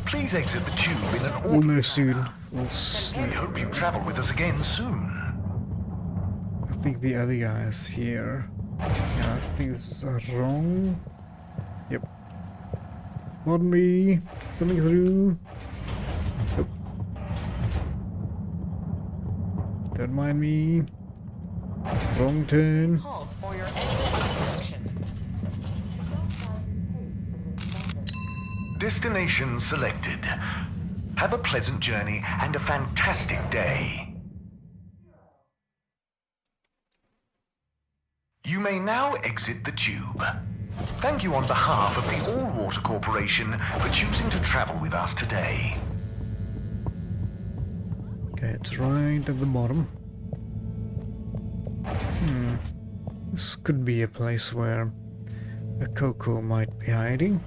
Please exit the tube in an We'll know soon. We hope you travel with us again soon. I think the other guy is here. Yeah, I think this is wrong. Yep. Pardon me. Coming through. Nope. Don't mind me. Wrong turn. Destination selected. Have a pleasant journey and a fantastic day. You may now exit the tube. Thank you on behalf of the All Water Corporation for choosing to travel with us today. Okay, it's right at the bottom. This could be a place where a Coco might be hiding.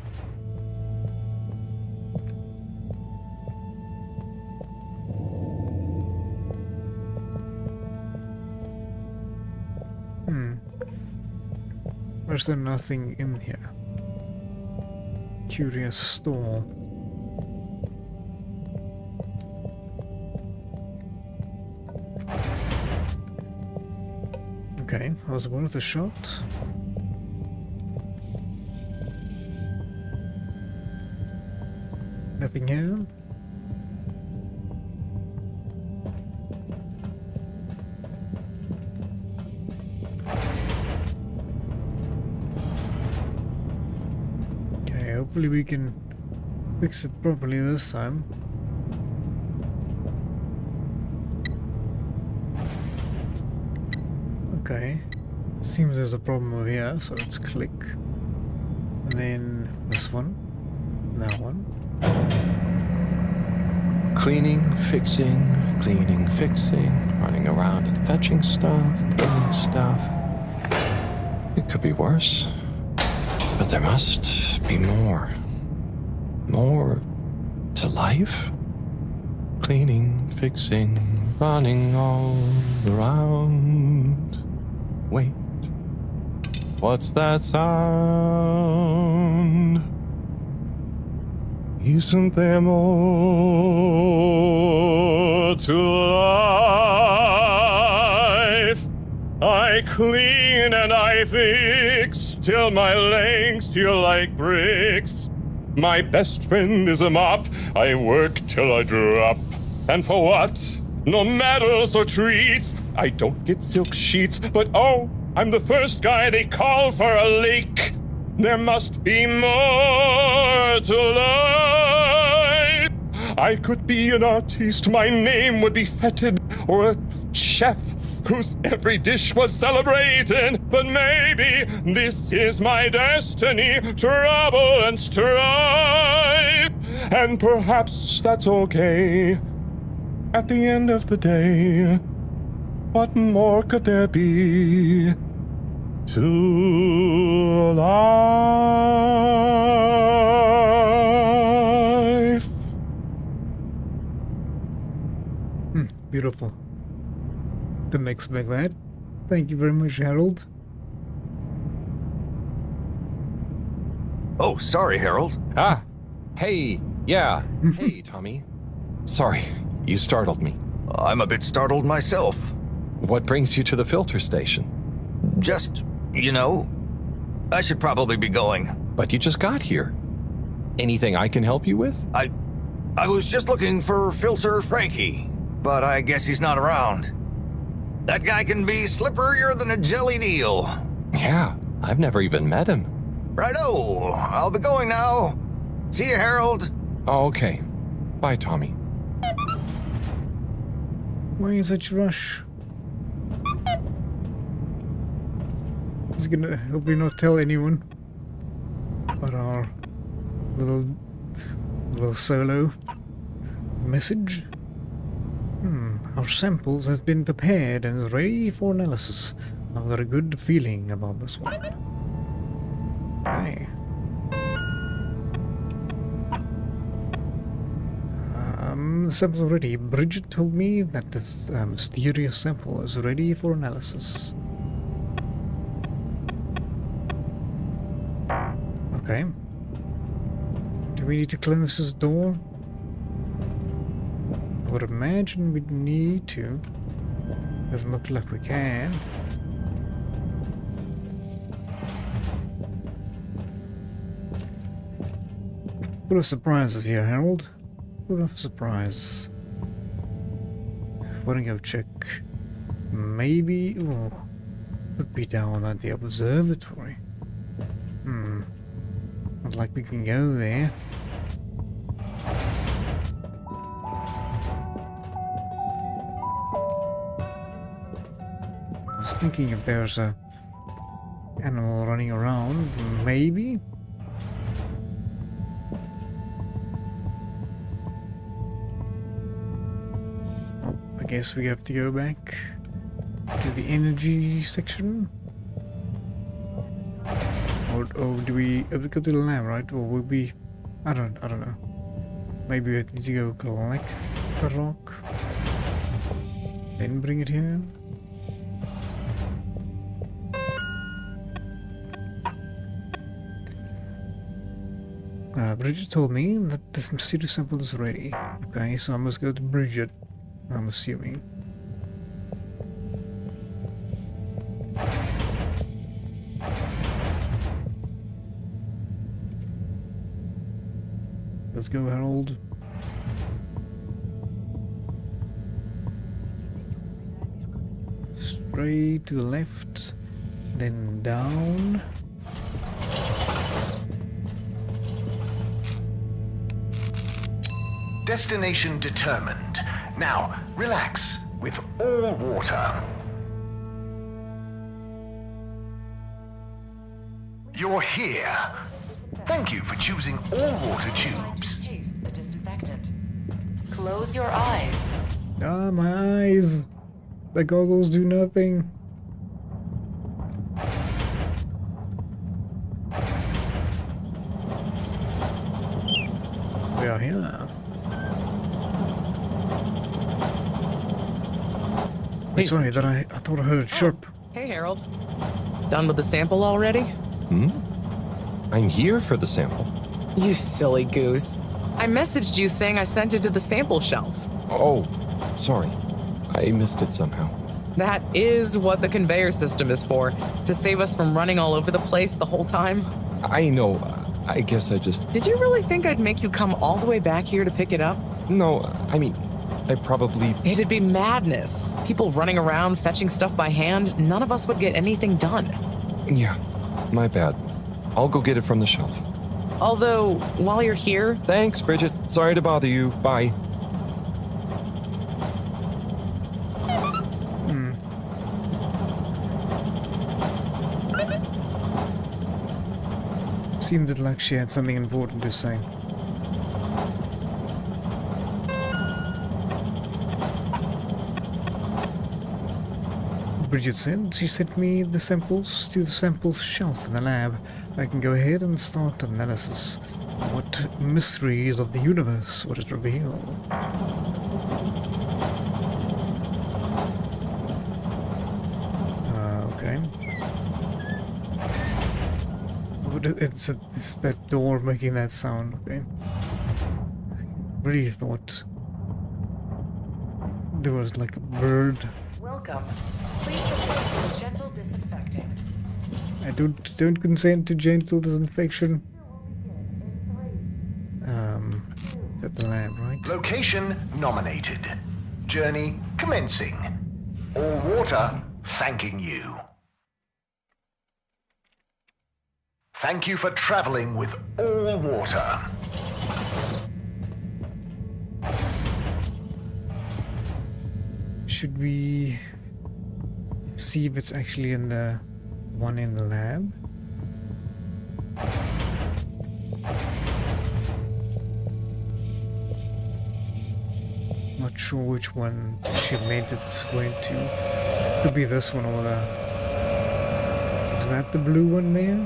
Or is there nothing in here? Curious stall. Okay, was worth a shot. Nothing here. Okay, hopefully we can fix it properly this time. Okay, seems there's a problem over here, so let's click. And then this one, that one. Cleaning, fixing, running around and fetching stuff, doing stuff. It could be worse, but there must be more. More to life? Cleaning, fixing, running all around. Wait, what's that sound? Isn't there more to life? I clean and I fix till my legs feel like bricks. My best friend is a mop. I work till I drop. And for what? No medals or treats. I don't get silk sheets, but oh, I'm the first guy they call for a leak. There must be more to life. I could be an artiste, my name would be feted, or a chef. whose every dish was celebrated. But maybe this is my destiny, trouble and strife. And perhaps that's okay. At the end of the day, what more could there be to life? Beautiful. Didn't expect that. Thank you very much, Harold. Oh, sorry, Harold. Ah, hey, yeah. Hey, Tommy. Sorry, you startled me. I'm a bit startled myself. What brings you to the filter station? Just, I should probably be going. But you just got here. Anything I can help you with? I was just looking for Filter Frankie, but I guess he's not around. That guy can be slipperier than a jellied eel. Yeah, I've never even met him. Righto, I'll be going now. See you, Harold. Oh, okay. Bye, Tommy. Why is such a rush? He's gonna hopefully not tell anyone about our little solo message. Our samples have been prepared and ready for analysis. I've got a good feeling about this one. Okay. The sample's ready. Bridget told me that this mysterious sample is ready for analysis. Okay. Do we need to close this door? I would imagine we'd need to. Doesn't look like we can. Full of surprises here, Harold. Full of surprises. Wanna go check? Maybe. Oh, could be down at the observatory. Not like we can go there. I was thinking if there's a animal running around, maybe. I guess we have to go back to the energy section. Or do we go to the lab, right? Or will we? I don't know. Maybe we need to go collect the rock, then bring it here. Bridget told me that the mysterious sample is ready. Okay, so I must go to Bridget, I'm assuming. Let's go, Harold. Straight to the left, then down. Destination determined. Now, relax with all water. You're here. Thank you for choosing all water tubes. Taste the disinfectant. Close your eyes. Ah, my eyes. The goggles do nothing. We are here now. Hey, sorry, that I thought I heard it chirp. Hey, Harold. Done with the sample already? I'm here for the sample. You silly goose. I messaged you saying I sent it to the sample shelf. Oh, sorry. I missed it somehow. That is what the conveyor system is for, to save us from running all over the place the whole time. I know. I guess I just... Did you really think I'd make you come all the way back here to pick it up? No, I mean, I probably... It'd be madness. People running around fetching stuff by hand, none of us would get anything done. Yeah, my bad. I'll go get it from the shelf. Although, while you're here... Thanks, Bridget. Sorry to bother you. Bye. seemed like she had something important to say. Bridget said she sent me the samples to the samples shelf in the lab. I can go ahead and start analysis. What mysteries of the universe would it reveal? Okay. It's that door making that sound, okay. I really thought there was like a bird. Welcome. Please report to gentle disinfecting. I don't consent to gentle disinfection. It's at the lab, right? Location nominated. Journey commencing. All water thanking you. Thank you for traveling with all water. Should we see if it's actually in the one in the lab? Not sure which one she made its way to. Could be this one or the... Is that the blue one there?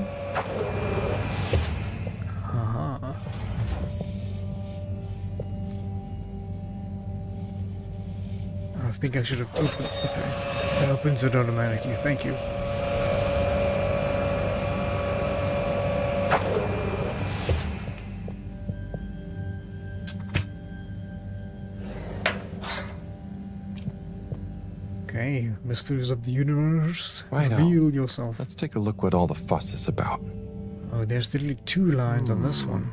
Aha. I think I should have opened... Okay. That opens it automatically. Thank you. Okay, mysteries of the universe. Right Reveal on. yourself. Let's take a look what all the fuss is about. Oh, there's literally 2 lines on this one.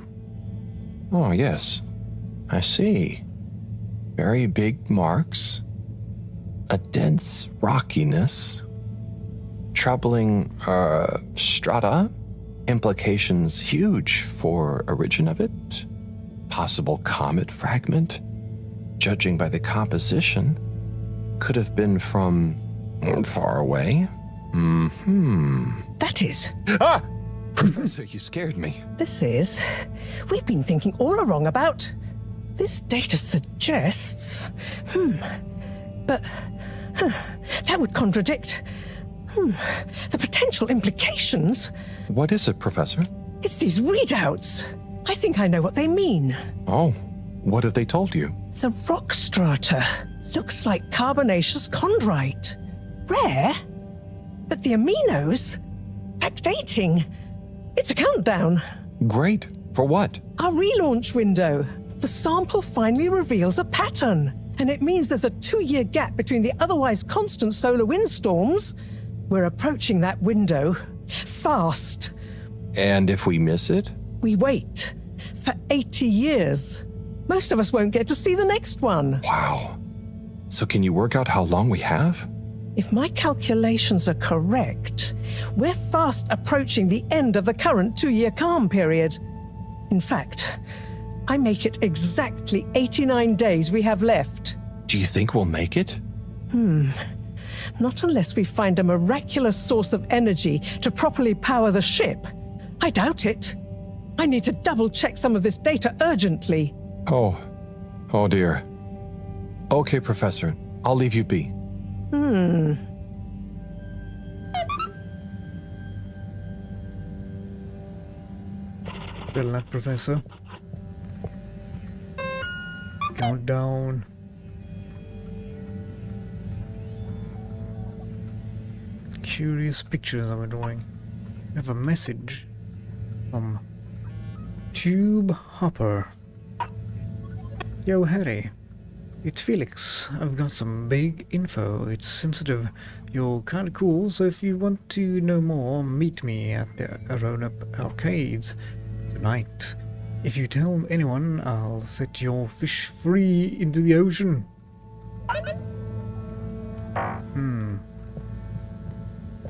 Oh, yes. I see. Very big marks. A dense rockiness. Troubling, strata. Implications huge for origin of it. Possible comet fragment. Judging by the composition, could have been from far away. That is. Ah! Professor, you scared me. This is. We've been thinking all along about. This data suggests. But. That would contradict. The potential implications. What is it, Professor? It's these readouts. I think I know what they mean. Oh, what have they told you? The rock strata looks like carbonaceous chondrite. Rare, but the aminos backdating. It's a countdown. Great. For what? Our relaunch window. The sample finally reveals a pattern, and it means there's a 2-year gap between the otherwise constant solar windstorms. We're approaching that window fast. And if we miss it? We wait for 80 years. Most of us won't get to see the next one. Wow. So can you work out how long we have? If my calculations are correct, we're fast approaching the end of the current 2-year calm period. In fact, I make it exactly 89 days we have left. Do you think we'll make it? Not unless we find a miraculous source of energy to properly power the ship. I doubt it. I need to double-check some of this data urgently. Oh dear. Okay, Professor. I'll leave you be. Good luck, Professor. Countdown. Curious pictures I'm doing. I have a message from Tube Hopper. Yo, Harry. It's Felix. I've got some big info. It's sensitive. You're kinda cool, so if you want to know more, meet me at the Roundup Arcades tonight. If you tell anyone, I'll set your fish free into the ocean.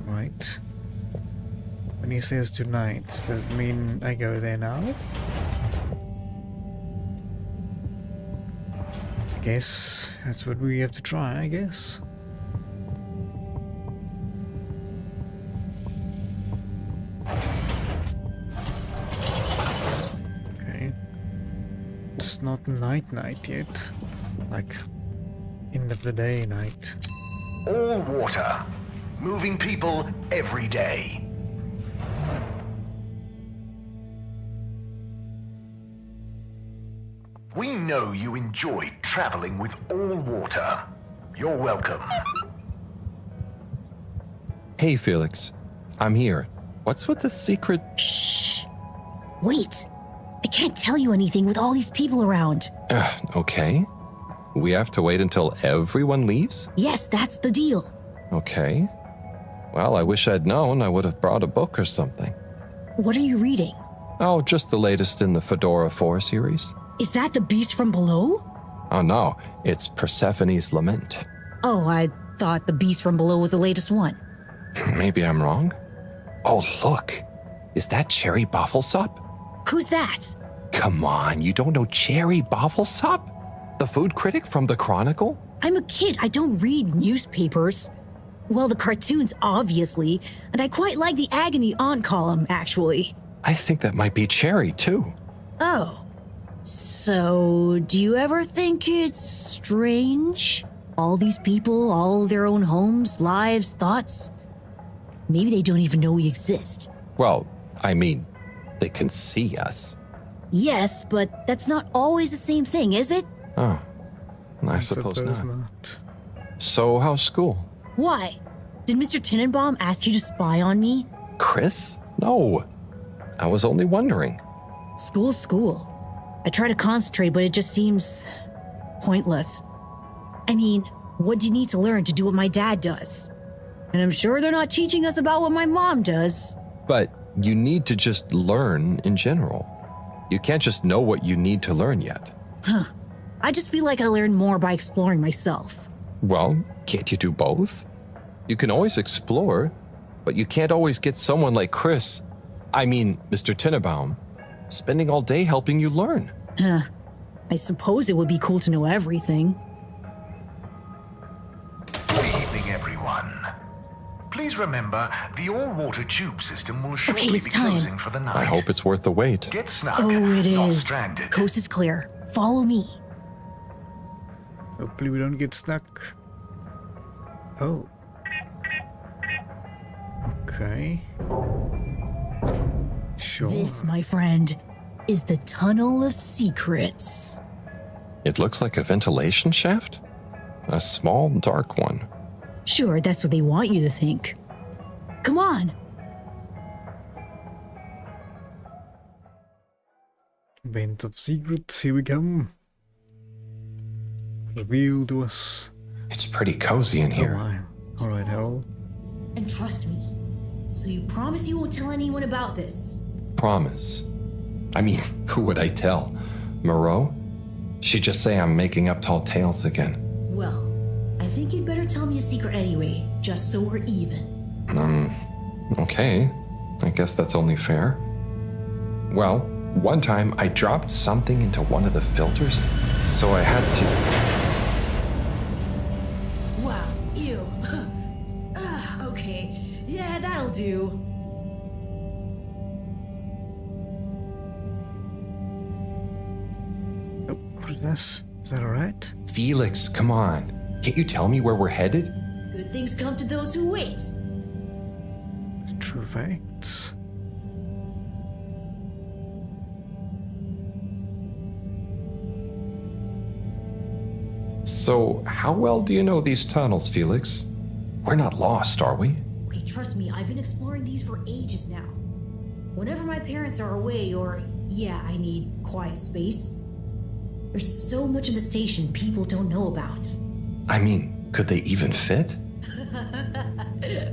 Right. When he says tonight, does it mean I go there now? I guess that's what we have to try, I guess. night yet. Like, end of the day night. All water. Moving people every day. We know you enjoyed traveling with all water. You're welcome. Hey, Felix. I'm here. What's with the secret? Shh. Wait. I can't tell you anything with all these people around. Okay. We have to wait until everyone leaves? Yes, that's the deal. Okay. Well, I wish I'd known. I would have brought a book or something. What are you reading? Oh, just the latest in the Fedora 4 series. Is that the beast from below? Oh no, it's Persephone's Lament. Oh, I thought the beast from below was the latest one. Maybe I'm wrong. Oh, look. Is that Cherry Bofflesop? Who's that? Come on, you don't know Cherry Bofflesop? The food critic from the Chronicle? I'm a kid. I don't read newspapers. Well, the cartoons, obviously, and I quite like the Agony On column, actually. I think that might be Cherry, too. Oh. So, do you ever think it's strange? All these people, all their own homes, lives, thoughts? Maybe they don't even know we exist. Well, I mean, they can see us. Yes, but that's not always the same thing, is it? Oh, I suppose not. So, how's school? Why? Did Mr. Tenenbaum ask you to spy on me? Chris? No. I was only wondering. School's school. I try to concentrate, but it just seems pointless. I mean, what do you need to learn to do what my dad does? And I'm sure they're not teaching us about what my mom does. But you need to just learn in general. You can't just know what you need to learn yet. Huh. I just feel like I learn more by exploring myself. Well, can't you do both? You can always explore, but you can't always get someone like Chris, Mr. Tenenbaum, spending all day helping you learn. Huh. I suppose it would be cool to know everything. Good evening, everyone. Please remember, the all-water tube system will shortly it's be time. closing for the night. I hope it's worth the wait. Get snug, Oh, it not is. stranded. Coast is clear. Follow me. Hopefully we don't get stuck. Oh. Okay. Sure. This, my friend, is the Tunnel of Secrets. It looks like a ventilation shaft? A small, dark one. Sure, that's what they want you to think. Come on. Vent of Secrets, here we come. Reveal to us. It's pretty cozy in here. Alright, Harold. And trust me. So you promise you won't tell anyone about this? Promise. Who would I tell? Moreau? She'd just say I'm making up tall tales again. Well, I think you'd better tell me a secret anyway, just so we're even. Okay. I guess that's only fair. Well, one time I dropped something into one of the filters, so I had to... Wow, ew. Okay, yeah, that'll do. Oh, what is this? Is that alright? Felix, come on. Can't you tell me where we're headed? Good things come to those who wait. True facts. So, how well do you know these tunnels, Felix? We're not lost, are we? Okay, trust me, I've been exploring these for ages now. Whenever my parents are away or, I need quiet space, there's so much of the station people don't know about. Could they even fit?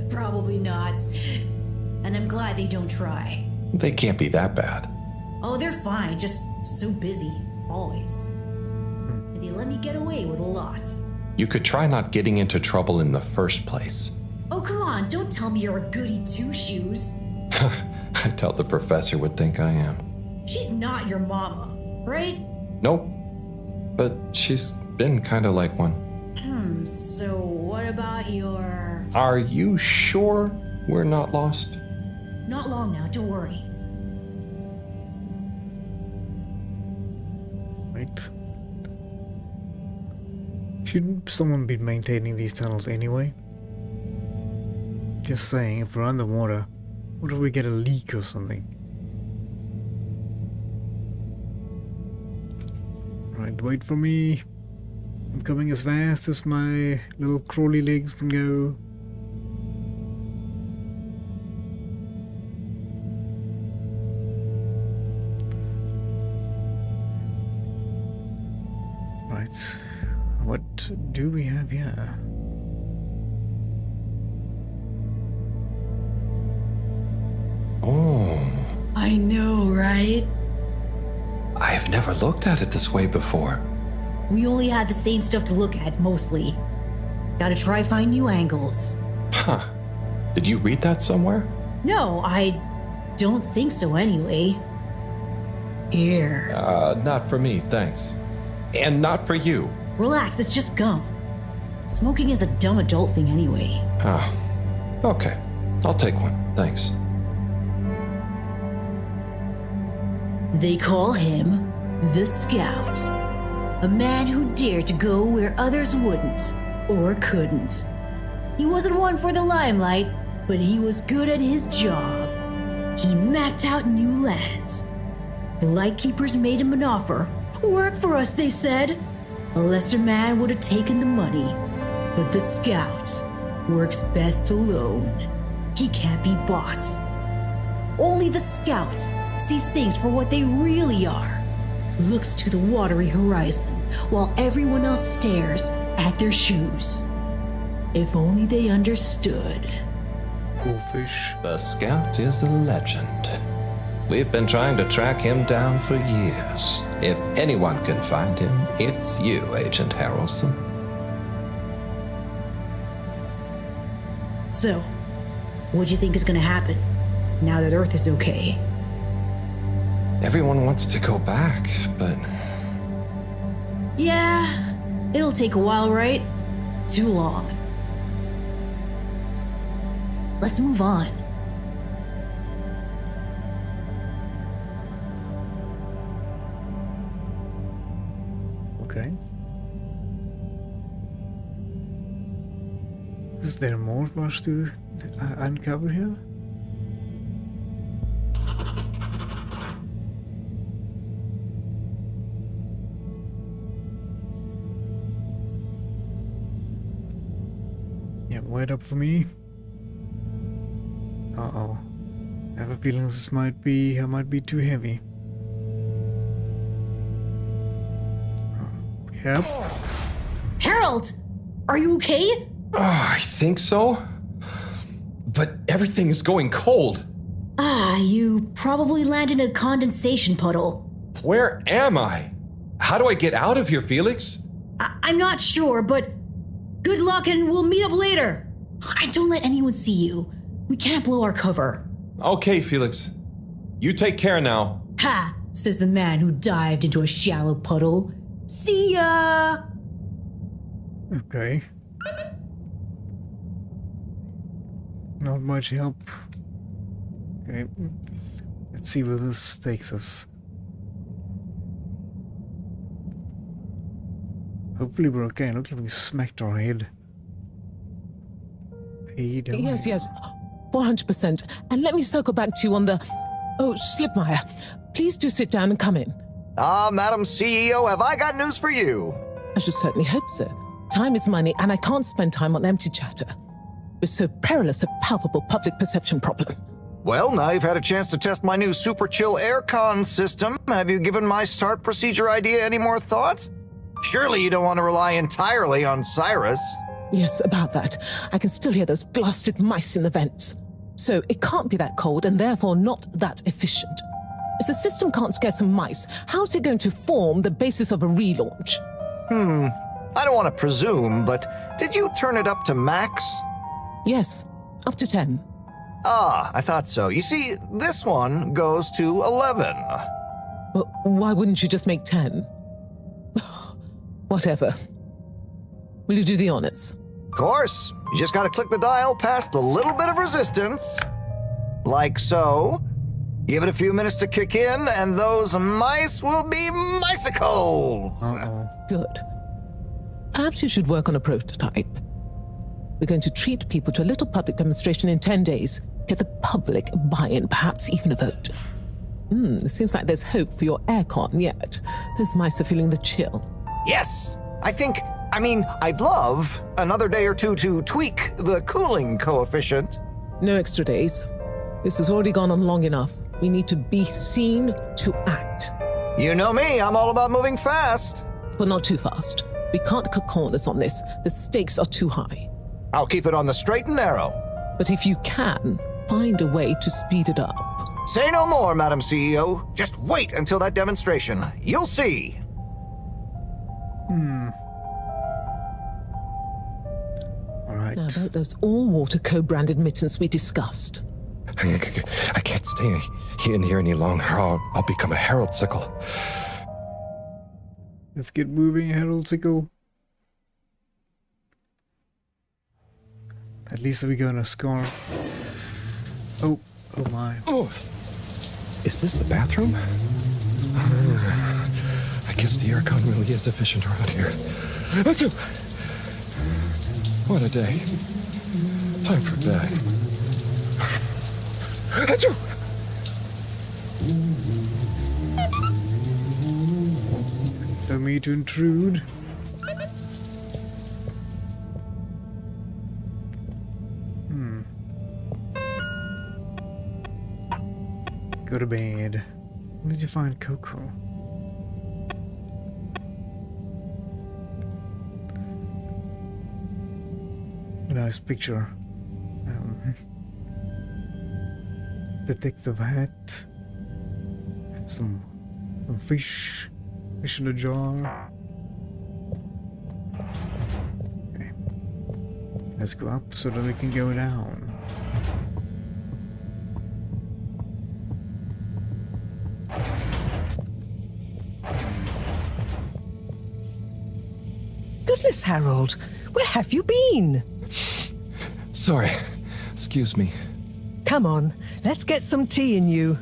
Probably not. And I'm glad they don't try. They can't be that bad. Oh, they're fine, just so busy, always. And they let me get away with a lot. You could try not getting into trouble in the first place. Oh, come on, don't tell me you're a goody two-shoes. I doubt the professor would think I am. She's not your mama, right? Nope. But she's been kind of like one. So what about your... Are you sure we're not lost? Not long now, don't worry. Wait. Shouldn't someone be maintaining these tunnels anyway? Just saying, if we're underwater, what if we get a leak or something? Right, wait for me. I'm coming as fast as my little crawly legs can go. Right, what do we have here? Oh. I know, right? I've never looked at it this way before. We only had the same stuff to look at, mostly. Gotta try find new angles. Huh. Did you read that somewhere? No, I don't think so anyway. Here. Not for me, thanks. And not for you. Relax, it's just gum. Smoking is a dumb adult thing anyway. Ah. Okay. I'll take one, thanks. They call him the Scout. A man who dared to go where others wouldn't, or couldn't. He wasn't one for the limelight, but he was good at his job. He mapped out new lands. The Lightkeepers made him an offer. Work for us, they said. A lesser man would have taken the money. But the Scout works best alone. He can't be bought. Only the Scout sees things for what they really are. Looks to the watery horizon while everyone else stares at their shoes. If only they understood. Cool fish. The Scout is a legend. We've been trying to track him down for years. If anyone can find him, it's you, Agent Harrelson. So, what do you think is gonna happen now that Earth is okay? Everyone wants to go back, but... Yeah, it'll take a while, right? Too long. Let's move on. Okay. Is there more for us to uncover here? Yeah, wait up for me. Uh-oh. I have a feeling this might be too heavy. Yep. Harold! Are you okay? I think so. But everything is going cold. You probably landed in a condensation puddle. Where am I? How do I get out of here, Felix? I'm not sure, but good luck and we'll meet up later. Don't let anyone see you. We can't blow our cover. Okay, Felix. You take care now. Ha! Says the man who dived into a shallow puddle. See ya! Okay. Not much help. Okay. Let's see where this takes us. Hopefully we're okay. Looks like we smacked our head. Yes, 400%. And let me circle back to you on the... Oh, Slipmeyer. Please do sit down and come in. Madam CEO, have I got news for you? I should certainly hope so. Time is money, and I can't spend time on empty chatter. With so perilous a palpable public perception problem. Well, now you've had a chance to test my new super chill aircon system. Have you given my start procedure idea any more thought? Surely you don't want to rely entirely on Cyrus. Yes, about that. I can still hear those blasted mice in the vents. So it can't be that cold and therefore not that efficient. If the system can't scare some mice, how's it going to form the basis of a relaunch? I don't want to presume, but did you turn it up to max? Yes, up to 10. I thought so. You see, this one goes to 11. Well, why wouldn't you just make 10? Whatever. Will you do the honors? Of course. You just gotta click the dial past the little bit of resistance. Like so. Give it a few minutes to kick in, and those mice will be micicles. Good. Perhaps you should work on a prototype. We're going to treat people to a little public demonstration in 10 days. Get the public buy-in, perhaps even a vote. It seems like there's hope for your aircon yet. Those mice are feeling the chill. Yes! I'd love another day or two to tweak the cooling coefficient. No extra days. This has already gone on long enough. We need to be seen to act. You know me, I'm all about moving fast. But not too fast. We can't cut corners on this. The stakes are too high. I'll keep it on the straight and narrow. But if you can, find a way to speed it up. Say no more, Madam CEO. Just wait until that demonstration. You'll see. Alright. Now about those all-water co-branded mittens we discussed. I can't stay in here any longer. I'll become a Harold Sickle. Let's get moving, Harold Sickle. At least we got a scarf. Oh my. Oh, is this the bathroom? I guess the aircon really is efficient around here. Achoo! What a day. Time for bed. Achoo! Don't me to intrude. Go to bed. Where did you find Coco? A nice picture. Detective hat. Some fish. Fish in a jar. Okay. Let's go up so that we can go down. Goodness, Harold, where have you been? Sorry. Excuse me. Come on, let's get some tea in you.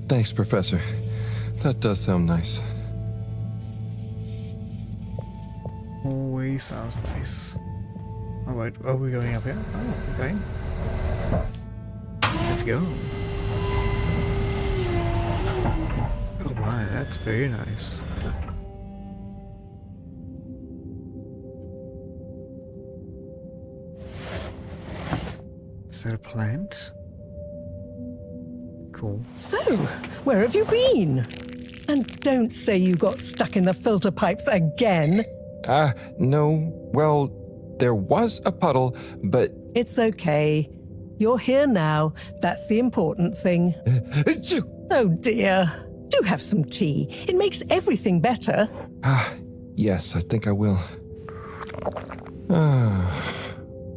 Thanks, Professor. That does sound nice. Always sounds nice. Alright, are we going up here? Oh, okay. Let's go. Oh my, that's very nice. Is that a plant? Cool. So, where have you been? And don't say you got stuck in the filter pipes again. No. Well, there was a puddle, but... It's okay. You're here now. That's the important thing. Oh dear. Do have some tea. It makes everything better. Yes, I think I will.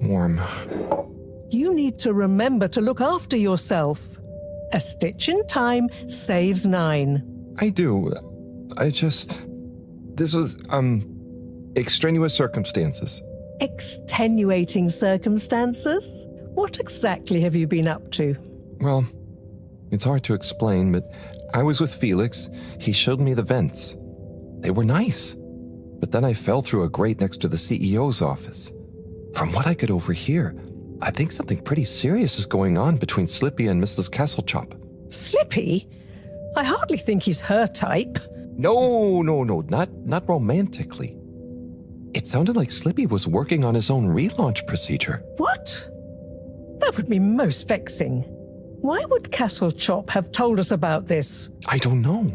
Warm. You need to remember to look after yourself. A stitch in time saves 9. I do. This was, extraneous circumstances. Extenuating circumstances? What exactly have you been up to? Well, it's hard to explain, but I was with Felix. He showed me the vents. They were nice. But then I fell through a grate next to the CEO's office. From what I could overhear, I think something pretty serious is going on between Slippy and Mrs. Kesselchop. Slippy? I hardly think he's her type. No, not romantically. It sounded like Slippy was working on his own relaunch procedure. What? That would be most vexing. Why would Kesselchop have told us about this? I don't know.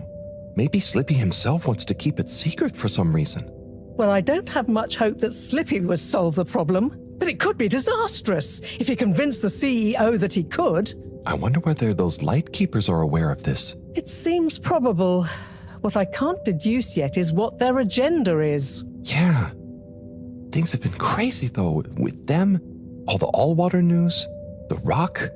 Maybe Slippy himself wants to keep it secret for some reason. Well, I don't have much hope that Slippy would solve the problem, but it could be disastrous if he convinced the CEO that he could. I wonder whether those light keepers are aware of this. It seems probable. What I can't deduce yet is what their agenda is. Yeah. Things have been crazy, though, with them, all the all-water news, the rock,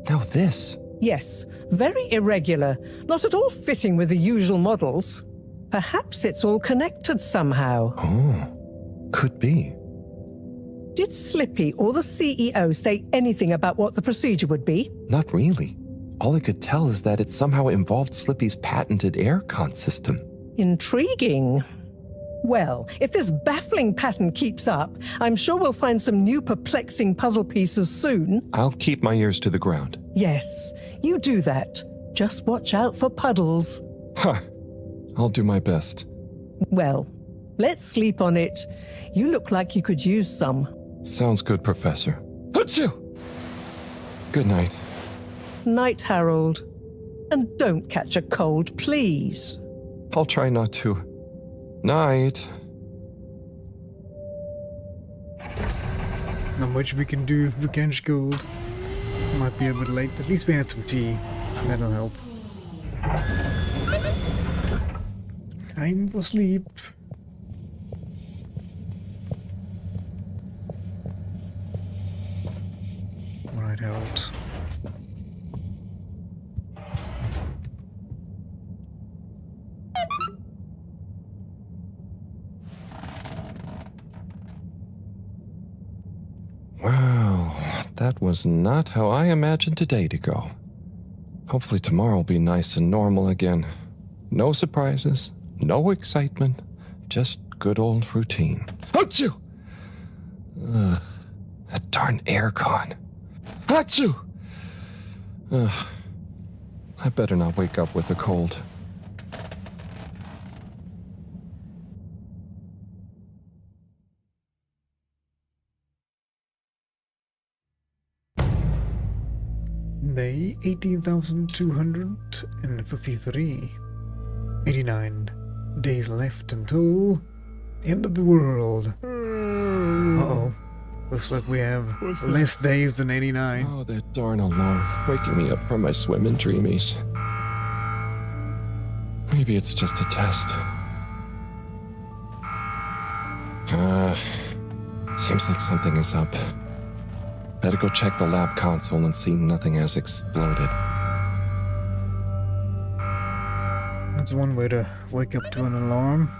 now this. Yes, very irregular, not at all fitting with the usual models. Perhaps it's all connected somehow. Oh, could be. Did Slippy or the CEO say anything about what the procedure would be? Not really. All I could tell is that it somehow involved Slippy's patented aircon system. Intriguing. Well, if this baffling pattern keeps up, I'm sure we'll find some new perplexing puzzle pieces soon. I'll keep my ears to the ground. Yes, you do that. Just watch out for puddles. Huh. I'll do my best. Well, let's sleep on it. You look like you could use some. Sounds good, Professor. Achoo! Good night. Night, Harold. And don't catch a cold, please. I'll try not to. Night. Not much we can do if we catch cold. Might be a bit late. At least we had some tea. That'll help. Time for sleep. Alright, Harold. Wow, that was not how I imagined today to go. Hopefully tomorrow will be nice and normal again. No surprises, no excitement, just good old routine. Achoo! That darn aircon. Achoo! I better not wake up with a cold. Day 18,253. 89 days left until the end of the world. Uh-oh. Looks like we have less days than 89. Oh, that darn alarm, waking me up from my swimming dreamies. Maybe it's just a test. Seems like something is up. Better go check the lab console and see nothing has exploded. That's one way to wake up to an alarm.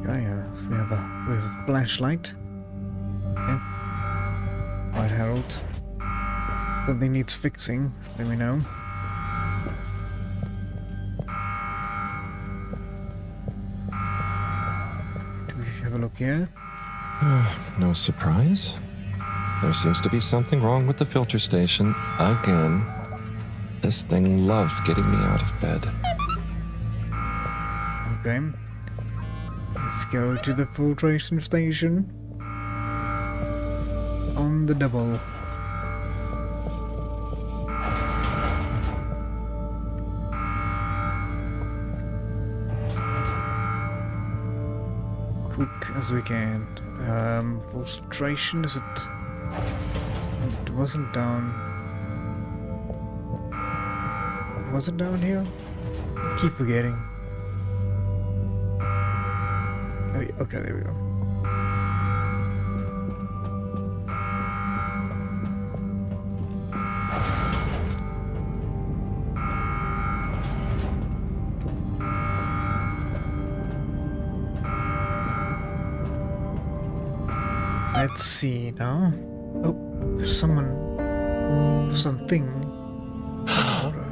Yeah, we have a flashlight. Okay. Right, Harold. Something needs fixing. Let me know. Do we have a look here? No surprise. There seems to be something wrong with the filter station again. This thing loves getting me out of bed. Okay. Let's go to the filtration station. On the double. Quick as we can. Filtration, is it? It wasn't down. Was it down here? I keep forgetting. Okay, there we go. Let's see now. Oh, there's something. Water.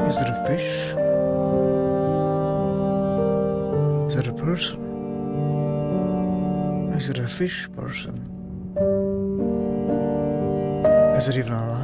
Is it a fish? Is it a person? Is it a fish person? Is it even alive?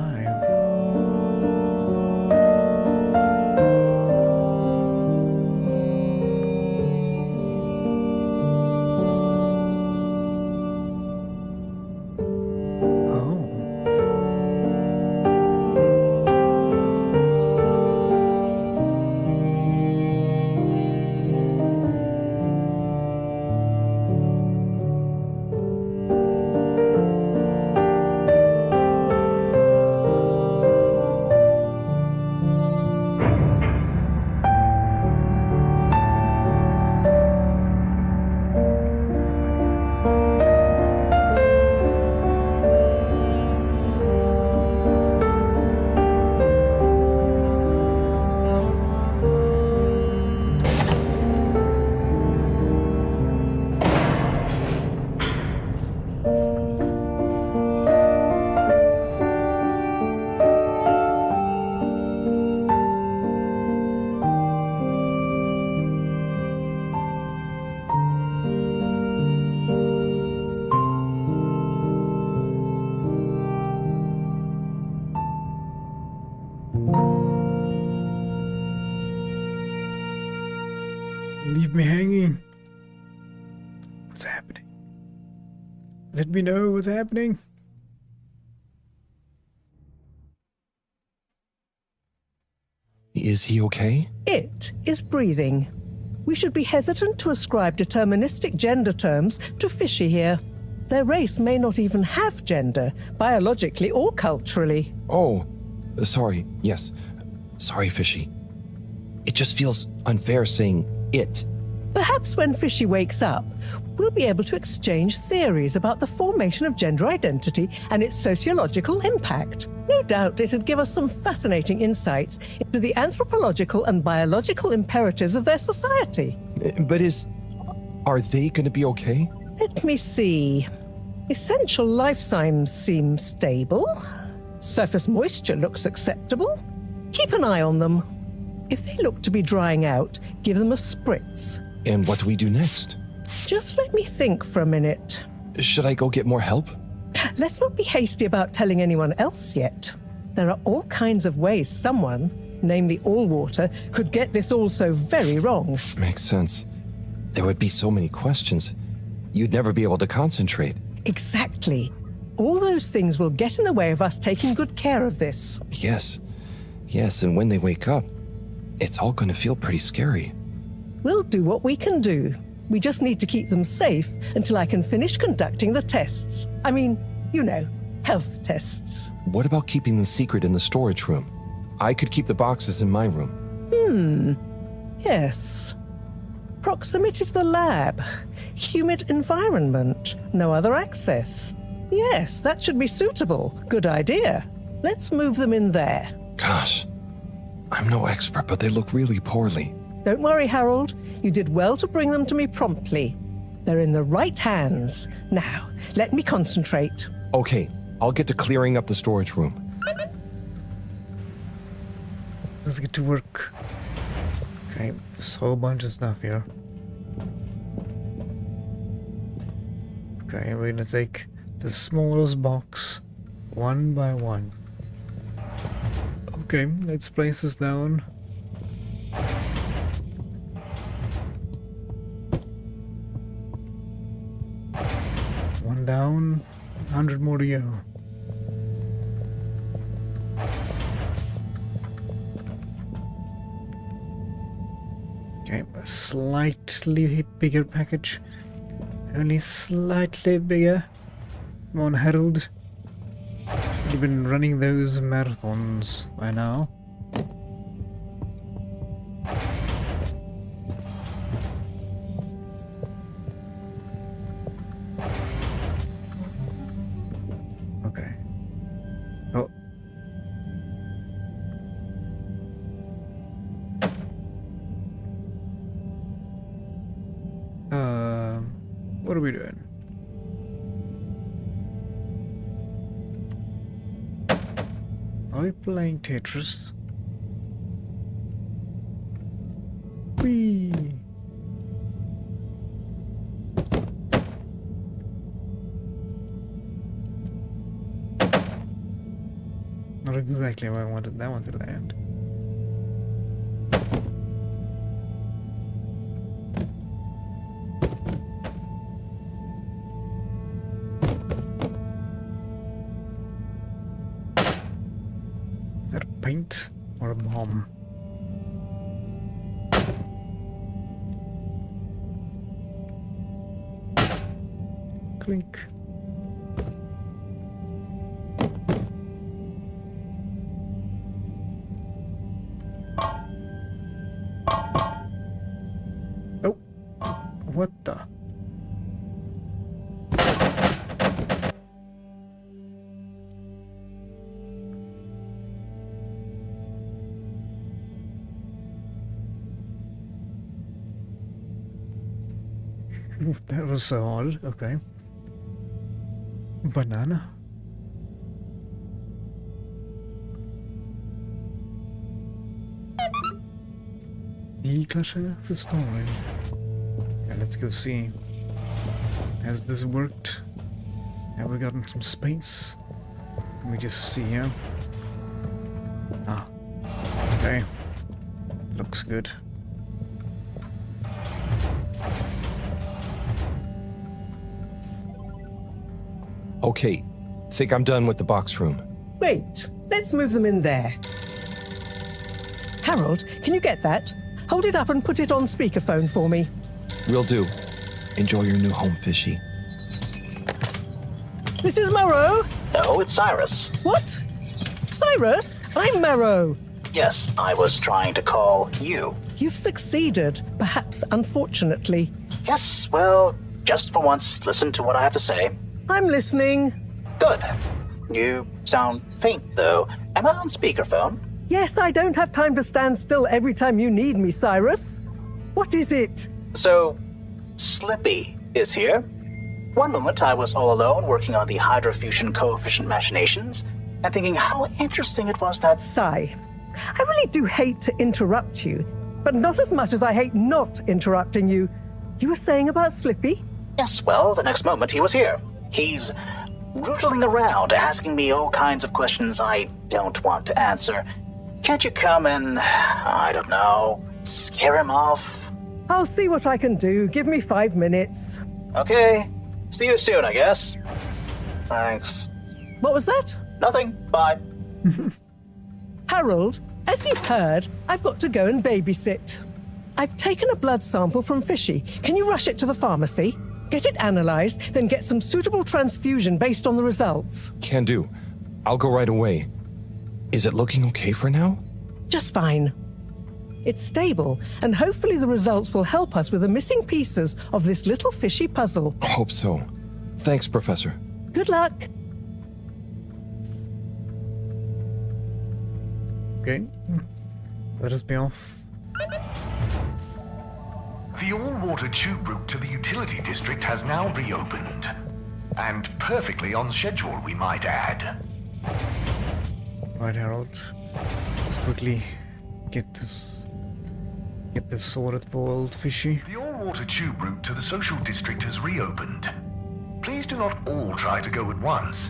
Let me know what's happening. Is he okay? It is breathing. We should be hesitant to ascribe deterministic gender terms to Fishy here. Their race may not even have gender, biologically or culturally. Oh, sorry. Yes. Sorry, Fishy. It just feels unfair saying it. Perhaps when Fishy wakes up, we'll be able to exchange theories about the formation of gender identity and its sociological impact. No doubt it'd give us some fascinating insights into the anthropological and biological imperatives of their society. But are they going to be okay? Let me see. Essential life signs seem stable. Surface moisture looks acceptable. Keep an eye on them. If they look to be drying out, give them a spritz. And what do we do next? Just let me think for a minute. Should I go get more help? Let's not be hasty about telling anyone else yet. There are all kinds of ways someone, namely Allwater, could get this all so very wrong. Makes sense. There would be so many questions. You'd never be able to concentrate. Exactly. All those things will get in the way of us taking good care of this. Yes. Yes, and when they wake up, it's all going to feel pretty scary. We'll do what we can do. We just need to keep them safe until I can finish conducting the tests. I mean, you know, health tests. What about keeping them secret in the storage room? I could keep the boxes in my room. Yes. Proximity to the lab. Humid environment. No other access. Yes, that should be suitable. Good idea. Let's move them in there. Gosh, I'm no expert, but they look really poorly. Don't worry, Harold. You did well to bring them to me promptly. They're in the right hands. Now, let me concentrate. Okay, I'll get to clearing up the storage room. Let's get to work. Okay, there's a whole bunch of stuff here. Okay, we're gonna take the smallest box one by one. Okay, let's place this down. One down, 100 more to go. Okay, a slightly bigger package. Only slightly bigger. Come on, Harold. You've been running those marathons by now. Okay. Oh. What are we doing? Are we playing Tetris? Whee! Not exactly where I wanted that one to land. Is that a paint or a bomb? Clink. Oh, what the? That was so odd. Okay. Banana. Declutter the storage. Yeah, let's go see. Has this worked? Have we gotten some space? Let me just see here. Ah. Okay. Looks good. Okay, think I'm done with the box room. Wait, let's move them in there. Harold, can you get that? Hold it up and put it on speakerphone for me. Will do. Enjoy your new home, Fishy. This is Morrow. No, it's Cyrus. What? Cyrus? I'm Morrow. Yes, I was trying to call you. You've succeeded, perhaps unfortunately. Yes, well, just for once, listen to what I have to say. I'm listening. Good. You sound faint, though. Am I on speakerphone? Yes, I don't have time to stand still every time you need me, Cyrus. What is it? So, Slippy is here. One moment I was all alone working on the hydrofusion coefficient machinations and thinking how interesting it was that... Sigh. I really do hate to interrupt you, but not as much as I hate not interrupting you. You were saying about Slippy? Yes, well, the next moment he was here. He's rootling around, asking me all kinds of questions I don't want to answer. Can't you come and, I don't know, scare him off? I'll see what I can do. Give me 5 minutes. Okay. See you soon, I guess. Thanks. What was that? Nothing. Bye. Harold, as you've heard, I've got to go and babysit. I've taken a blood sample from Fishy. Can you rush it to the pharmacy? Get it analyzed, then get some suitable transfusion based on the results. Can do. I'll go right away. Is it looking okay for now? Just fine. It's stable, and hopefully the results will help us with the missing pieces of this little fishy puzzle. Hope so. Thanks, Professor. Good luck. Okay. Let us be off. The all-water tube route to the utility district has now reopened. And perfectly on schedule, we might add. Right, Harold. Let's quickly get this sorted for old Fishy. The all-water tube route to the social district has reopened. Please do not all try to go at once.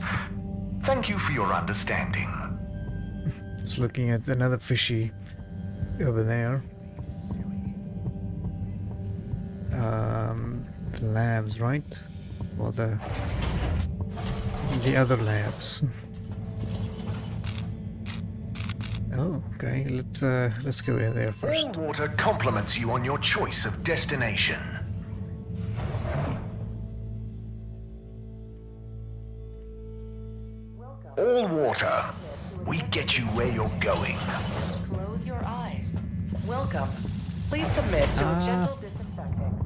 Thank you for your understanding. Just looking at another Fishy over there. The labs, right? Or the other labs. Oh, okay. Let's go in there first. All water compliments you on your choice of destination. All water. We get you where you're going. Close your eyes. Welcome. Please submit to a gentle disinfecting.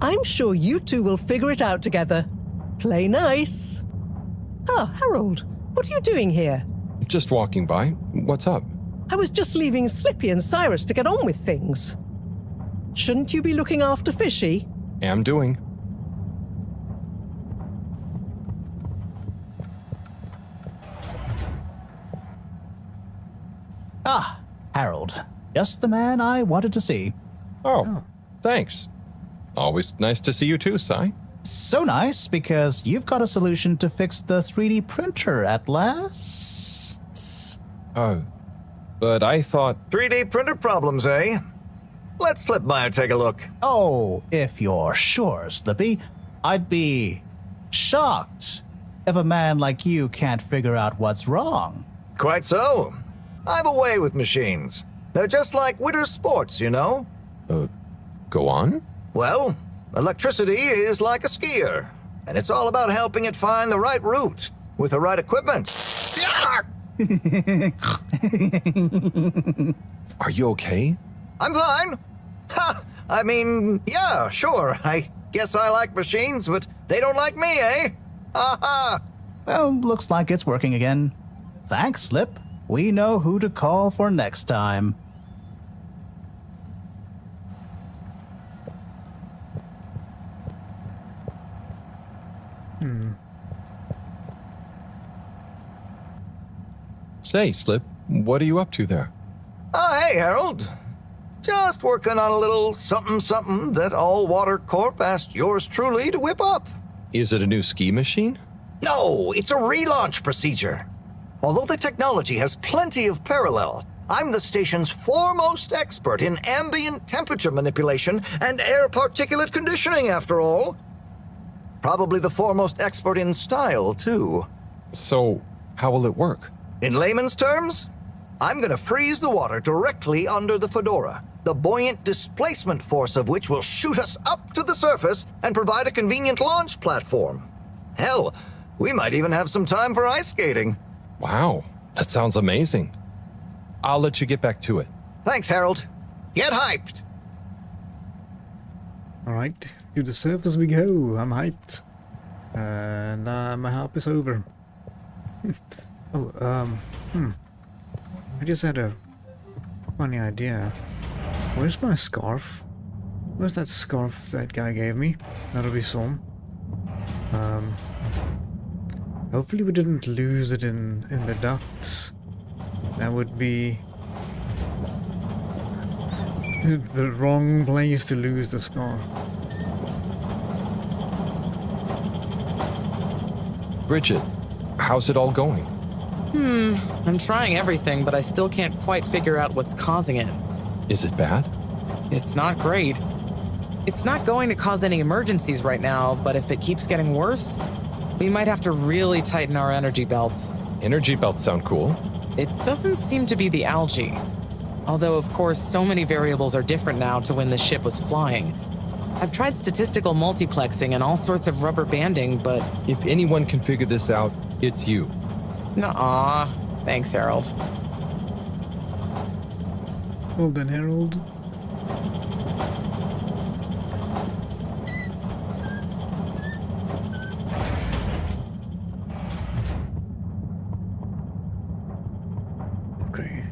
I'm sure you two will figure it out together. Play nice. Ah, Harold, what are you doing here? Just walking by. What's up? I was just leaving Slippy and Cyrus to get on with things. Shouldn't you be looking after Fishy? Am doing. Ah, Harold. Just the man I wanted to see. Oh, thanks. Always nice to see you too, Si. So nice, because you've got a solution to fix the 3D printer at last. Oh, but I thought... 3D printer problems, eh? Let Slip by and take a look. Oh, if you're sure, Slippy. I'd be shocked if a man like you can't figure out what's wrong. Quite so. I'm away with machines. They're just like winter sports, you know? Go on? Well, electricity is like a skier, and it's all about helping it find the right route with the right equipment. Are you okay? I'm fine. Ha! I mean, yeah, sure. I guess I like machines, but they don't like me, eh? Ha! Well, looks like it's working again. Thanks, Slip. We know who to call for next time. Say, Slip, what are you up to there? Oh, hey, Harold. Just working on a little something that All Water Corp asked yours truly to whip up. Is it a new ski machine? No, it's a relaunch procedure. Although the technology has plenty of parallels, I'm the station's foremost expert in ambient temperature manipulation and air particulate conditioning, after all. Probably the foremost expert in style, too. So, how will it work? In layman's terms, I'm gonna freeze the water directly under the Fedora, the buoyant displacement force of which will shoot us up to the surface and provide a convenient launch platform. Hell, we might even have some time for ice skating. Wow, that sounds amazing. I'll let you get back to it. Thanks, Harold. Get hyped! Alright, to the surface we go. I'm hyped. And my help is over. I just had a funny idea. Where's my scarf? Where's that scarf that guy gave me? That'll be some. Hopefully we didn't lose it in the ducts. That would be the wrong place to lose the scarf. Bridget, how's it all going? I'm trying everything, but I still can't quite figure out what's causing it. Is it bad? It's not great. It's not going to cause any emergencies right now, but if it keeps getting worse, we might have to really tighten our energy belts. Energy belts sound cool. It doesn't seem to be the algae. Although, of course, so many variables are different now to when the ship was flying. I've tried statistical multiplexing and all sorts of rubber banding, but... If anyone can figure this out, it's you. Nuh-uh. Thanks, Harold. Well done, Harold. Okay.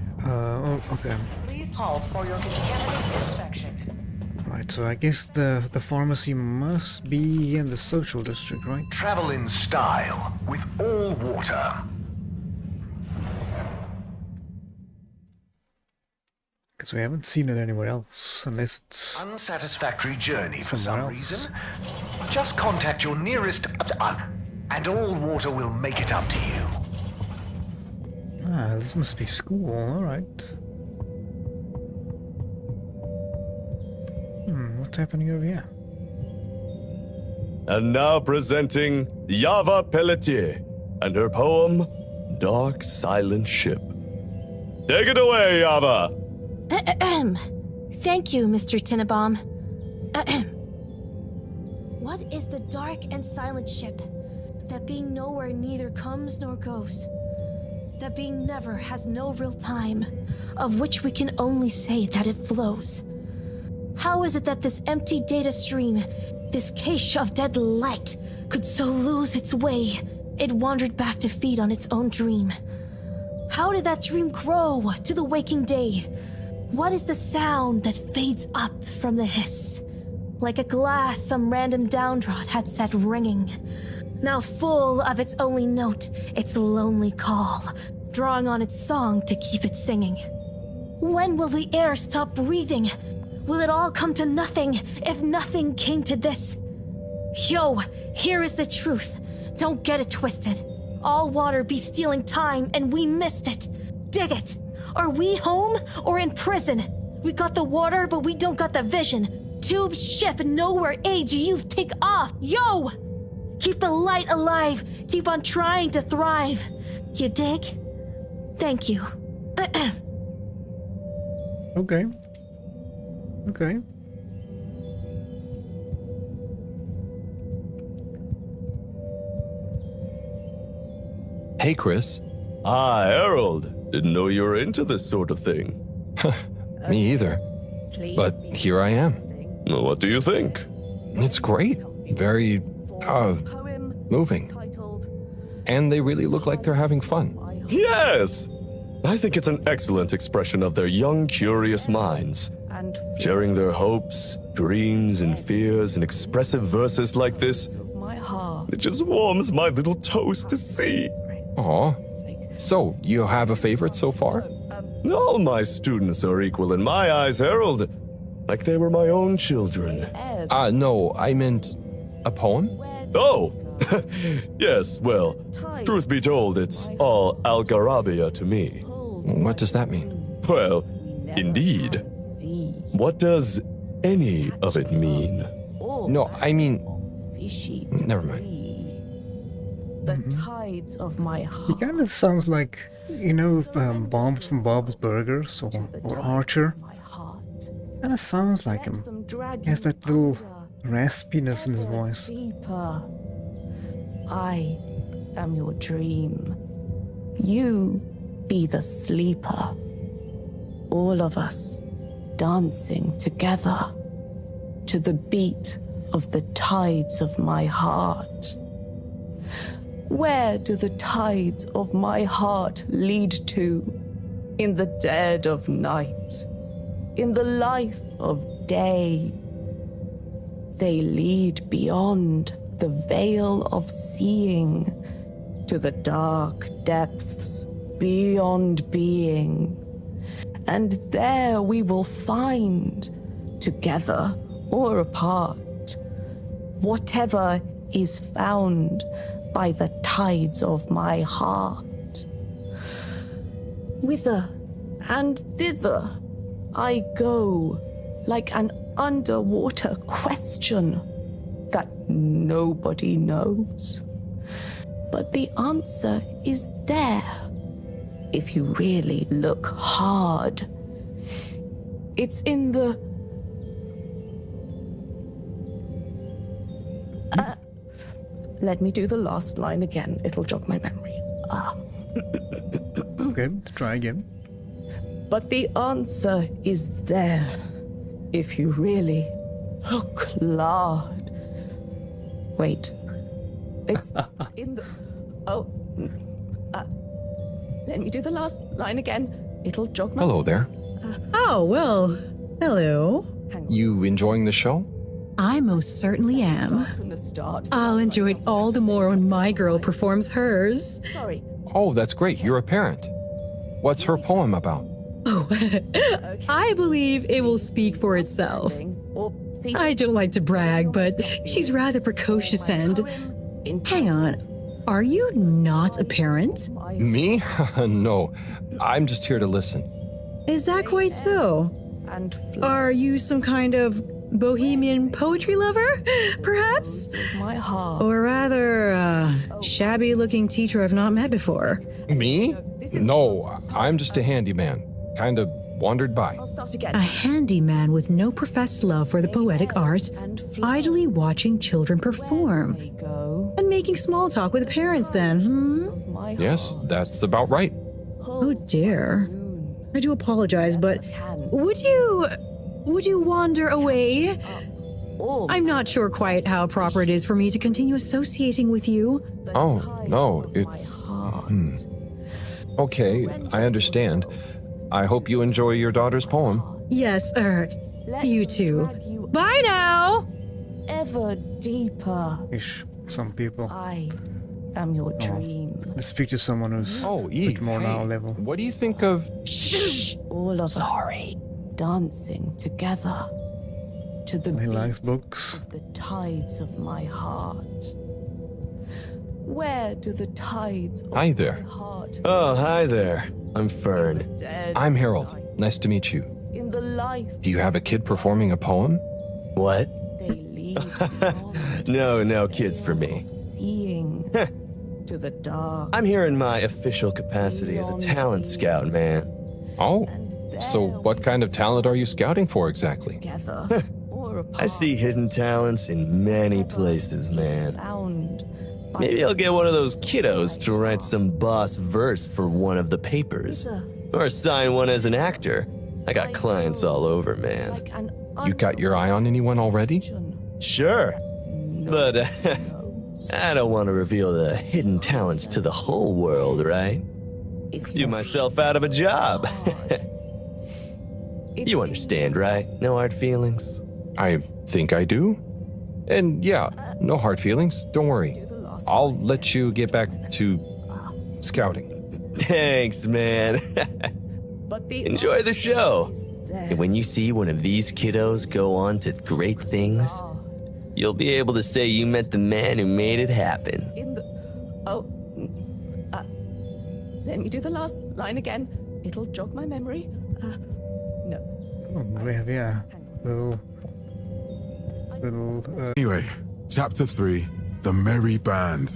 Okay. Please halt for your contaminant inspection. Right, so I guess the pharmacy must be in the social district, right? Travel in style with all water. Because we haven't seen it anywhere else, unless it's unsatisfactory journey for somewhere some else. reason. Just contact your nearest, and all water will make it up to you. Ah, this must be school, alright. What's happening over here? And now presenting Yava Pelletier and her poem, Dark Silent Ship. Take it away, Yava! Thank you, Mr. Tinnabaum. What is the dark and silent ship that being nowhere neither comes nor goes? That being never has no real time, of which we can only say that it flows? How is it that this empty data stream, this cache of dead light, could so lose its way? It wandered back to feed on its own dream. How did that dream grow to the waking day? What is the sound that fades up from the hiss? Like a glass some random downdraught had set ringing, now full of its only note, its lonely call, drawing on its song to keep it singing. When will the air stop breathing? Will it all come to nothing if nothing came to this? Yo, here is the truth. Don't get it twisted. All water be stealing time and we missed it. Dig it. Are we home or in prison? We got the water, but we don't got the vision. Tube, ship, nowhere, age, youth, take off. Yo! Keep the light alive. Keep on trying to thrive. You dig? Thank you. Okay. Okay. Hey, Chris. Ah, Harold. Didn't know you were into this sort of thing. Me either. But here I am. Well, what do you think? It's great. Very, moving. And they really look like they're having fun. Yes! I think it's an excellent expression of their young, curious minds. Sharing their hopes, dreams, and fears in expressive verses like this, it just warms my little toes to see. Aw. So, you have a favorite so far? All my students are equal in my eyes, Harold. Like they were my own children. No, I meant a poem? Oh! Yes, well, truth be told, it's all Algarabia to me. What does that mean? Well, indeed. What does any of it mean? No, I mean... Never mind. The tides of my heart. He kind of sounds like, you know, Bombs from Bob's Burgers or Archer. Kind of sounds like him. He has that little raspiness in his voice. Deeper. I am your dream. You be the sleeper. All of us dancing together to the beat of the tides of my heart. Where do the tides of my heart lead to? In the dead of night, in the life of day. They lead beyond the veil of seeing to the dark depths beyond being. And there we will find, together or apart, whatever is found by the tides of my heart. Whither and thither I go like an underwater question that nobody knows. But the answer is there if you really look hard. It's in the... let me do the last line again. It'll jog my memory. Okay, try again. But the answer is there if you really look hard. Wait. It's in the... Oh. Let me do the last line again. It'll jog my... Hello there. Oh, well, hello. You enjoying the show? I most certainly am. I'll enjoy it all the more when my girl performs hers. Sorry. Oh, that's great. You're a parent. What's her poem about? Oh, I believe it will speak for itself. I don't like to brag, but she's rather precocious and... Hang on. Are you not a parent? Me? No. I'm just here to listen. Is that quite so? Are you some kind of bohemian poetry lover, perhaps? Or rather, shabby-looking teacher I've not met before? Me? No, I'm just a handyman. Kind of wandered by. A handyman with no professed love for the poetic art, idly watching children perform. And making small talk with the parents then, Yes, that's about right. Oh dear. I do apologize, but would you wander away? I'm not sure quite how proper it is for me to continue associating with you. Oh, no, it's... Okay, I understand. I hope you enjoy your daughter's poem. Yes, you too. Bye now! Ever deeper. Ish, some people. I am your dream. Let's speak to someone who's Eve, more on our level. What do you think of... All of us dancing together to the He likes beat books. of the tides of my heart. Where do the tides of Hi there. my heart Oh, hi there. I'm Fern. I'm Harold. Nice to meet you. in the life Do you have a kid performing a poem? What? they lead No kids for me. seeing to the dark? I'm here in my official capacity as a talent scout, man. Oh, so what kind of talent are you scouting for exactly? Together or apart. I see hidden talents in many places, man. Found by Maybe I'll get one of those kiddos to write some boss verse for one of the papers. Or sign one as an actor. I got clients all over, man. You got your eye on anyone already? Sure. But I don't want to reveal the hidden talents to the whole world, right? Do myself out of a job. You understand, right? No hard feelings? I think I do. And yeah, no hard feelings. Don't worry. I'll let you get back to scouting. Thanks, man. Enjoy the show. And when you see one of these kiddos go on to great things, you'll be able to say you met the man who made it happen. Let me do the last line again. It'll jog my memory. No. Oh, yeah. Anyway, Chapter 3, The Merry Band.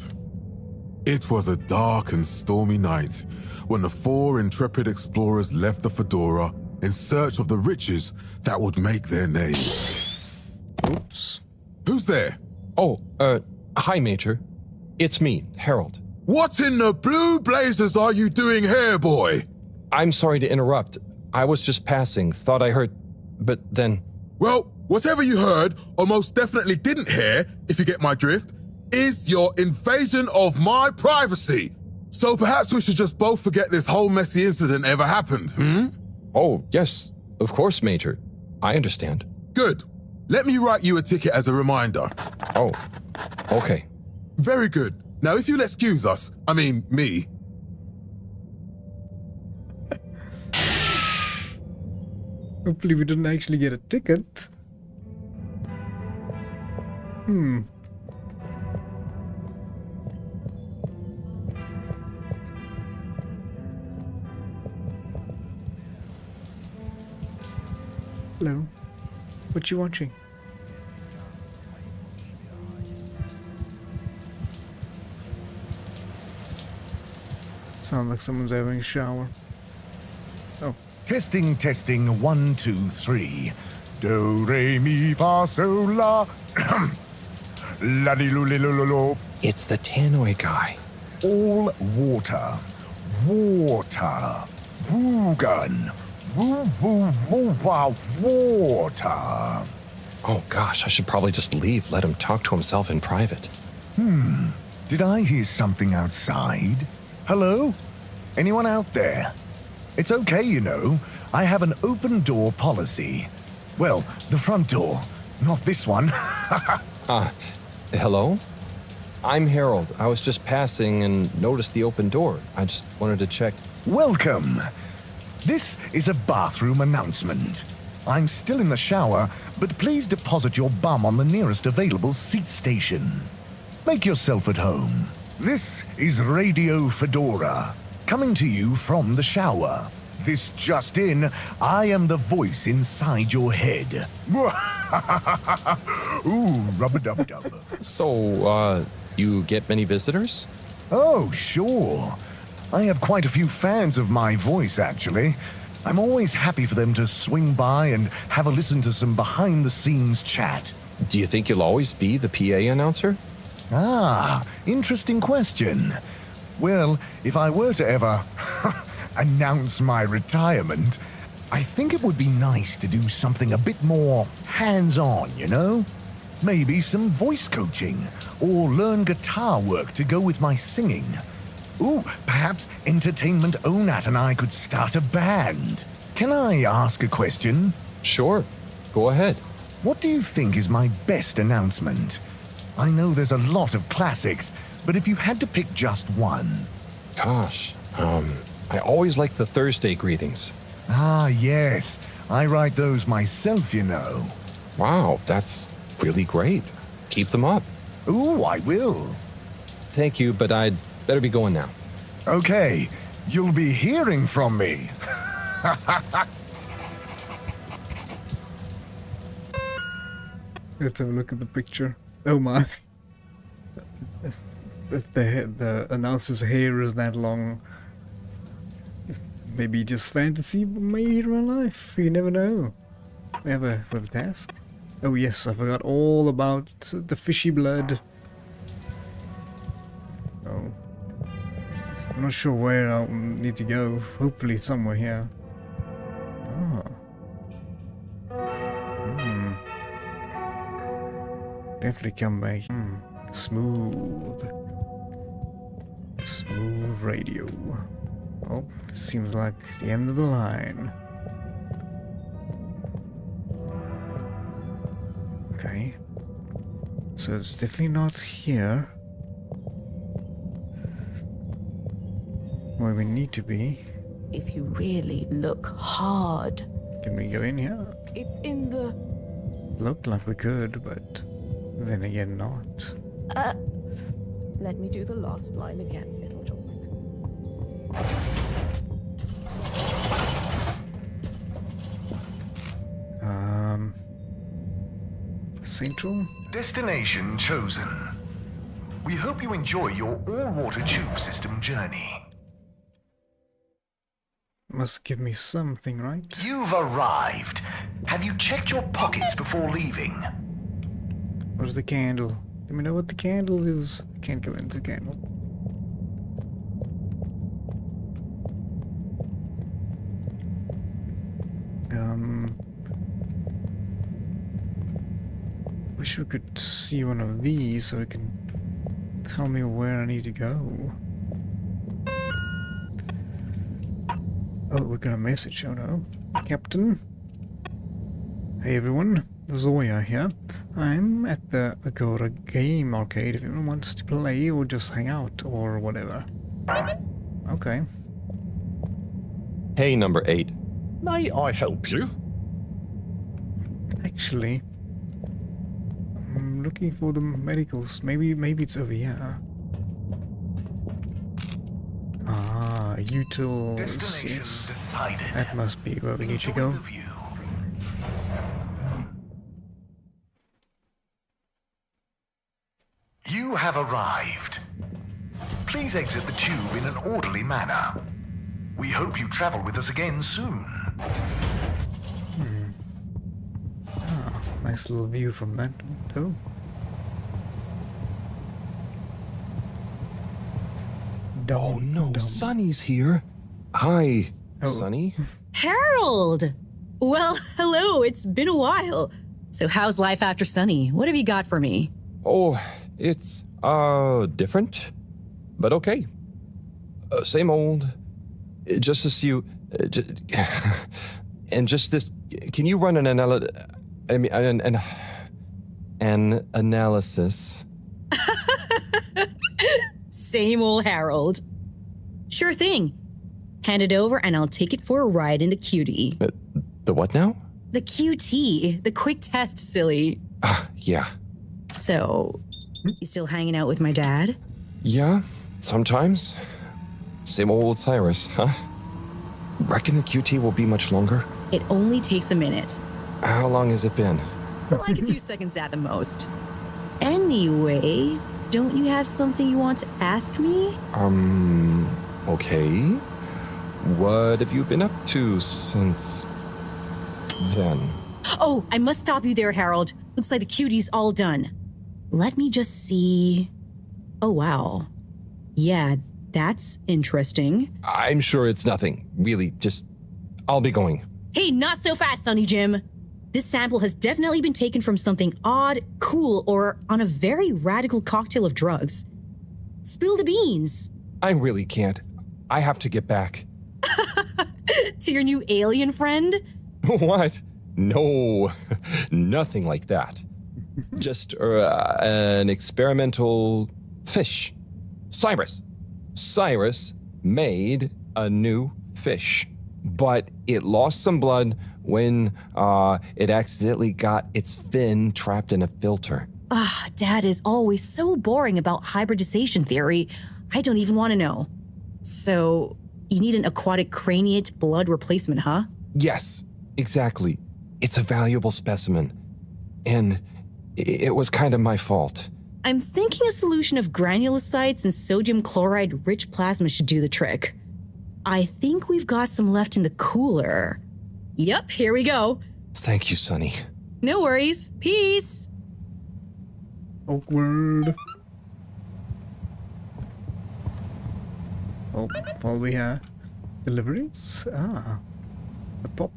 It was a dark and stormy night when the 4 intrepid explorers left the Fedora in search of the riches that would make their name. Oops. Who's there? Oh, hi, Major. It's me, Harold. What in the blue blazers are you doing here, boy? I'm sorry to interrupt. I was just passing, thought I heard, but then... Well, whatever you heard, or most definitely didn't hear, if you get my drift, is your invasion of my privacy. So perhaps we should just both forget this whole messy incident ever happened, Oh, yes, of course, Major. I understand. Good. Let me write you a ticket as a reminder. Oh, okay. Very good. Now, if you'll excuse us, I mean, me. Hopefully we didn't actually get a ticket. Hello. What you watching? Sounds like someone's having a shower. Oh. Testing, 1, 2, 3. Do, re, mi, fa, sol, la. La, di, lu, li, lu, lu, lu. It's the Tannoy guy. All water. Water. Woo gun. Woo, woo, woo, wow, water. Oh gosh, I should probably just leave, let him talk to himself in private. Did I hear something outside? Hello? Anyone out there? It's okay, you know. I have an open door policy. Well, the front door, not this one. Hello? I'm Harold. I was just passing and noticed the open door. I just wanted to check. Welcome. This is a bathroom announcement. I'm still in the shower, but please deposit your bum on the nearest available seat station. Make yourself at home. This is Radio Fedora, coming to you from the shower. This just in, I am the voice inside your head. Ooh, rub-a-dub-dub. So, you get many visitors? Oh, sure. I have quite a few fans of my voice, actually. I'm always happy for them to swing by and have a listen to some behind-the-scenes chat. Do you think you'll always be the PA announcer? Ah, interesting question. Well, if I were to ever announce my retirement, I think it would be nice to do something a bit more hands-on, you know? Maybe some voice coaching, or learn guitar work to go with my singing. Ooh, perhaps Entertainment Onat and I could start a band. Can I ask a question? Sure. Go ahead. What do you think is my best announcement? I know there's a lot of classics, but if you had to pick just one. Gosh, I always like the Thursday greetings. Ah, yes. I write those myself, you know. Wow, that's really great. Keep them up. Ooh, I will. Thank you, but I'd better be going now. Okay, you'll be hearing from me. Let's have a look at the picture. Oh my. If the announcer's hair is that long, it's maybe just fantasy, but maybe real life. You never know. We have a task. Oh yes, I forgot all about the fishy blood. Oh. I'm not sure where I need to go. Hopefully somewhere here. Oh. Definitely come back. Smooth. Smooth radio. Oh, this seems like the end of the line. Okay. So it's definitely not here. Where we need to be. If you really look hard. Can we go in here? It's in the... Looked like we could, but then again not. Let me do the last line again, little gentleman. Central. Destination chosen. We hope you enjoy your all-water tube system journey. Must give me something, right? You've arrived. Have you checked your pockets before leaving? Where's the candle? Let me know what the candle is. I can't go into the candle. Wish we could see one of these so it can tell me where I need to go. Oh, we got a message. Oh no. Captain. Hey everyone, Zoya here. I'm at the Agora Game Arcade if anyone wants to play or just hang out or whatever. Okay. Hey, number 8. May I help you? Actually, I'm looking for the medicals. Maybe it's over here. Ah, utils. Yes. That must be where we need to go. You have arrived. Please exit the tube in an orderly manner. We hope you travel with us again soon. Ah, nice little view from that too. Oh no, Sonny's here. Hi, Sonny. Harold! Well, hello, it's been a while. So how's life after Sunny? What have you got for me? Oh, it's, different, but okay. Same old, just as you, and just this, can you run an analysis? Same old Harold. Sure thing. Hand it over and I'll take it for a ride in the cutie. The what now? The QT, the quick test, silly. Yeah. So, you still hanging out with my dad? Yeah, sometimes. Same old Cyrus, huh? Reckon the QT will be much longer? It only takes a minute. How long has it been? Like a few seconds at the most. Anyway, don't you have something you want to ask me? Okay. What have you been up to since then? Oh, I must stop you there, Harold. Looks like the cutie's all done. Let me just see. Oh, wow. Yeah, that's interesting. I'm sure it's nothing. Really, just... I'll be going. Hey, not so fast, Sonny Jim. This sample has definitely been taken from something odd, cool, or on a very radical cocktail of drugs. Spill the beans. I really can't. I have to get back. To your new alien friend? What? No, nothing like that. Just an experimental fish. Cyrus made a new fish, but it lost some blood when it accidentally got its fin trapped in a filter. Dad is always so boring about hybridization theory. I don't even want to know. So, you need an aquatic craniate blood replacement, huh? Yes, exactly. It's a valuable specimen. And it was kind of my fault. I'm thinking a solution of granulocytes and sodium chloride-rich plasma should do the trick. I think we've got some left in the cooler. Yep, here we go. Thank you, Sonny. No worries. Peace. Awkward. Oh, while we have deliveries? The post.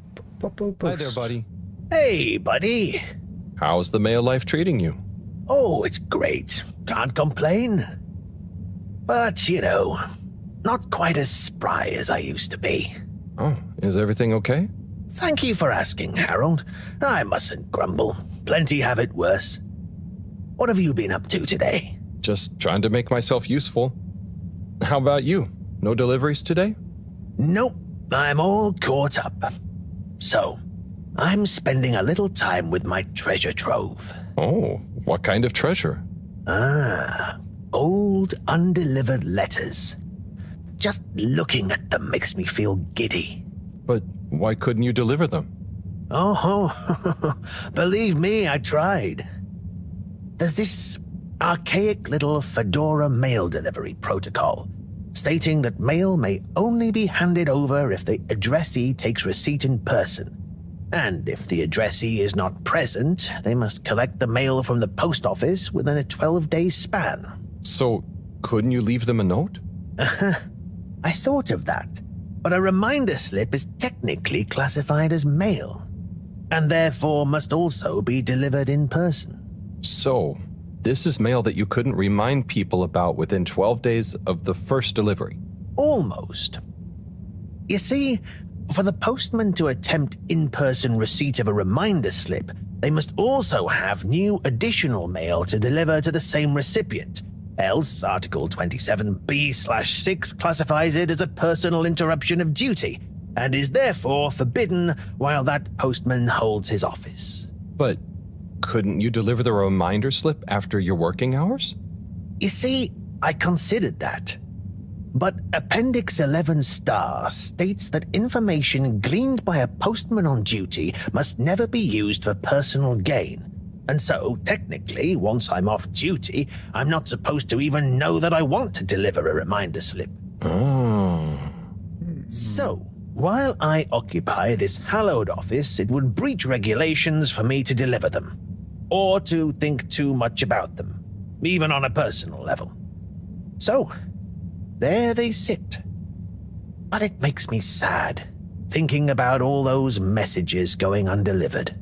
Hi there, buddy. Hey, buddy. How's the mail life treating you? Oh, it's great. Can't complain. But, not quite as spry as I used to be. Oh, is everything okay? Thank you for asking, Harold. I mustn't grumble. Plenty have it worse. What have you been up to today? Just trying to make myself useful. How about you? No deliveries today? Nope. I'm all caught up. So, I'm spending a little time with my treasure trove. Oh, what kind of treasure? Old undelivered letters. Just looking at them makes me feel giddy. But why couldn't you deliver them? Oh, believe me, I tried. there's this archaic little Fedora mail delivery protocol, stating that mail may only be handed over if the addressee takes receipt in person. And if the addressee is not present, they must collect the mail from the post office within a 12-day span. So, couldn't you leave them a note? I thought of that, but a reminder slip is technically classified as mail, and therefore must also be delivered in person. So, this is mail that you couldn't remind people about within 12 days of the first delivery? Almost. You see, for the postman to attempt in-person receipt of a reminder slip, they must also have new additional mail to deliver to the same recipient. Else, Article 27B/6 classifies it as a personal interruption of duty, and is therefore forbidden while that postman holds his office. But couldn't you deliver the reminder slip after your working hours? You see, I considered that. But Appendix 11 Star states that information gleaned by a postman on duty must never be used for personal gain. And so, technically, once I'm off duty, I'm not supposed to even know that I want to deliver a reminder slip. Oh. So, while I occupy this hallowed office, it would breach regulations for me to deliver them, or to think too much about them, even on a personal level. So, there they sit. But it makes me sad, thinking about all those messages going undelivered.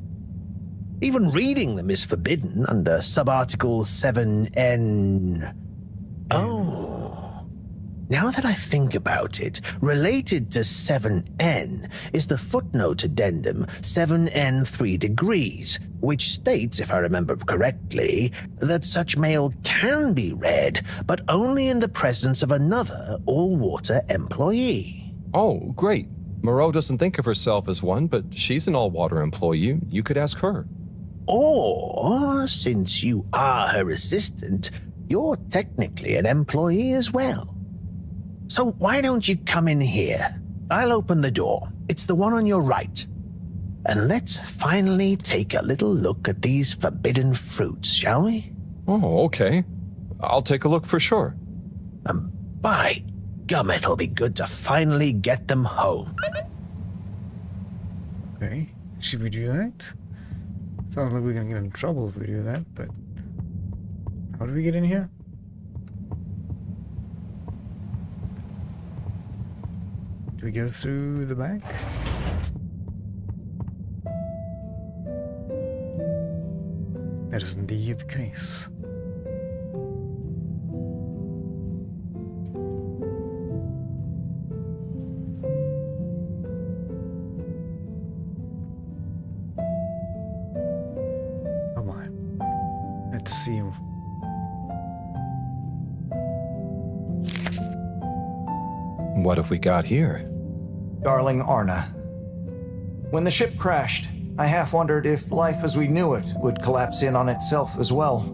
Even reading them is forbidden under Subarticle 7N. Oh. Now that I think about it, related to 7N is the footnote addendum 7N 3 degrees, which states, if I remember correctly, that such mail can be read, but only in the presence of another all-water employee. Oh, great. Moreau doesn't think of herself as one, but she's an all-water employee. You could ask her. Or, since you are her assistant, you're technically an employee as well. So why don't you come in here? I'll open the door. It's the one on your right. And let's finally take a little look at these forbidden fruits, shall we? Oh, okay. I'll take a look for sure. By gum, it'll be good to finally get them home. Okay, should we do that? Sounds like we're gonna get in trouble if we do that, but how do we get in here? Do we go through the back? That is indeed the case. Come on. Let's see. What have we got here? Darling Arna, when the ship crashed, I half wondered if life as we knew it would collapse in on itself as well.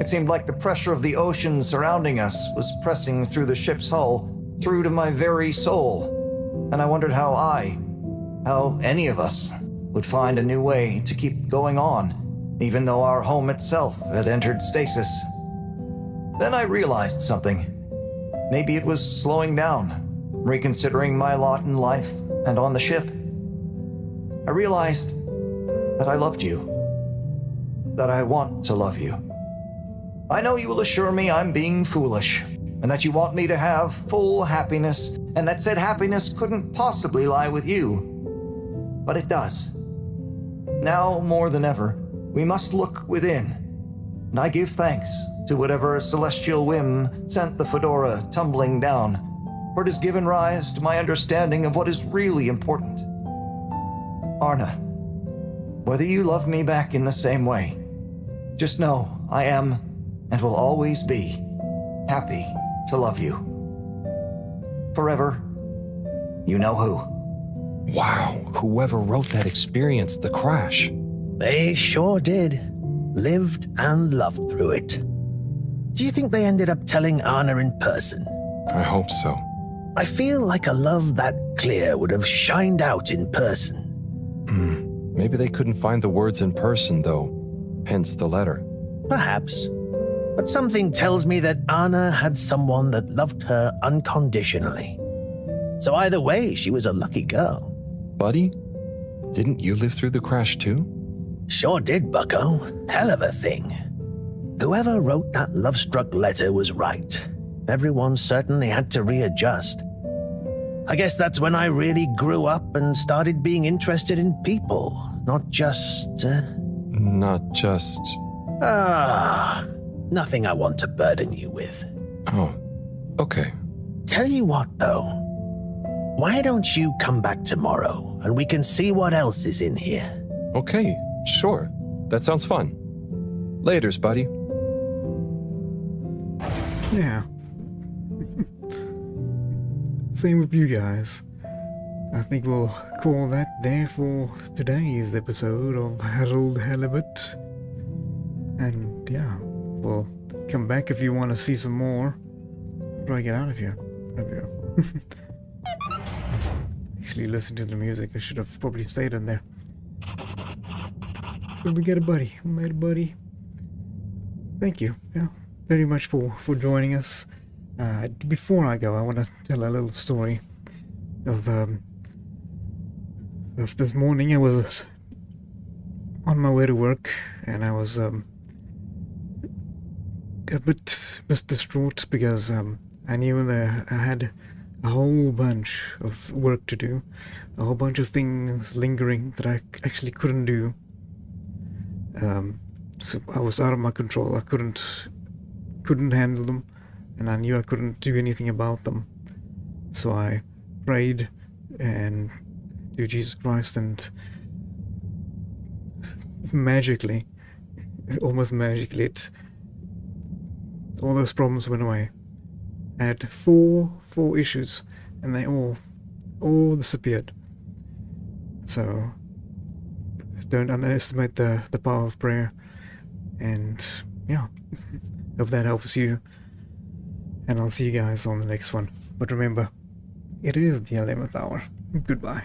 It seemed like the pressure of the ocean surrounding us was pressing through the ship's hull, through to my very soul. And I wondered how any of us would find a new way to keep going on, even though our home itself had entered stasis. Then I realized something. Maybe it was slowing down, reconsidering my lot in life and on the ship. I realized that I loved you, that I want to love you. I know you will assure me I'm being foolish, and that you want me to have full happiness, and that said happiness couldn't possibly lie with you. But it does. Now more than ever, we must look within, and I give thanks to whatever celestial whim sent the Fedora tumbling down, for it has given rise to my understanding of what is really important. Arna, whether you love me back in the same way, just know I am, and will always be, happy to love you. Forever, you know who. Wow, whoever wrote that experienced the crash. They sure did. Lived and loved through it. Do you think they ended up telling Arna in person? I hope so. I feel like a love that clear would have shined out in person. Maybe they couldn't find the words in person, though. Hence the letter. Perhaps. But something tells me that Anna had someone that loved her unconditionally. So either way, she was a lucky girl. Buddy, didn't you live through the crash too? Sure did, bucko. Hell of a thing. Whoever wrote that love-struck letter was right. Everyone certainly had to readjust. I guess that's when I really grew up and started being interested in people, not just... nothing I want to burden you with. Oh, okay. Tell you what, though. Why don't you come back tomorrow and we can see what else is in here? Okay, sure. That sounds fun. Laters, buddy. Yeah. Same with you guys. I think we'll call that there for today's episode of Harold Halibut. And yeah, we'll come back if you want to see some more. How do I get out of here? There we go. Actually listen to the music. I should have probably stayed in there. But we got a buddy. We made a buddy. Thank you. Yeah, very much for joining us. Before I go, I want to tell a little story of this morning. I was on my way to work, and I was a bit distraught because I knew that I had a whole bunch of work to do, a whole bunch of things lingering that I actually couldn't do. So I was out of my control. I couldn't handle them, and I knew I couldn't do anything about them. So I prayed and to Jesus Christ, and magically, almost magically, all those problems went away. I had four issues, and they all disappeared. So don't underestimate the power of prayer. And yeah, hope that helps you. And I'll see you guys on the next one. But remember, it is the 11th hour. Goodbye.